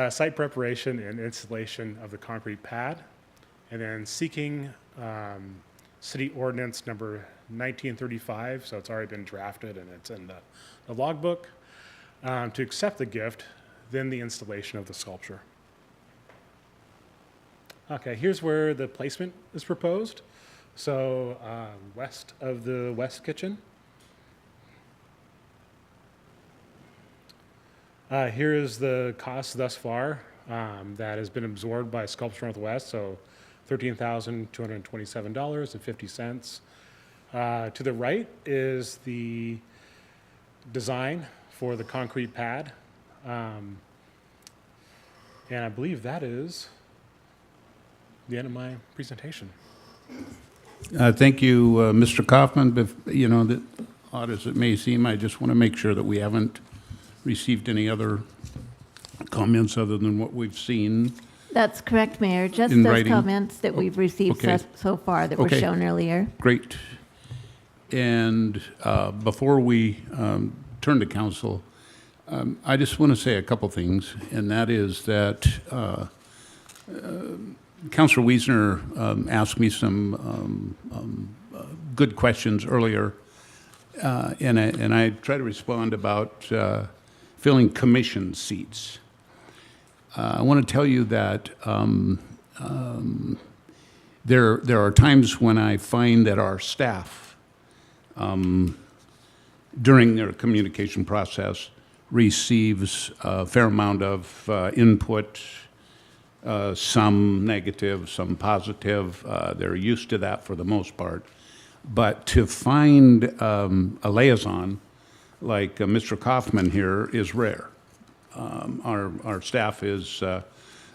site preparation and installation of the concrete pad. And then seeking city ordinance number 1935, so it's already been drafted and it's in the logbook, to accept the gift, then the installation of the sculpture. Okay, here's where the placement is proposed. So west of the West Kitchen. Here is the cost thus far that has been absorbed by Sculpture Northwest, so $13,227.50. To the right is the design for the concrete pad. And I believe that is the end of my presentation. Thank you, Mr. Kaufman. But, you know, that odd as it may seem, I just want to make sure that we haven't received any other comments other than what we've seen. That's correct, Mayor. Just In those writing? comments that we've received Okay. so far that were Okay. shown earlier. Great. And before we turn to council, I just want to say a couple things, and that is that Councilor Wiesner asked me some good questions earlier, and I try to respond about filling commission seats. I want to tell you that there are times when I find that our staff, during their communication process, receives a fair amount of input, some negative, some positive. They're used to that for the most part. But to find a liaison like Mr. Kaufman here is rare. Our staff is,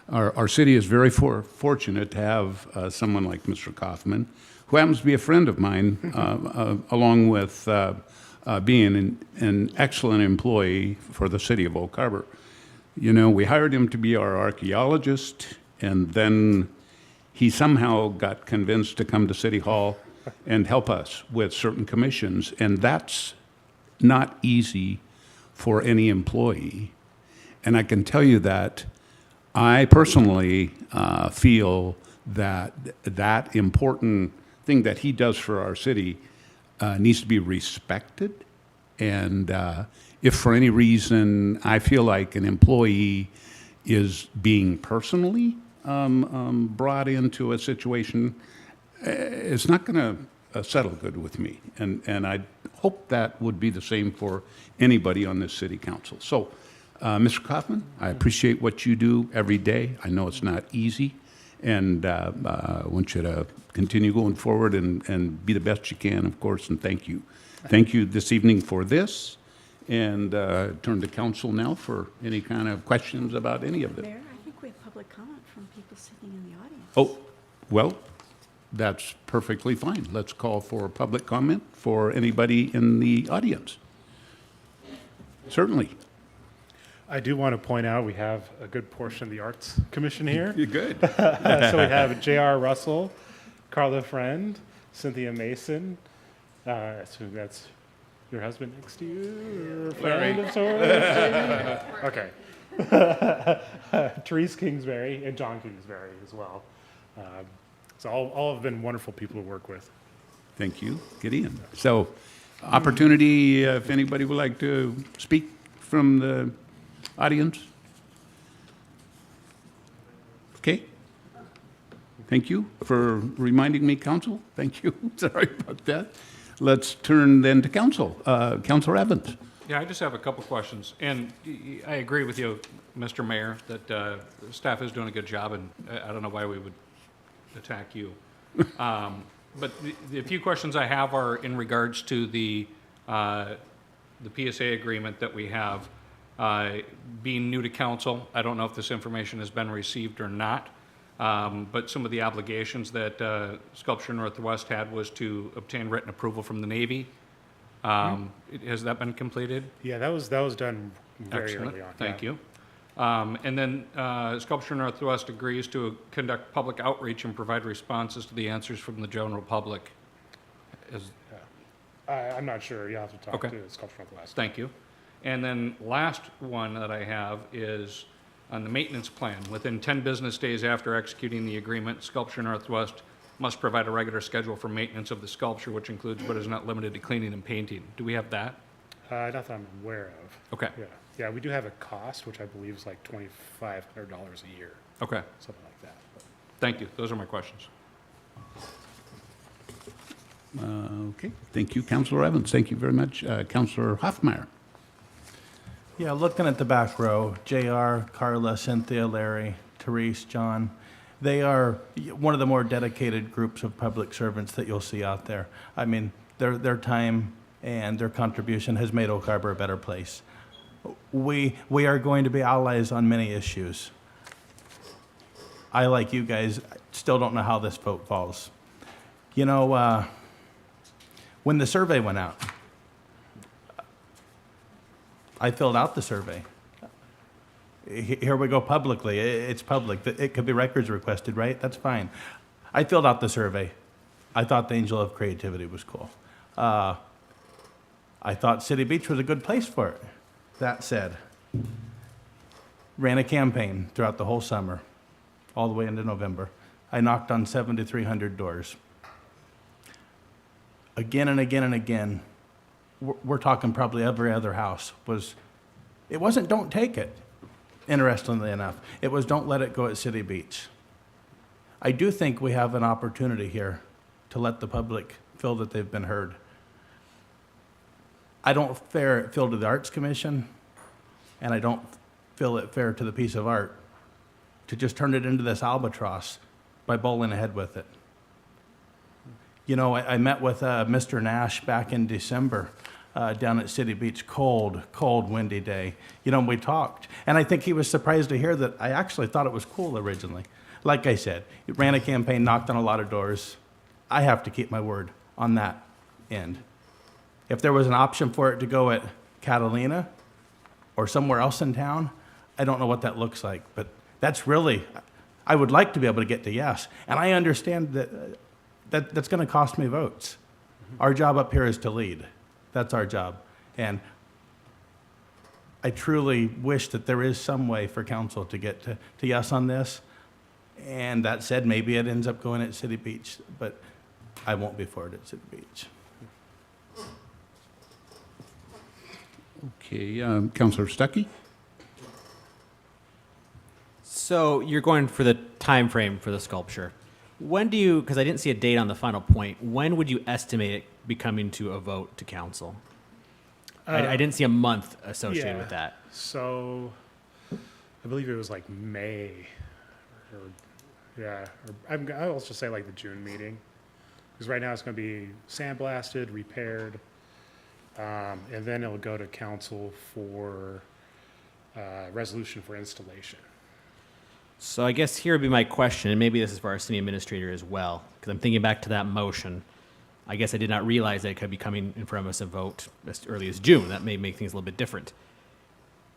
our city is very fortunate to have someone like Mr. Kaufman, who happens to be a friend of mine, along with being an excellent employee for the city of Oak Harbor. You know, we hired him to be our archaeologist, and then he somehow got convinced to come to City Hall and help us with certain commissions, and that's not easy for any employee. And I can tell you that I personally feel that that important thing that he does for our city needs to be respected. And if for any reason I feel like an employee is being personally brought into a situation, it's not going to settle good with me. And I hope that would be the same for anybody on this city council. So, Mr. Kaufman, I appreciate what you do every day. I know it's not easy, and I want you to continue going forward and be the best you can, of course, and thank you. Thank you this evening for this, and turn to council now for any kind of questions about any of it. Mayor, I think we have public comment from people sitting in the audience. Oh, well, that's perfectly fine. Let's call for public comment for anybody in the audience. Certainly. I do want to point out we have a good portion of the Arts Commission here. You're good. So we have J.R. Russell, Carla Friend, Cynthia Mason. So that's your husband next to you, or friend of sorts? Okay. Therese Kingsbury and John Kingsbury as well. So all have been wonderful people to work with. Thank you, Gideon. So, opportunity, if anybody would like to speak from the audience? Okay. Thank you for reminding me, Council. Thank you. Sorry about that. Let's turn then to Council. Councilor Evans. Yeah, I just have a couple questions, and I agree with you, Mr. Mayor, that staff is doing a good job, and I don't know why we would attack you. But the few questions I have are in regards to the PSA agreement that we have. Being new to council, I don't know if this information has been received or not, but some of the obligations that Sculpture Northwest had was to obtain written approval from the Navy. Has that been completed? Yeah, that was done very Excellent. early on. Thank yeah. you. And then Sculpture Northwest agrees to conduct public outreach and provide responses to the answers from the general public. I'm not sure. You have to talk Okay. to Sculpture Northwest. Thank you. And then last one that I have is on the maintenance plan. Within 10 business days after executing the agreement, Sculpture Northwest must provide a regular schedule for maintenance of the sculpture, which includes but is not limited to cleaning and painting. Do we have that? Not that I'm aware of. Okay. Yeah, we do have a cost, which I believe is like $2,500 a year. Okay. Something like that. Thank you. Those are my questions. Okay. Thank you, Councilor Evans. Thank you very much. Councilor Hoffmeyer. Yeah, looking at the back row, JR, Carla, Cynthia, Larry, Therese, John, they are one of the more dedicated groups of public servants that you'll see out there. I mean, their time and their contribution has made Oak Harbor a better place. We are going to be allies on many issues. I, like you guys, still don't know how this vote falls. You know, when the survey went out, I filled out the survey. Here we go publicly. It's public. It could be records requested, right? That's fine. I filled out the survey. I thought the Angel of Creativity was cool. I thought City Beach was a good place for it. That said, ran a campaign throughout the whole summer, all the way into November. I knocked on 7,300 doors. Again and again and again, we're talking probably every other house, it wasn't don't take it, interestingly enough. It was don't let it go at City Beach. I do think we have an opportunity here to let the public feel that they've been heard. I don't feel to the Arts Commission, and I don't feel it fair to the piece of art to just turn it into this albatross by bowling ahead with it. You know, I met with Mr. Nash back in December down at City Beach, cold, windy day. You know, we talked, and I think he was surprised to hear that I actually thought it was cool originally. Like I said, it ran a campaign, knocked on a lot of doors. I have to keep my word on that end. If there was an option for it to go at Catalina or somewhere else in town, I don't know what that looks like, but that's really, I would like to be able to get to yes. And I understand that's going to cost me votes. Our job up here is to lead. That's our job. And I truly wish that there is some way for council to get to yes on this. And that said, maybe it ends up going at City Beach, but I won't be for it at City Beach. Okay, Councilor Stuckey. So you're going for the time frame for the sculpture. When do you, because I didn't see a date on the final point, when would you estimate it becoming to a vote to council? I didn't see a month associated with that. So I believe it was like May, I'll just say like the June meeting. Because right now it's going to be sandblasted, repaired, and then it'll go to council for resolution for installation. So I guess here would be my question, and maybe this is for our city administrator as well, because I'm thinking back to that motion. I guess I did not realize that it could be coming in front of us a vote as early as June. That may make things a little bit different.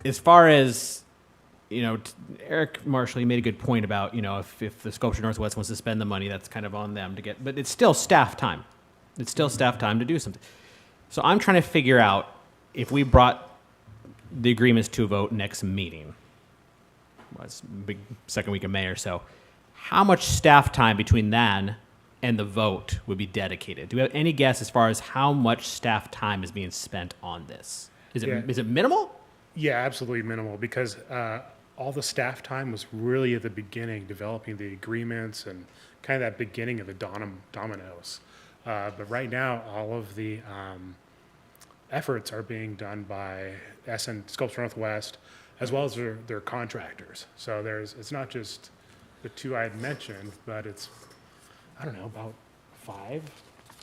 As far as, you know, Eric Marshall, you made a good point about, you know, if the Sculpture Northwest wants to spend the money, that's kind of on them to get, but it's still staff time. It's still staff time to do something. So I'm trying to figure out if we brought the agreements to a vote next meeting, it's big second week of May or so, how much staff time between then and the vote would be dedicated? Do we have any guess as far as how much staff time is being spent on this? Is it minimal? Yeah, absolutely minimal, because all the staff time was really at the beginning, developing the agreements and kind of that beginning of the dominoes. But right now, all of the efforts are being done by Sculpture Northwest, as well as their contractors. So it's not just the two I had mentioned, but it's, I don't know, about 5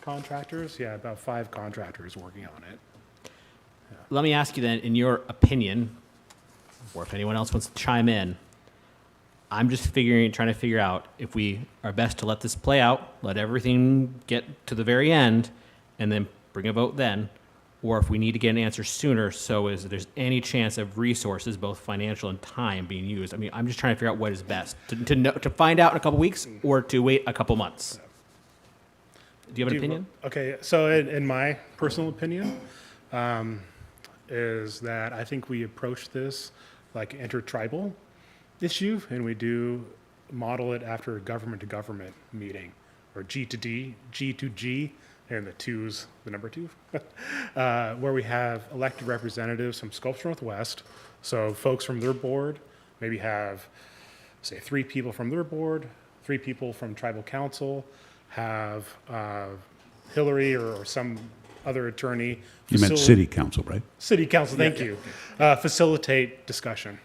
contractors? Yeah, about 5 contractors working on it. Let me ask you then, in your opinion, or if anyone else wants to chime in, I'm just trying to figure out if we are best to let this play out, let everything get to the very end, and then bring a vote then, or if we need to get an answer sooner, so is there's any chance of resources, both financial and time, being used. I mean, I'm just trying to figure out what is best, to find out in a couple weeks, or to wait a couple months. Do you have an opinion? Okay, so in my personal opinion, is that I think we approach this like intertribal issue, and we do model it after a government-to-government meeting, or G to D, G to G, and the two's the number 2, where we have elected representatives from Sculpture Northwest, so folks from their board, maybe have, say, 3 people from their board, 3 people from tribal council, have Hillary or some other attorney. You meant city council, right? City council, thank you. Facilitate discussion.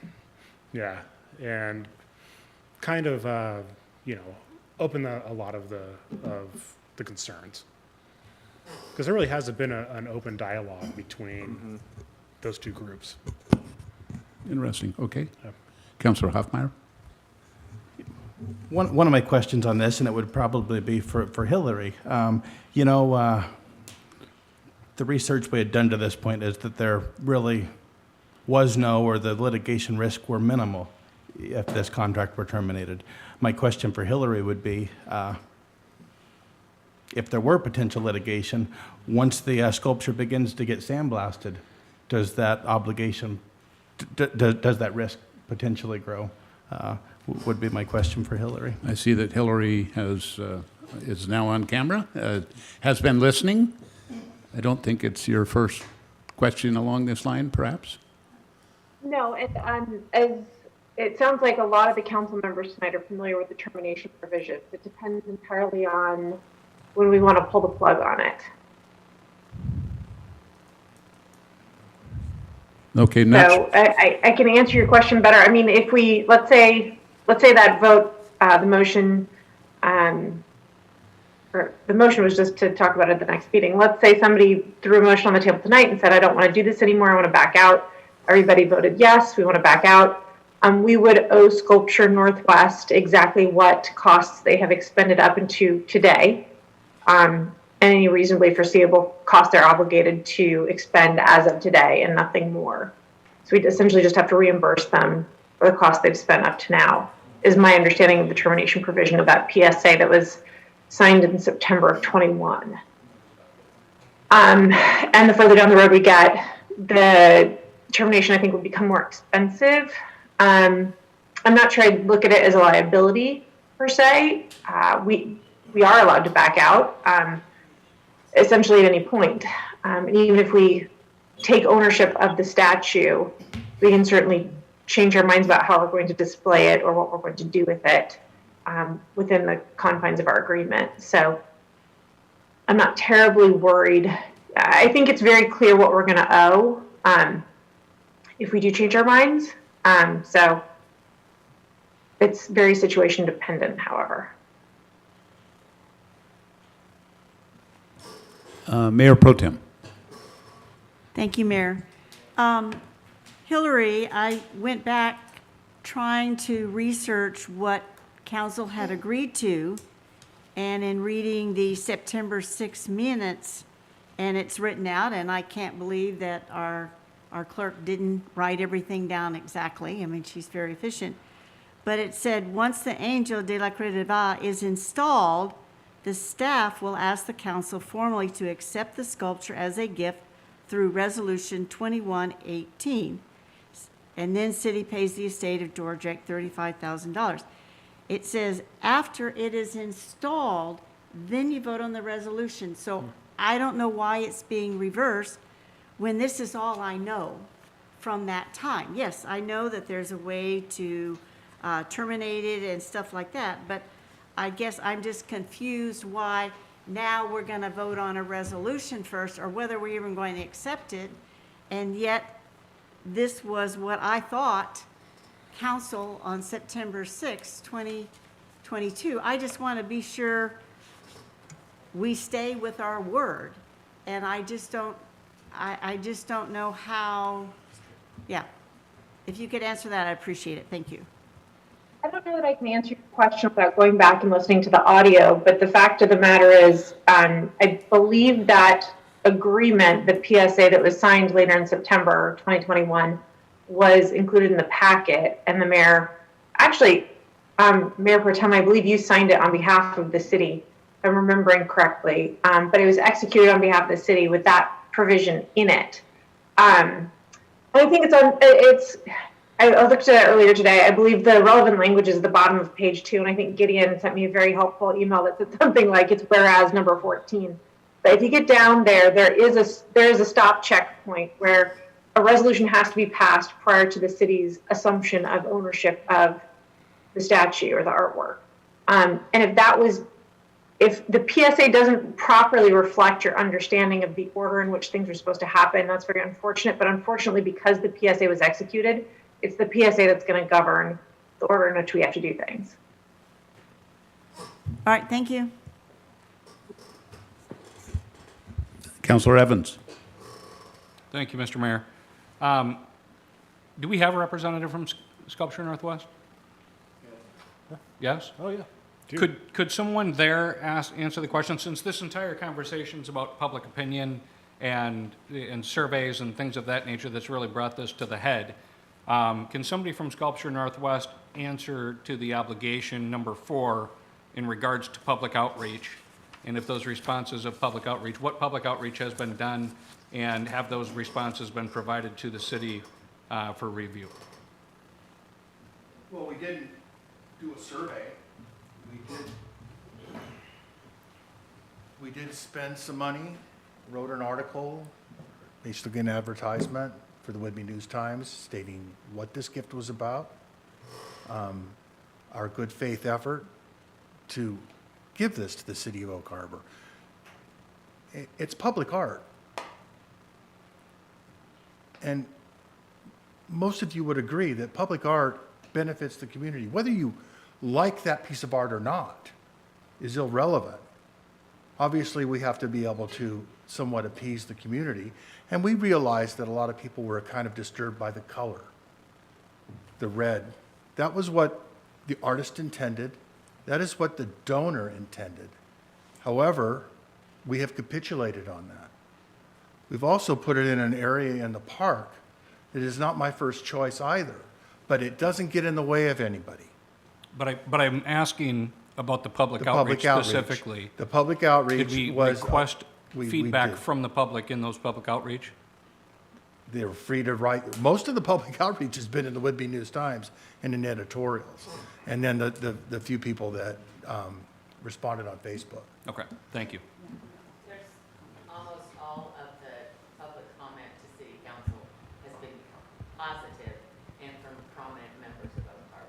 Yeah, and kind of, open a lot of the concerns. Because there really hasn't been an open dialogue between those 2 groups. Interesting, okay. Councilor Hoffmeyer? One of my questions on this, and it would probably be for Hillary, the research we had done to this point is that there really was no, or the litigation risk were minimal if this contract were terminated. My question for Hillary would be, if there were potential litigation, once the sculpture begins to get sandblasted, does that obligation, does that risk potentially grow? Would be my question for Hillary. I see that Hillary is now on camera, has been listening. I don't think it's your first question along this line, perhaps? No, and as it sounds like a lot of the council members tonight are familiar with the termination provisions. It depends entirely on when we want to pull the plug on it. Okay, so I can answer your question better. I mean, if we, let's say that vote, the motion, or the motion was just to talk about it at the next meeting. Let's say somebody threw a motion on the table tonight and said, I don't want to do this anymore, I want to back out. Everybody voted yes, we want to back out. We would owe Sculpture Northwest exactly what costs they have expended up into today, and any reasonably foreseeable cost they're obligated to expend as of today and nothing more. So we'd essentially just have to reimburse them for the cost they've spent up to now, is my understanding of the termination provision of that PSA that was signed in September of 21. And the further down the road we get, the termination, I think, would become more expensive. I'm not sure I'd look at it as a liability per se. We are allowed to back out, essentially at any point. And even if we take ownership of the statue, we can certainly change our minds about how we're going to display it or what we're going to do with it within the confines of our agreement. So I'm not terribly worried. I think it's very clear what we're going to owe if we do change our minds. So it's very situation dependent, however. Mayor Pro Tem. Thank you, Mayor. Hillary, I went back trying to research what council had agreed to, and in reading the September 6 minutes, and it's written out, and I can't believe that our clerk didn't write everything down exactly. I mean, she's very efficient. But it said, once the Angel de la Cruz de Va is installed, the staff will ask the council formally to accept the sculpture as a gift through Resolution 2118. And then city pays the estate of George Eck $35,000. It says after it is installed, then you vote on the resolution. So I don't know why it's being reversed when this is all I know from that time. Yes, I know that there's a way to terminate it and stuff like that, but I guess I'm just confused why now we're going to vote on a resolution first, or whether we're even going to accept it, and yet this was what I thought council on September 6, 2022. I just want to be sure we stay with our word, and I just don't know how, yeah. If you could answer that, I appreciate it. Thank you. I don't know that I can answer your question without going back and listening to the audio, but the fact of the matter is, I believe that agreement, the PSA that was signed later in September 2021, was included in the packet, and the mayor, actually, Mayor Pro Tem, I believe you signed it on behalf of the city, if I'm remembering correctly, but it was executed on behalf of the city with that provision in it. And I think I looked at it earlier today. I believe the relevant language is at the bottom of page 2, and I think Gideon sent me a very helpful email that said something like it's whereas number 14. But if you get down there, there is a stop checkpoint where a resolution has to be passed prior to the city's assumption of ownership of the statue or the artwork. And if the PSA doesn't properly reflect your understanding of the order in which things are supposed to happen, that's very unfortunate. But unfortunately, because the PSA was executed, it's the PSA that's going to govern the order in which we have to do things. All right, thank you. Councillor Evans. Thank you, Mr. Mayor. Do we have a representative from Sculpture Northwest? Yes? Oh, yeah. Could someone there answer the question, since this entire conversation is about public opinion and surveys and things of that nature that's really brought this to the head, can somebody from Sculpture Northwest answer to the obligation number 4 in regards to public outreach? And if those responses of public outreach, what public outreach has been done, and have those responses been provided to the city for review? Well, we didn't do a survey. We did spend some money, wrote an article, basically an advertisement for the Whitby News Times stating what this gift was about, our good faith effort to give this to the city of Oak Harbor. It's public art. And most of you would agree that public art benefits the community. Whether you like that piece of art or not is irrelevant. Obviously, we have to be able to somewhat appease the community, and we realized that a lot of people were kind of disturbed by the color, the red. That was what the artist intended. That is what the donor intended. However, we have capitulated on that. We've also put it in an area in the park that is not my first choice either, but it doesn't get in the way of anybody. But I'm asking about the public outreach specifically. The public outreach Did we was... request we feedback did. from the public in those public outreach? They were free to write. Most of the public outreach has been in the Whitby News Times and in editorials, and then the few people that responded on Facebook. Okay, thank you. There's almost all of the public comment to City Council has been positive and from prominent members of Oak Harbor.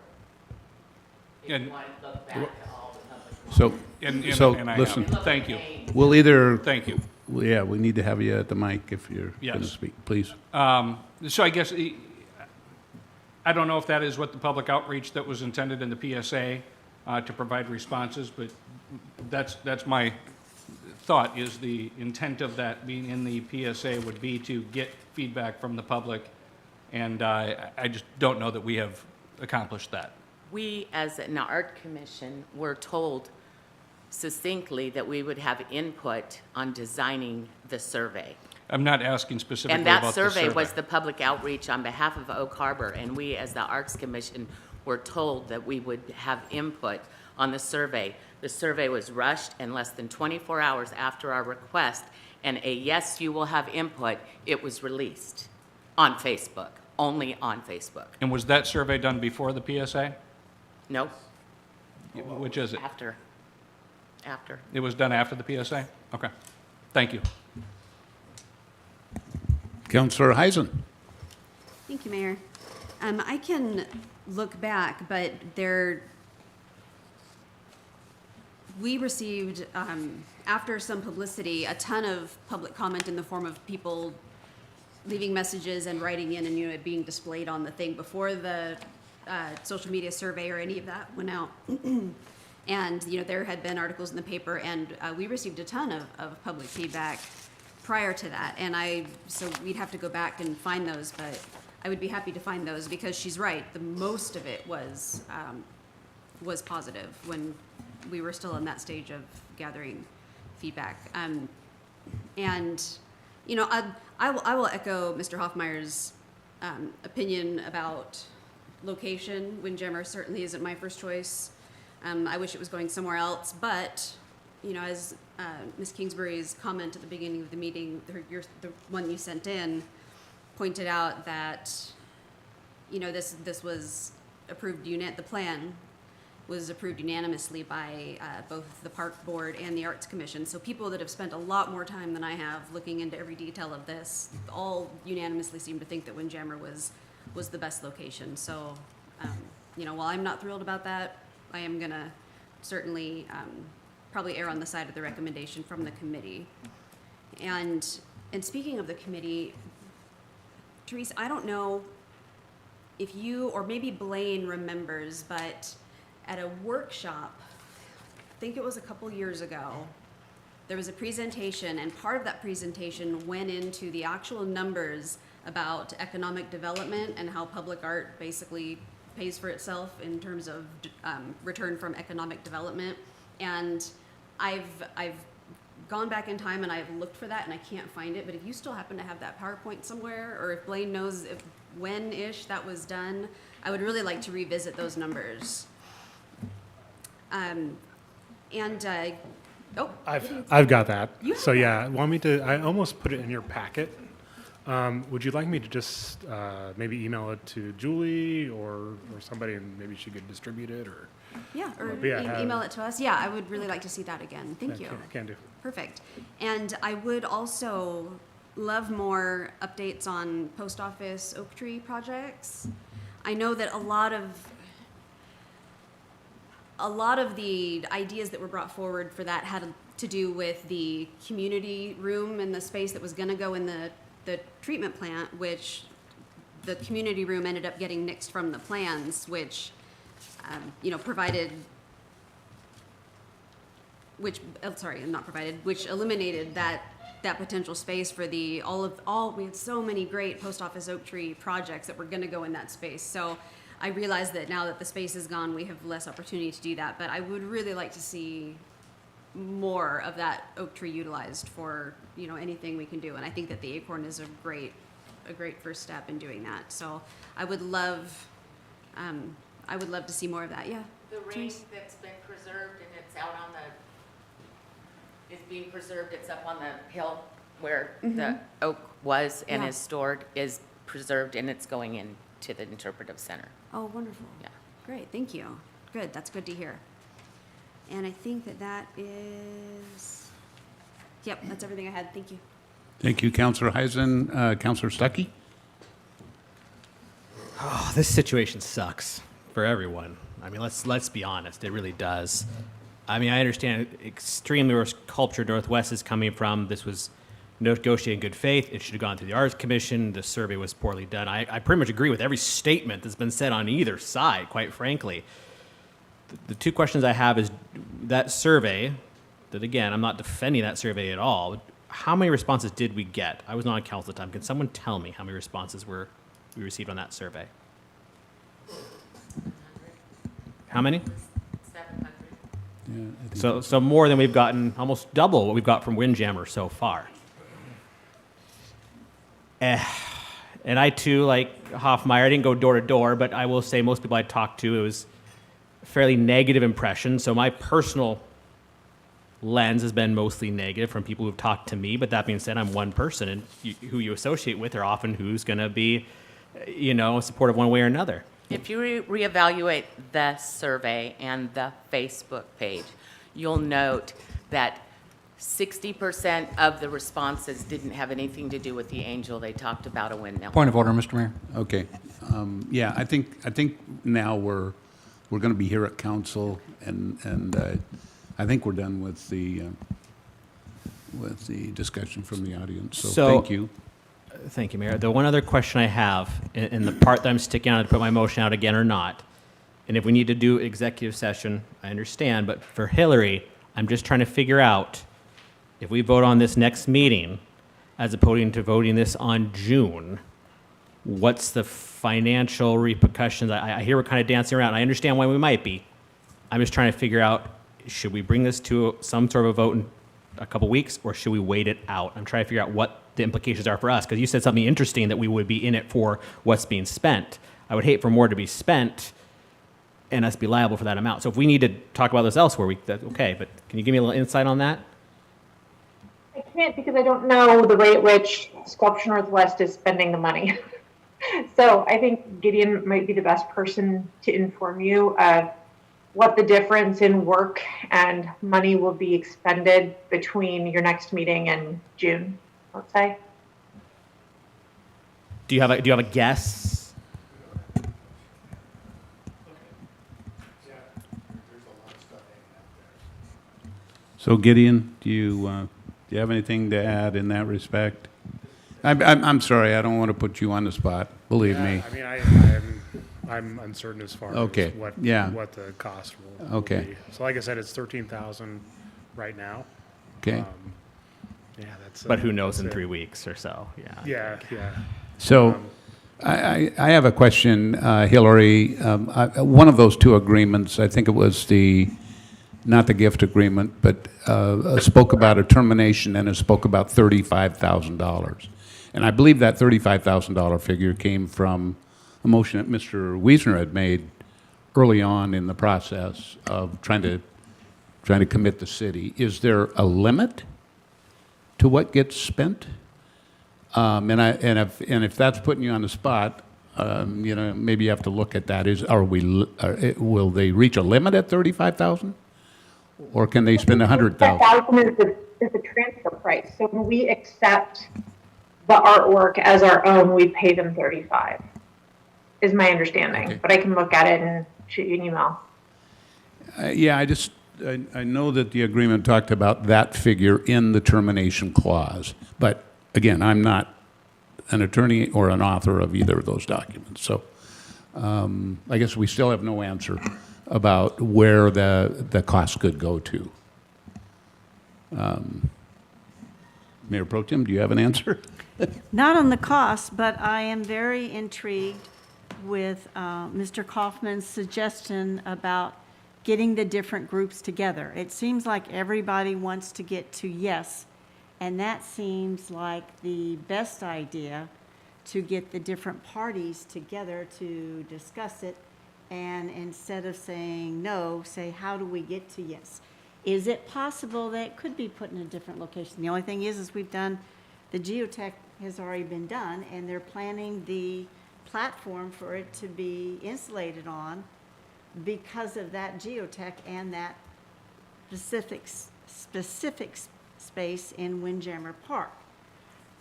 If And- you want to look back to all the public So, And I have. listen, Thank you. we'll either... Thank you. Yeah, we need to have you at the mic if you're going to Yes. speak, please. So I guess, I don't know if that is what the public outreach that was intended in the PSA to provide responses, but that's my thought, is the intent of that being in the PSA would be to get feedback from the public, and I just don't know that we have accomplished that. We, as an art commission, were told succinctly that we would have input on designing the survey. I'm not asking specifically And about that the survey was the public outreach on behalf of Oak Harbor, and we, as the Arts Commission, were told that we would have input on the survey. The survey was rushed, and less than 24 hours after our request, and a yes, you will have input, it was released on Facebook, only on Facebook. And was that survey done before the PSA? Nope, Which is it? after. It was done after the PSA? Okay. Thank you. Councillor Heisen. Thank you, Mayor. I can look back, but we received, after some publicity, a ton of public comment in the form of people leaving messages and writing in, and it being displayed on the thing before the social media survey or any of that went out. And there had been articles in the paper, and we received a ton of public feedback prior to that. And so we'd have to go back and find those, but I would be happy to find those, because she's right. The most of it was positive when we were still in that stage of gathering feedback. And I will echo Mr. Hoffmeyer's opinion about location. Windjammer certainly isn't my first choice. I wish it was going somewhere else, but as Ms. Kingsbury's comment at the beginning of the meeting, the one you sent in, pointed out that this was approved the plan was approved unanimously by both the Park Board and the Arts Commission. So people that have spent a lot more time than I have looking into every detail of this all unanimously seem to think that Windjammer was the best location. So, while I'm not thrilled about that, I am gonna certainly probably err on the side of the recommendation from the committee. And speaking of the committee, Therese, I don't know if you or maybe Blaine remembers, but at a workshop, I think it was a couple years ago, there was a presentation, and part of that presentation went into the actual numbers about economic development and how public art basically pays for itself in terms of return from economic development. And I've gone back in time and I've looked for that and I can't find it, but if you still happen to have that PowerPoint somewhere, or if Blaine knows when-ish that was done, I would really like to revisit those numbers. I've got that. You have So yeah, want me to? I almost put it in your packet. Would you like me to just maybe email it to Julie or somebody, and maybe she could distribute it, or? Yeah, or Yeah, email it to us. Yeah, I would really like to see that again. Thank you. Can do. Perfect. And I would also love more updates on post office oak tree projects. I know that a lot of the ideas that were brought forward for that had to do with the community room and the space that was going to go in the treatment plant, which the community room ended up getting nixed from the plans, which which eliminated that potential space for we had so many great post office oak tree projects that were going to go in that space. So I realize that now that the space is gone, we have less opportunity to do that, but I would really like to see more of that oak tree utilized for, anything we can do. And I think that the acorn is a great first step in doing that. So I would love to see more of that. Yeah. The ring that's been preserved and it's out on is being preserved, it's up on the hill where the oak was and is stored, is preserved, and it's going into the interpretive center. Oh, wonderful. Yeah. Great, thank you. Good, that's good to hear. And I think that is, that's everything I had. Thank you. Thank you, Councillor Heisen. Councillor Stuckey? Oh, this situation sucks for everyone. I mean, let's be honest. It really does. I mean, I understand extremely where Culture Northwest is coming from. This was negotiated in good faith. It should have gone through the Arts Commission. The survey was poorly done. I pretty much agree with every statement that's been said on either side, quite frankly. The two questions I have is that survey, that again, I'm not defending that survey at all. How many responses did we get? I was not on council at the time. Can someone tell me how many responses we received on that survey? How many? 700. So more than we've gotten, almost double what we've got from Windjammer so far. And I too, like Hoffmeyer, I didn't go door to door, but I will say most people I talked to, it was a fairly negative impression. So my personal lens has been mostly negative from people who've talked to me. But that being said, I'm one person, and who you associate with are often who's going to be, supportive one way or another. If you reevaluate the survey and the Facebook page, you'll note that 60% of the responses didn't have anything to do with the Angel. They talked about a windmill. Point of order, Mr. Mayor. Okay. Yeah, I think now we're going to be here at council, and I think we're done with the discussion from the audience. So thank you. Thank you, Mayor. The one other question I have, and the part that I'm sticking out to put my motion out again or not, and if we need to do executive session, I understand, but for Hillary, I'm just trying to figure out if we vote on this next meeting, as opposed to voting this on June, what's the financial repercussions? I hear we're kind of dancing around. I understand why we might be. I'm just trying to figure out, should we bring this to some sort of a vote in a couple weeks, or should we wait it out? I'm trying to figure out what the implications are for us, because you said something interesting that we would be in it for what's being spent. I would hate for more to be spent and us be liable for that amount. So if we need to talk about this elsewhere, that's okay, but can you give me a little insight on that? I can't because I don't know the rate at which Sculpture Northwest is spending the money. So I think Gideon might be the best person to inform you of what the difference in work and money will be expended between your next meeting and June, let's say. Do you have a guess? So Gideon, do you have anything to add in that respect? I'm sorry, I don't want to put you on the spot. Believe me. I mean, I'm uncertain as far Okay, as what yeah. what the cost will Okay. be. So like I said, it's 13,000 right now. Okay. Yeah, that's. But who knows that's in it. 3 weeks or so? Yeah, yeah. So I have a question, Hillary. One of those two agreements, I think it was not the gift agreement, but spoke about a termination and it spoke about $35,000. And I believe that $35,000 figure came from a motion that Mr. Wiesner had made early on in the process of trying to commit the city. Is there a limit to what gets spent? And if that's putting you on the spot, maybe you have to look at that. Will they reach a limit at 35,000, or can they spend 100,000? 100,000 is the transfer price. So when we accept the artwork as our own, we pay them 35. Is my understanding, Okay. but I can look at it and shoot you an email. Yeah, I know that the agreement talked about that figure in the termination clause, but again, I'm not an attorney or an author of either of those documents, so I guess we still have no answer about where the cost could go to. Mayor Pro Tem, do you have an answer? Not on the cost, but I am very intrigued with Mr. Kaufman's suggestion about getting the different groups together. It seems like everybody wants to get to yes, and that seems like the best idea, to get the different parties together to discuss it, and instead of saying no, say, how do we get to yes? Is it possible that it could be put in a different location? The only thing is we've done, the geotech has already been done, and they're planning the platform for it to be insulated on because of that geotech and that specific space in Windjammer Park.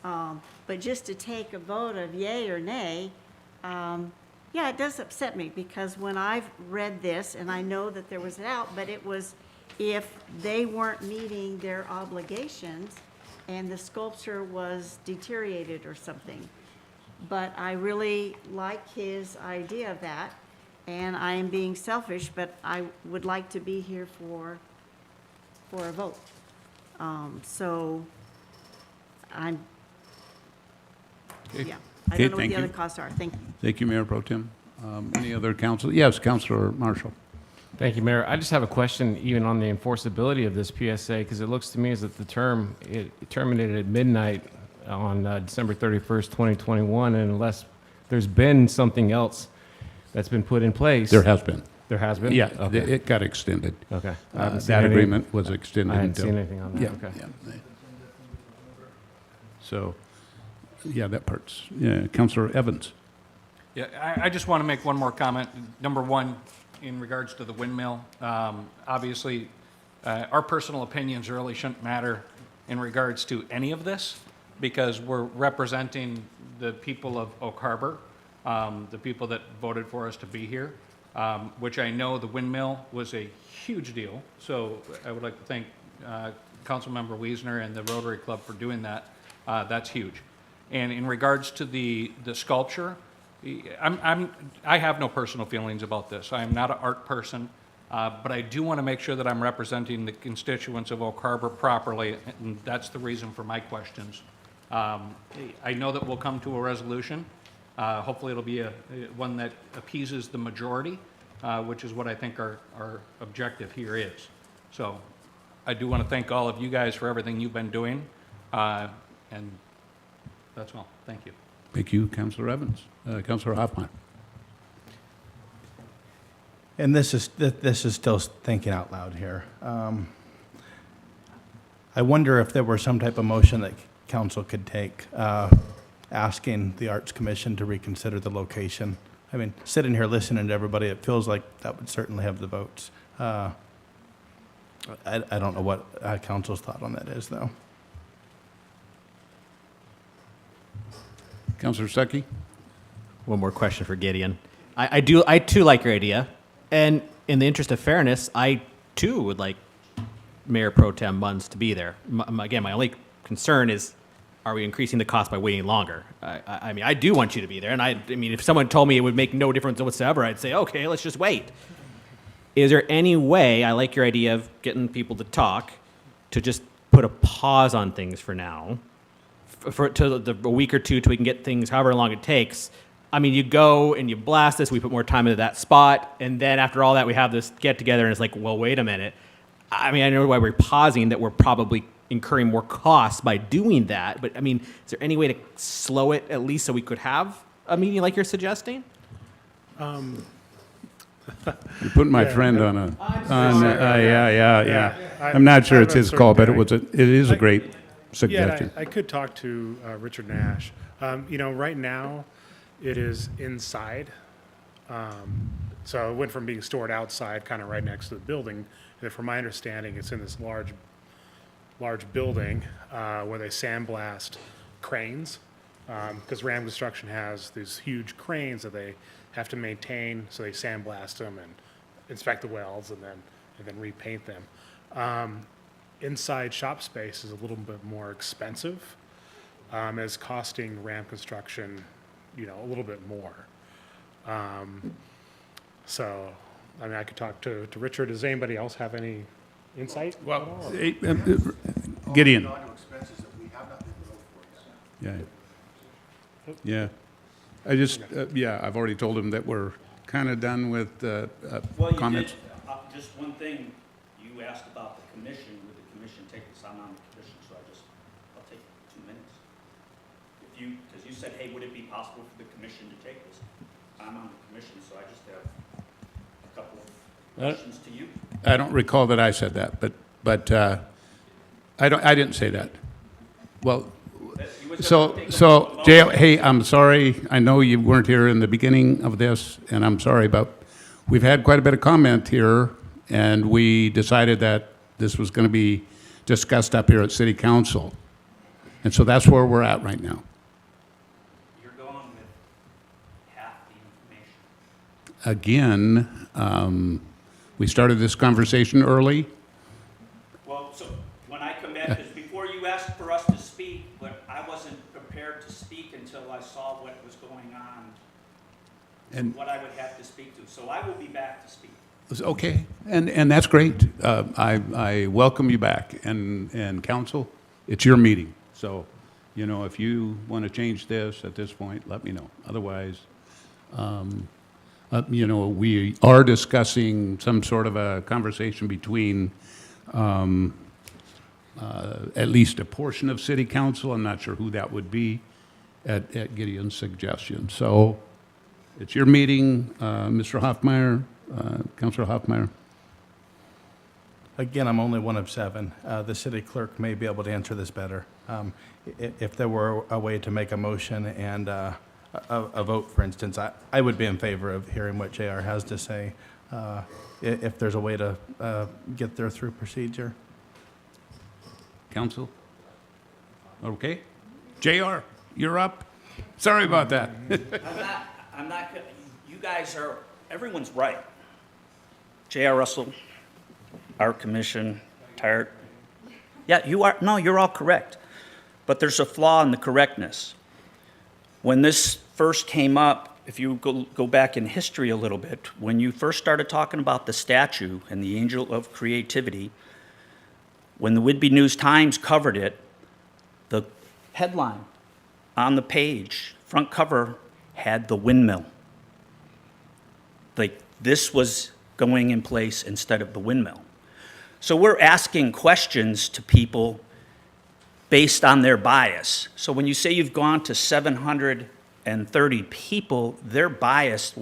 But just to take a vote of yay or nay, yeah, it does upset me, because when I've read this, and I know that there was an out, but it was if they weren't meeting their obligations and the sculpture was deteriorated or something. But I really like his idea of that, and I am being selfish, but I would like to be here for a vote. So I'm, Okay. yeah, I Okay, don't know what thank the other you. costs are. Thank you. Thank you, Mayor Pro Tem. Any other council? Yes, Councilor Marshall. Thank you, Mayor. I just have a question even on the enforceability of this PSA, because it looks to me as if the term, it terminated at midnight on December 31st, 2021, and unless there's been something else that's been put in place. There has been. There has been? Yeah, Okay. it got extended. Okay. I haven't seen That any- agreement was extended I until. hadn't seen anything on that. Yeah, Okay. yeah. So, yeah, that part's, yeah, Councilor Evans. Yeah, I just want to make one more comment. Number one, in regards to the windmill, obviously, our personal opinions really shouldn't matter in regards to any of this, because we're representing the people of Oak Harbor, the people that voted for us to be here, which I know the windmill was a huge deal. So I would like to thank Councilmember Wiesner and the Rotary Club for doing that. That's huge. And in regards to the sculpture, I have no personal feelings about this. I am not an art person, but I do want to make sure that I'm representing the constituents of Oak Harbor properly, and that's the reason for my questions. I know that we'll come to a resolution. Hopefully it'll be one that appeases the majority, which is what I think our objective here is. So I do want to thank all of you guys for everything you've been doing, and that's all. Thank you. Thank you, Councilor Evans. Councilor Hoffman. And this is still thinking out loud here. I wonder if there were some type of motion that council could take, asking the Arts Commission to reconsider the location. I mean, sitting here listening to everybody, it feels like that would certainly have the votes. I don't know what council's thought on that is, though. Councilor Stuckey? One more question for Gideon. I too like your idea, and in the interest of fairness, I too would like Mayor Pro Tem Munns to be there. Again, my only concern is, are we increasing the cost by waiting longer? I mean, I do want you to be there, and I mean, if someone told me it would make no difference whatsoever, I'd say, okay, let's just wait. Is there any way, I like your idea of getting people to talk, to just put a pause on things for now, for a week or two till we can get things, however long it takes. I mean, you go and you blast this, we put more time into that spot, and then after all that, we have this get together, and it's like, well, wait a minute. I mean, I know why we're pausing, that we're probably incurring more costs by doing that, but I mean, is there any way to slow it at least so we could have a meeting like you're suggesting? You're putting my friend on a, yeah. I'm not sure it's his call, but it is a great suggestion. Yeah, I could talk to Richard Nash. Right now, it is inside. So it went from being stored outside, kind of right next to the building. And from my understanding, it's in this large building where they sandblast cranes, because Ram Construction has these huge cranes that they have to maintain, so they sandblast them and inspect the welds and then repaint them. Inside shop space is a little bit more expensive, as costing Ram Construction, a little bit more. So, I mean, I could talk to Richard. Does anybody else have any insight? Well, Gideon. Yeah. I just, I've already told him that we're kind of done with comments. Well, you did, just one thing, you asked about the commission. Would the commission take this? I'm on the commission, so I'll take 2 minutes. Because you said, hey, would it be possible for the commission to take this? I'm on the commission, so I just have a couple of questions to you. I don't recall that I said that, but I didn't say that. Well, so Jay, hey, I'm sorry. I know you weren't here in the beginning of this, and I'm sorry, but we've had quite a bit of comment here, and we decided that this was going to be discussed up here at City Council, and so that's where we're at right now. You're going with half the information. Again, we started this conversation early. Well, so when I come back, because before you asked for us to speak, but I wasn't prepared to speak until I saw what was going on and what I would have to speak to. So I will be back to speak. Okay, and that's great. I welcome you back, and council, it's your meeting. So, if you want to change this at this point, let me know. Otherwise, we are discussing some sort of a conversation between at least a portion of City Council. I'm not sure who that would be at Gideon's suggestion. So it's your meeting, Mr. Hoffmeyer, Councilor Hoffmeyer. Again, I'm only one of 7. The city clerk may be able to answer this better. If there were a way to make a motion and a vote, for instance, I would be in favor of hearing what JR has to say. if there's a way to get there through procedure. Council? Okay. JR, you're up. Sorry about that. I'm not, you guys are, everyone's right. J.R. Russell, our commission, tired. Yeah, you are, no, you're all correct. But there's a flaw in the correctness. When this first came up, if you go back in history a little bit, when you first started talking about the statue and the angel of creativity, when the Whitby News-Times covered it, the headline on the page, front cover, had the windmill. Like, this was going in place instead of the windmill. So we're asking questions to people based on their bias. So when you say you've gone to 730 people, they're biased.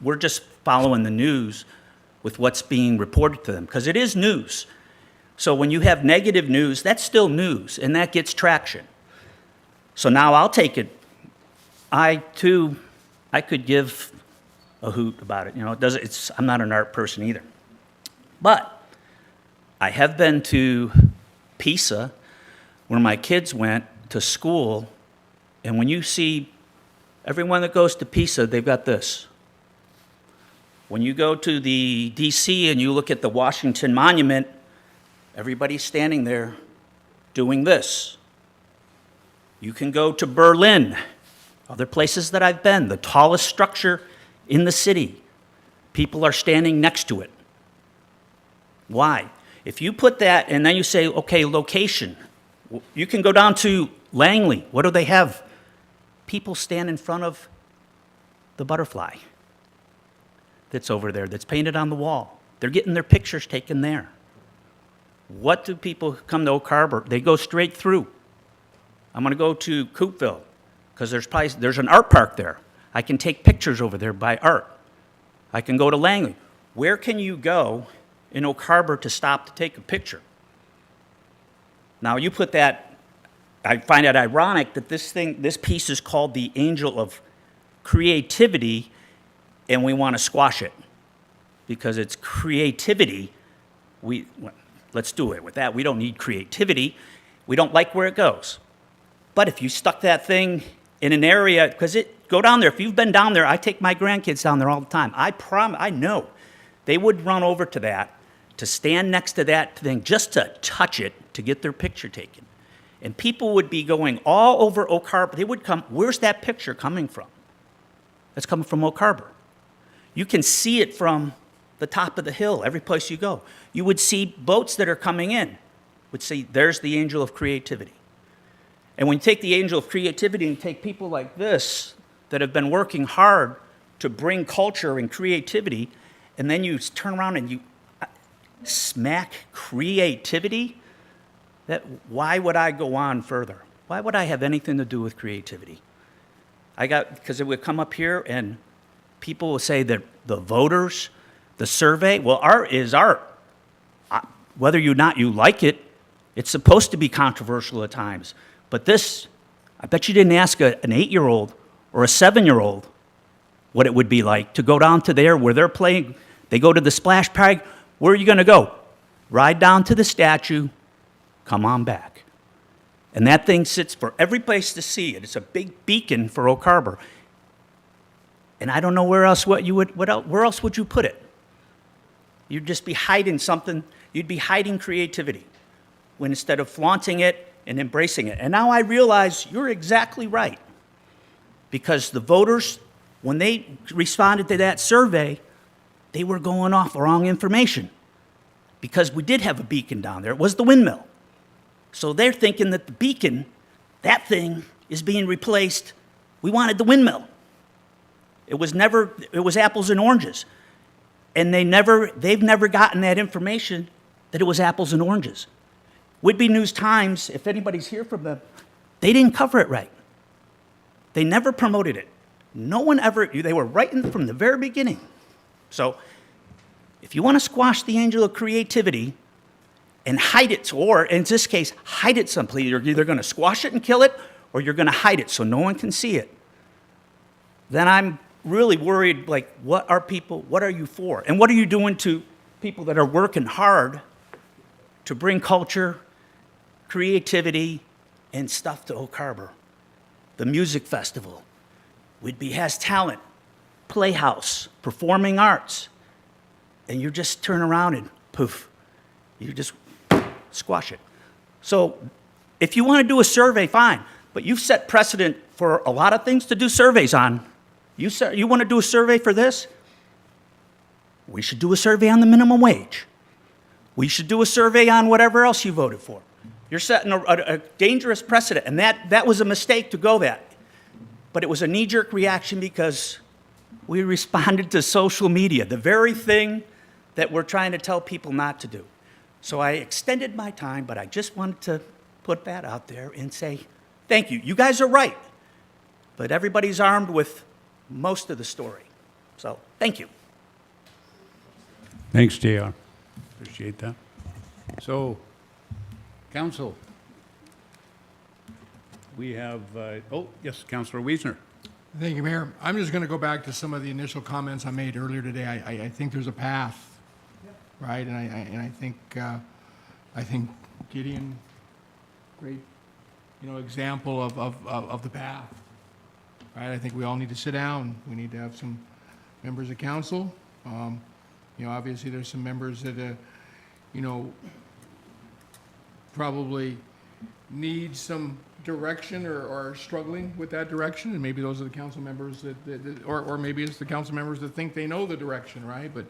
We're just following the news with what's being reported to them, because it is news. So when you have negative news, that's still news, and that gets traction. So now I'll take it. I could give a hoot about it. You know, I'm not an art person either. But I have been to PISA, where my kids went to school, and when you see everyone that goes to PISA, they've got this. When you go to the DC and you look at the Washington Monument, everybody's standing there doing this. You can go to Berlin, other places that I've been, the tallest structure in the city. People are standing next to it. Why? If you put that and then you say, okay, location, you can go down to Langley. What do they have? People stand in front of the butterfly that's over there, that's painted on the wall. They're getting their pictures taken there. What do people come to Oak Harbor? They go straight through. I'm going to go to Coopville because there's an art park there. I can take pictures over there by art. I can go to Langley. Where can you go in Oak Harbor to stop to take a picture? Now you put that, I find it ironic that this piece is called the Angel of Creativity, and we want to squash it because it's creativity. Let's do it with that. We don't need creativity. We don't like where it goes. But if you stuck that thing in an area, go down there. If you've been down there, I take my grandkids down there all the time. I know they would run over to that, to stand next to that thing, just to touch it, to get their picture taken. And people would be going all over Oak Harbor. They would come, where's that picture coming from? That's coming from Oak Harbor. You can see it from the top of the hill, every place you go. You would see boats that are coming in, would say, there's the angel of creativity. And when you take the angel of creativity and you take people like this that have been working hard to bring culture and creativity, and then you turn around and you smack creativity, why would I go on further? Why would I have anything to do with creativity? Because it would come up here and people will say that the voters, the survey, well, art is art. Whether you like it, it's supposed to be controversial at times. But this, I bet you didn't ask an 8-year-old or a 7-year-old what it would be like to go down to there where they're playing. They go to the splash pad. Where are you going to go? Ride down to the statue, come on back. And that thing sits for every place to see it. It's a big beacon for Oak Harbor. And I don't know where else would you put it? You'd just be hiding something. You'd be hiding creativity when instead of flaunting it and embracing it. And now I realize you're exactly right. Because the voters, when they responded to that survey, they were going off wrong information. Because we did have a beacon down there. It was the windmill. So they're thinking that the beacon, that thing, is being replaced. We wanted the windmill. It was apples and oranges. And they've never gotten that information that it was apples and oranges. Whitby News-Times, if anybody's here from them, they didn't cover it right. They never promoted it. No one ever, they were right from the very beginning. So if you want to squash the angel of creativity and hide it, or in this case, hide it someplace, you're either going to squash it and kill it, or you're going to hide it so no one can see it, then I'm really worried, like, what are you for? And what are you doing to people that are working hard to bring culture, creativity, and stuff to Oak Harbor? The music festival, Whidbey has talent, playhouse, performing arts, and you just turn around and poof, you just squash it. So if you want to do a survey, fine, but you've set precedent for a lot of things to do surveys on. You want to do a survey for this? We should do a survey on the minimum wage. We should do a survey on whatever else you voted for. You're setting a dangerous precedent, and that was a mistake to go that. But it was a knee-jerk reaction because we responded to social media, the very thing that we're trying to tell people not to do. So I extended my time, but I just wanted to put that out there and say, thank you. You guys are right, but everybody's armed with most of the story. So thank you. Thanks, JR. Appreciate that. So, council, we have, yes, Councilor Wiesner. Thank you, Mayor. I'm just going to go back to some of the initial comments I made earlier today. I think there's a path, right? And I think Gideon, great, example of the path, right? I think we all need to sit down. We need to have some members of council. Obviously there's some members that, probably need some direction or are struggling with that direction, and maybe those are the council members or maybe it's the council members that think they know the direction, right? But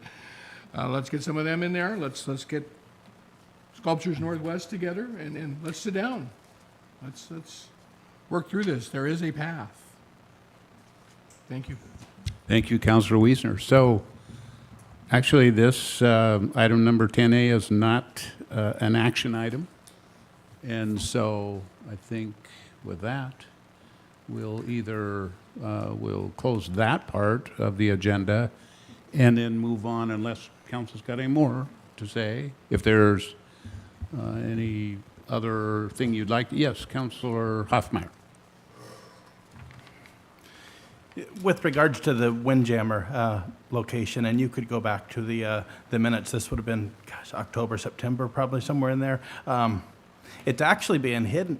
let's get some of them in there. Let's get Sculptures Northwest together and let's sit down. Let's work through this. There is a path. Thank you. Thank you, Councilor Wiesner. So, actually, this item number 10A is not an action item. And so I think with that, we'll either, we'll close that part of the agenda and then move on unless council's got any more to say. If there's any other thing you'd like, yes, Councilor Hoffmeyer. With regards to the Windjammer location, and you could go back to the minutes, this would have been, October, September, probably somewhere in there. It's actually being hidden.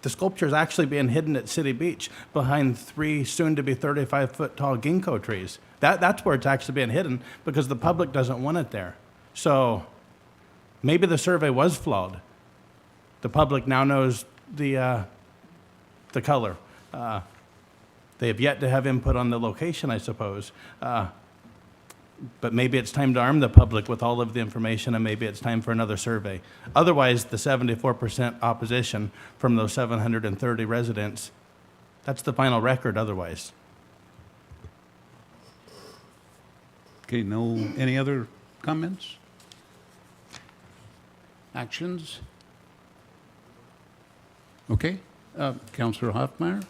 The sculpture is actually being hidden at City Beach behind 3 soon-to-be 35-foot tall ginkgo trees. That's where it's actually being hidden because the public doesn't want it there. So maybe the survey was flawed. The public now knows the color. They have yet to have input on the location, I suppose. But maybe it's time to arm the public with all of the information, and maybe it's time for another survey. Otherwise, the 74% opposition from those 730 residents, that's the final record otherwise. Okay, any other comments? Actions? Okay, Councilor Hoffmeyer?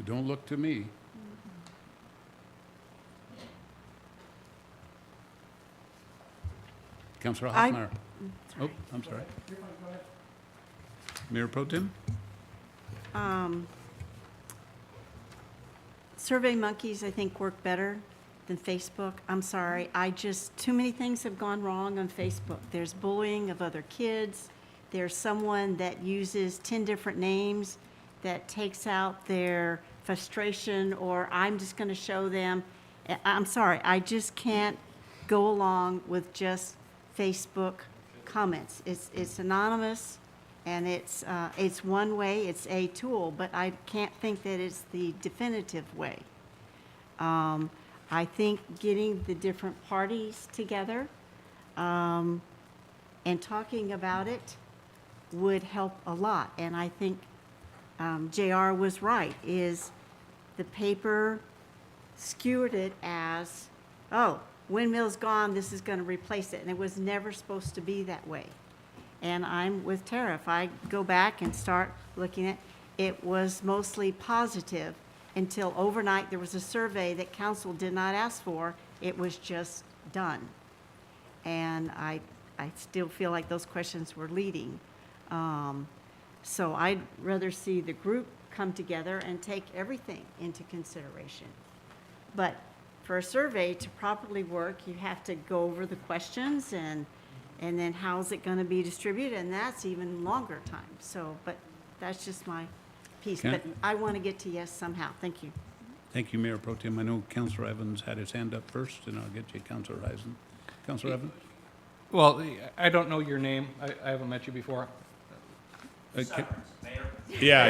Don't look to me. Councilor Hoffmeyer. Oh, I'm sorry. Mayor Pro Tem? Survey Monkeys, I think, work better than Facebook. I'm sorry, too many things have gone wrong on Facebook. There's bullying of other kids. There's someone that uses 10 different names that takes out their frustration, or I'm just going to show them. I'm sorry, I just can't go along with just Facebook comments. It's anonymous, and it's one way, it's a tool, but I can't think that it's the definitive way. I think getting the different parties together and talking about it would help a lot, and I think JR was right, is the paper skewered it as, oh, windmill's gone, this is going to replace it, and it was never supposed to be that way. And I'm with Tara. If I go back and start looking at it, was mostly positive until overnight there was a survey that council did not ask for. It was just done. And I I still feel like those questions were leading. So I'd rather see the group come together and take everything into consideration. But for a survey to properly work, you have to go over the questions and then how's it going to be distributed, and that's even longer time. So, but that's just my piece. Okay. But I want to get to yes somehow. Thank you. Thank you, Mayor Pro Tem. I know Councilor Evans had his hand up first, and I'll get you Councilor Eisen. Councilor Evans? Well, I don't know your name. I haven't met you before. Okay. Mayor? Yeah,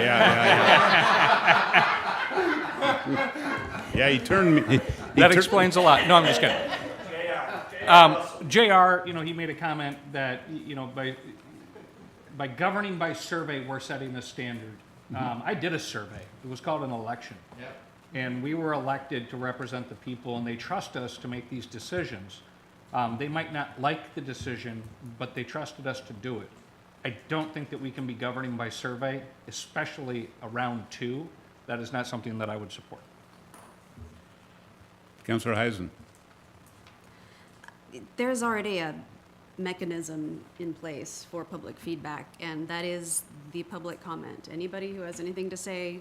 he turned me. That explains a lot. No, I'm just kidding. JR, he made a comment that, by governing by survey, we're setting a standard. I did a survey. It was called an election. Yep. And we were elected to represent the people, and they trust us to make these decisions. They might not like the decision, but they trusted us to do it. I don't think that we can be governing by survey, especially around 2. That is not something that I would support. Councilor Eisen? There's already a mechanism in place for public feedback, and that is the public comment. Anybody who has anything to say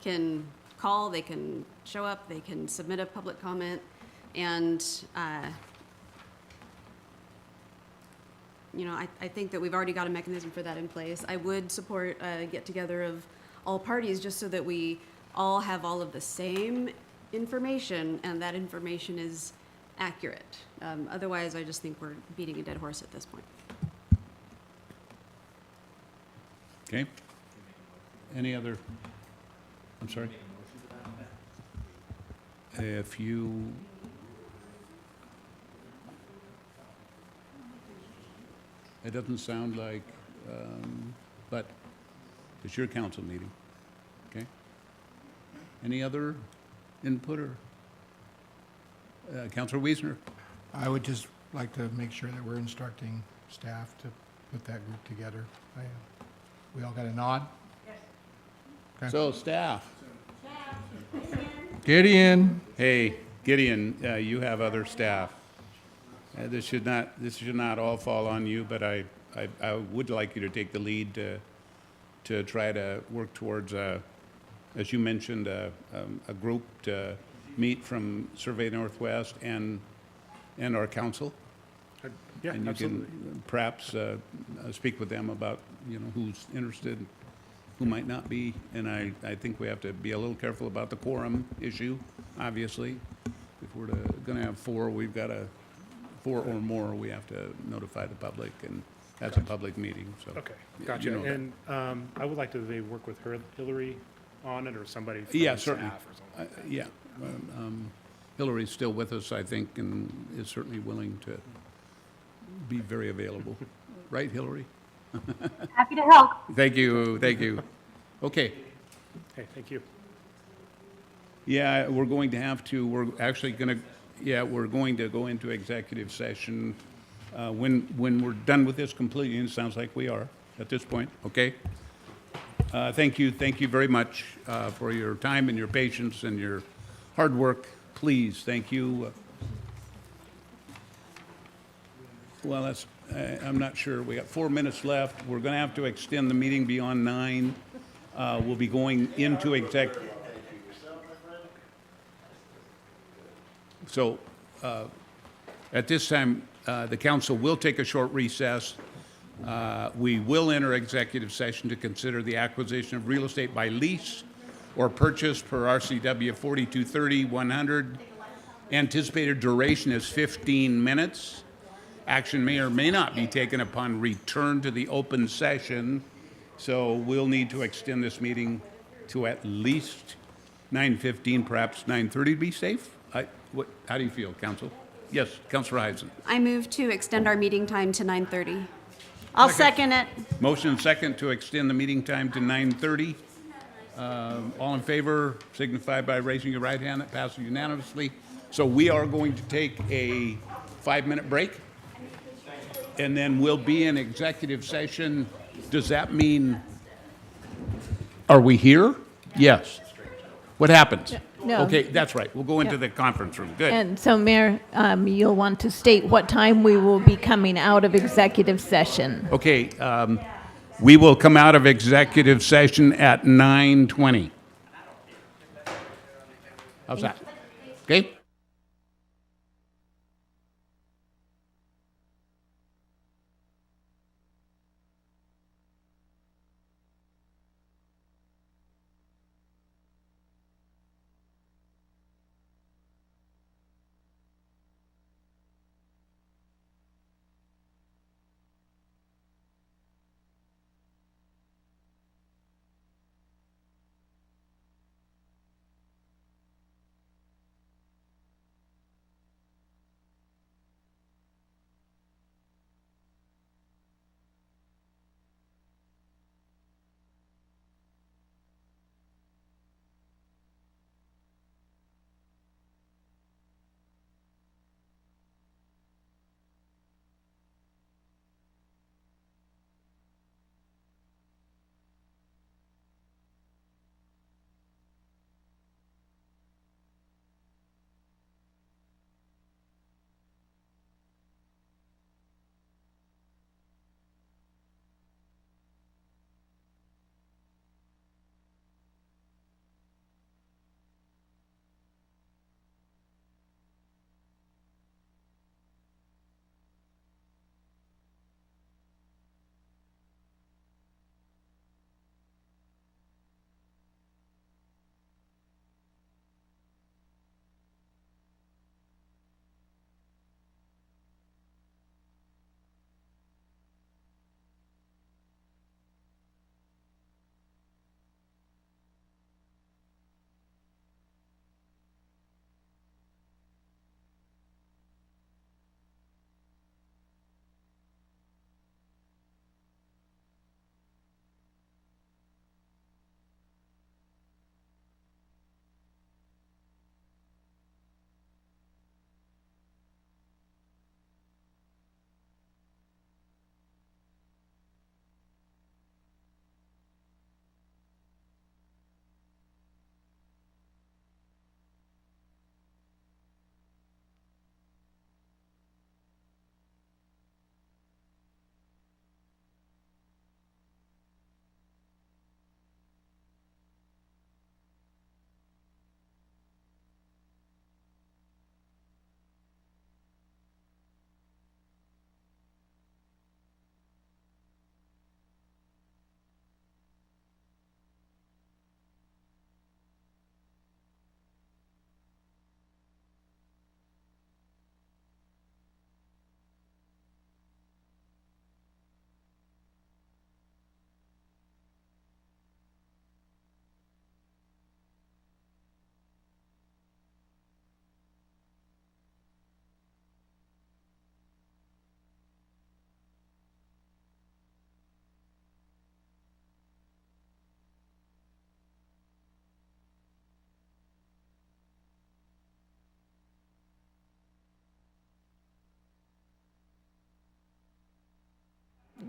can call, they can show up, they can submit a public comment, and I think that we've already got a mechanism for that in place. I would support a get-together of all parties just so that we all have all of the same information and that information is accurate. Otherwise, I just think we're beating a dead horse at this point. Okay. Any other? I'm sorry? If you... It doesn't sound like, but it's your council meeting, okay? Any other input or? Councilor Wiesner? I would just like to make sure that we're instructing staff to put that group together. We all got a nod? Yes. So, staff. Gideon. Hey, Gideon, you have other staff. This should not all fall on you, but I would like you to take the lead to try to work towards, as you mentioned, a group to meet from Survey Northwest and our council. Yeah, and you absolutely. can perhaps speak with them about who's interested, who might not be, and I think we have to be a little careful about the quorum issue. Obviously, if we're going to have 4, we've got to 4 or more. We have to notify the public, and that's a public meeting. So Okay, gotcha. you know that. And I would like to maybe work with Hillary on it, or somebody from Yeah, staff certainly. or something. Yeah. Hillary's still with us, I think, and is certainly willing to be very available. Right, Hillary? Happy to help. Thank you, thank you. Okay. Okay, thank you. Yeah, we're going to go into executive session when we're done with this completely, and it sounds like we are at this point, okay? Thank you very much for your time and your patience and your hard work. Please, thank you. Well, I'm not sure. We got 4 minutes left. We're going to have to extend the meeting beyond 9. We'll be going into executive. So at this time, the council will take a short recess. We will enter executive session to consider the acquisition of real estate by lease or purchase per RCW 4230-100. Anticipated duration is 15 minutes. Action may or may not be taken upon return to the open session. So we'll need to extend this meeting to at least 9:15, perhaps 9:30 to be safe. How do you feel, Council? Yes, Councilor Heisen. I move to extend our meeting time to 9:30. I'll second it. Motion and second to extend the meeting time to 9:30. All in favor signify by raising your right hand. That passes unanimously. So we are going to take a 5-minute break, and then we'll be in executive session. Does that mean, are we here? Yes. What happens? No. Okay, that's right. We'll go into Yeah. the conference room. Good. And so, Mayor, you'll want to state what time we will be coming out of executive session. Okay, we will come out of executive session at 9:20. How's that? Okay?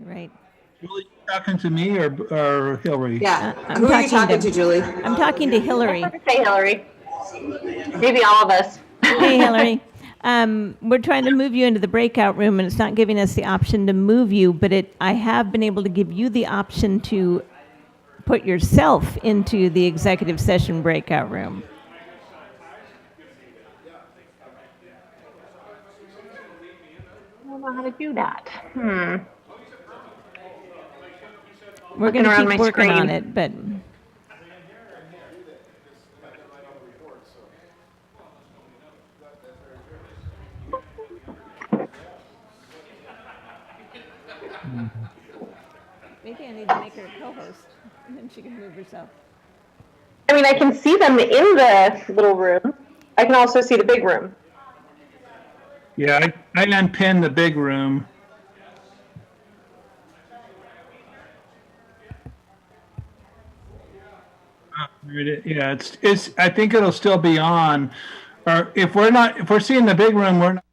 Right. Julie, you talking to me or Hillary? I'm Who are you talking to, Julie? I'm talking to Hillary. Hey, Hillary. Maybe all of us. Hey, Hillary. We're trying to move you into the breakout room, and it's not giving us the option to move you, but I have been able to give you the option to put yourself into the executive session breakout room. I don't know how to do that. We're going Looking to around keep my working on screen. it, but maybe I need to make her a co-host, and then she can move herself. I mean, I can see them in the little room. I can also see the big room. Yeah, I unpinned the big room. Yeah, it's. I think it'll still be on, or if we're seeing the big room, we're not.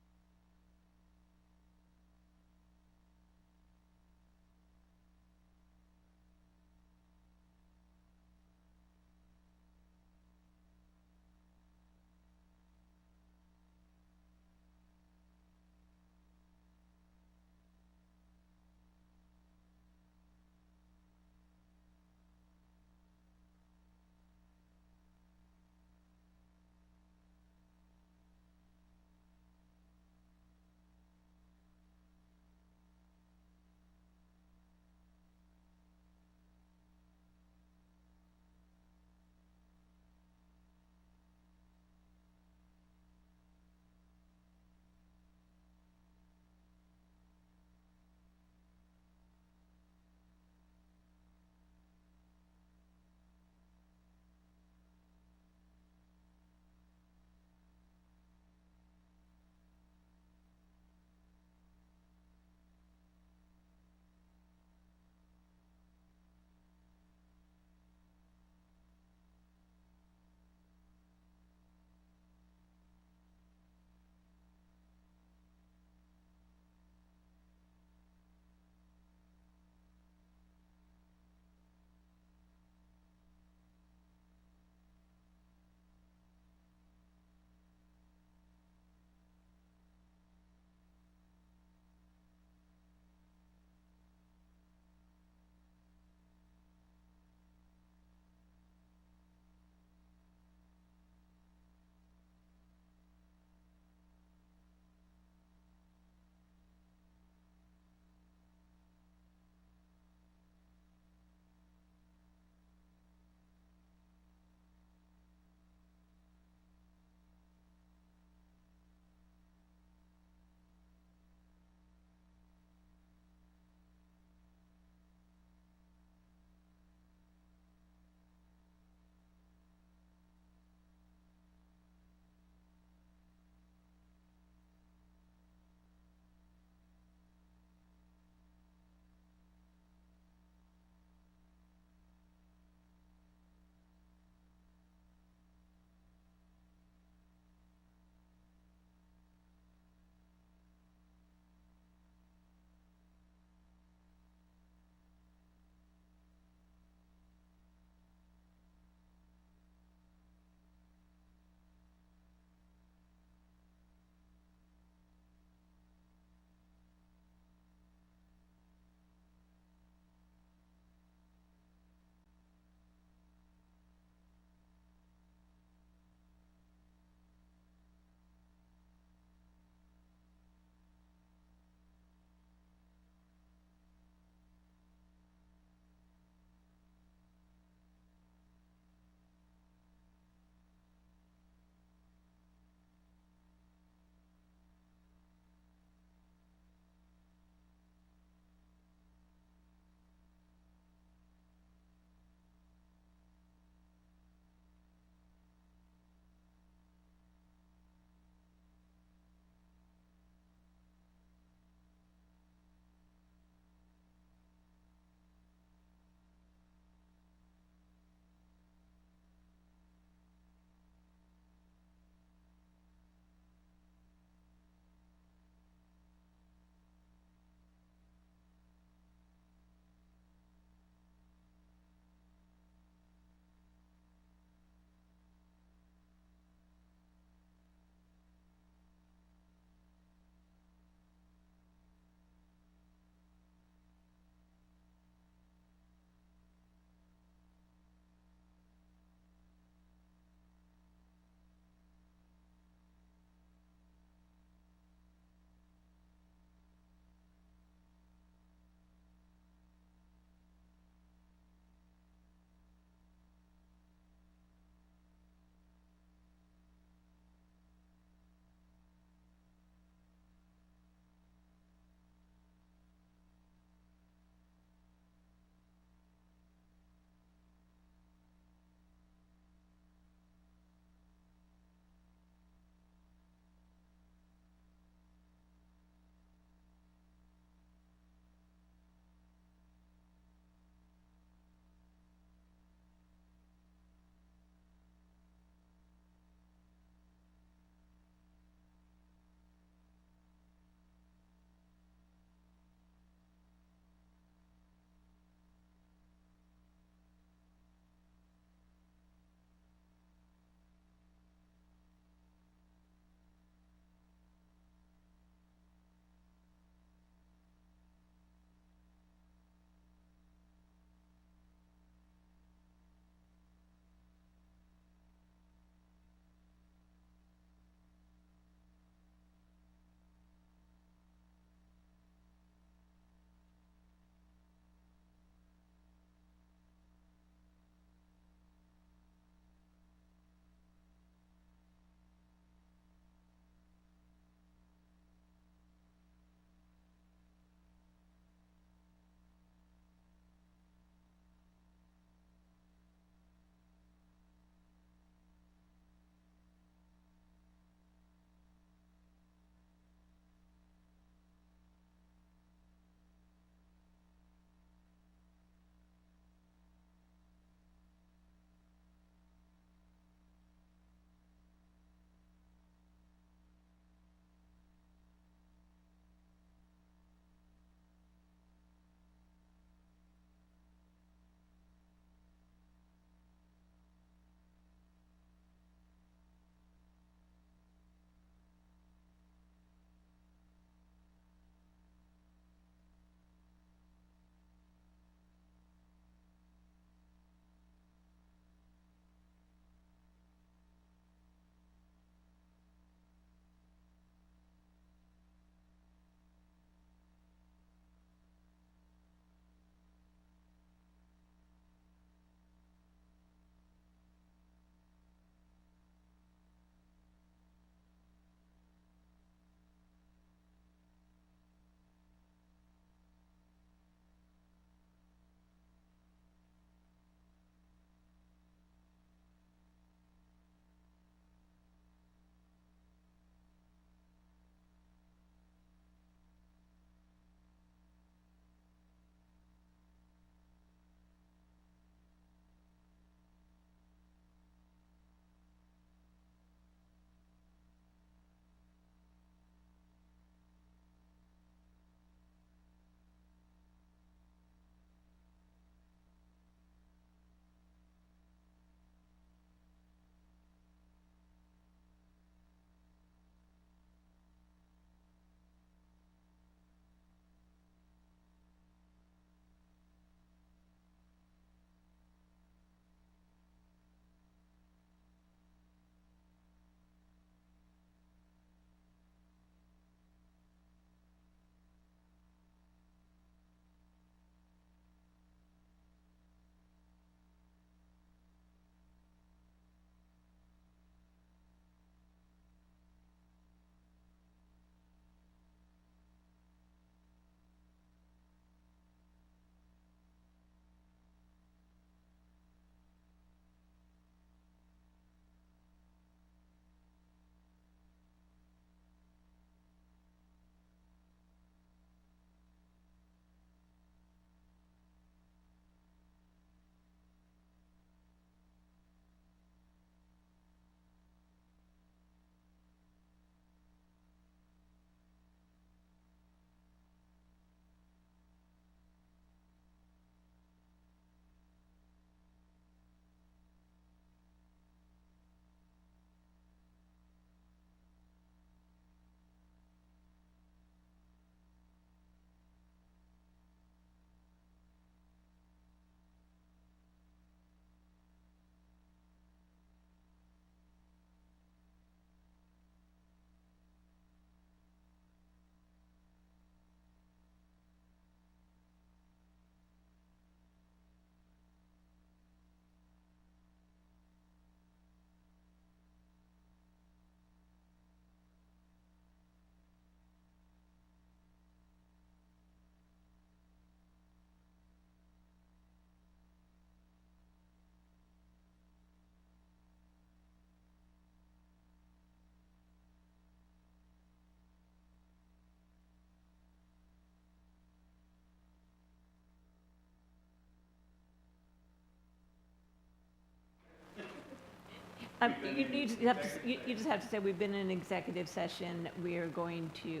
You just have to, you just have to say, we've been in executive session, we are going to,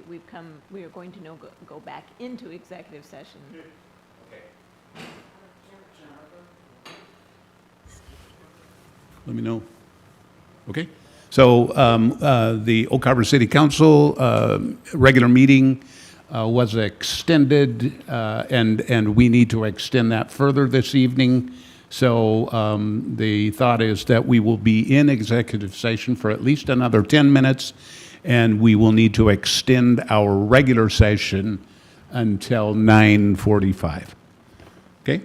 we are going to go back into executive session. Let me know. Okay? So the Oak Harbor City Council regular meeting was extended, and we need to extend that further this evening. So the thought is that we will be in executive session for at least another 10 minutes, and we will need to extend our regular session until 9:45. Okay?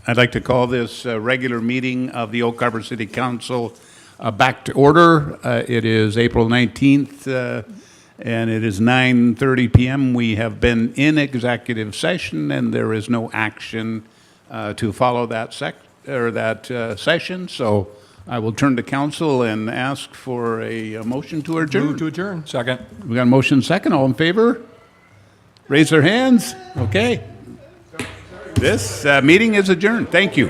I'd like to call this regular meeting of the Oak Harbor City Council back to order. It is April 19th, and it is 9:30 p.m. We have been in executive session, and there is no action to follow that session. So I will turn to council and ask for a motion to adjourn. Move to adjourn. Second. We got a motion second. All in favor? Raise their hands. Okay. This meeting is adjourned. Thank you.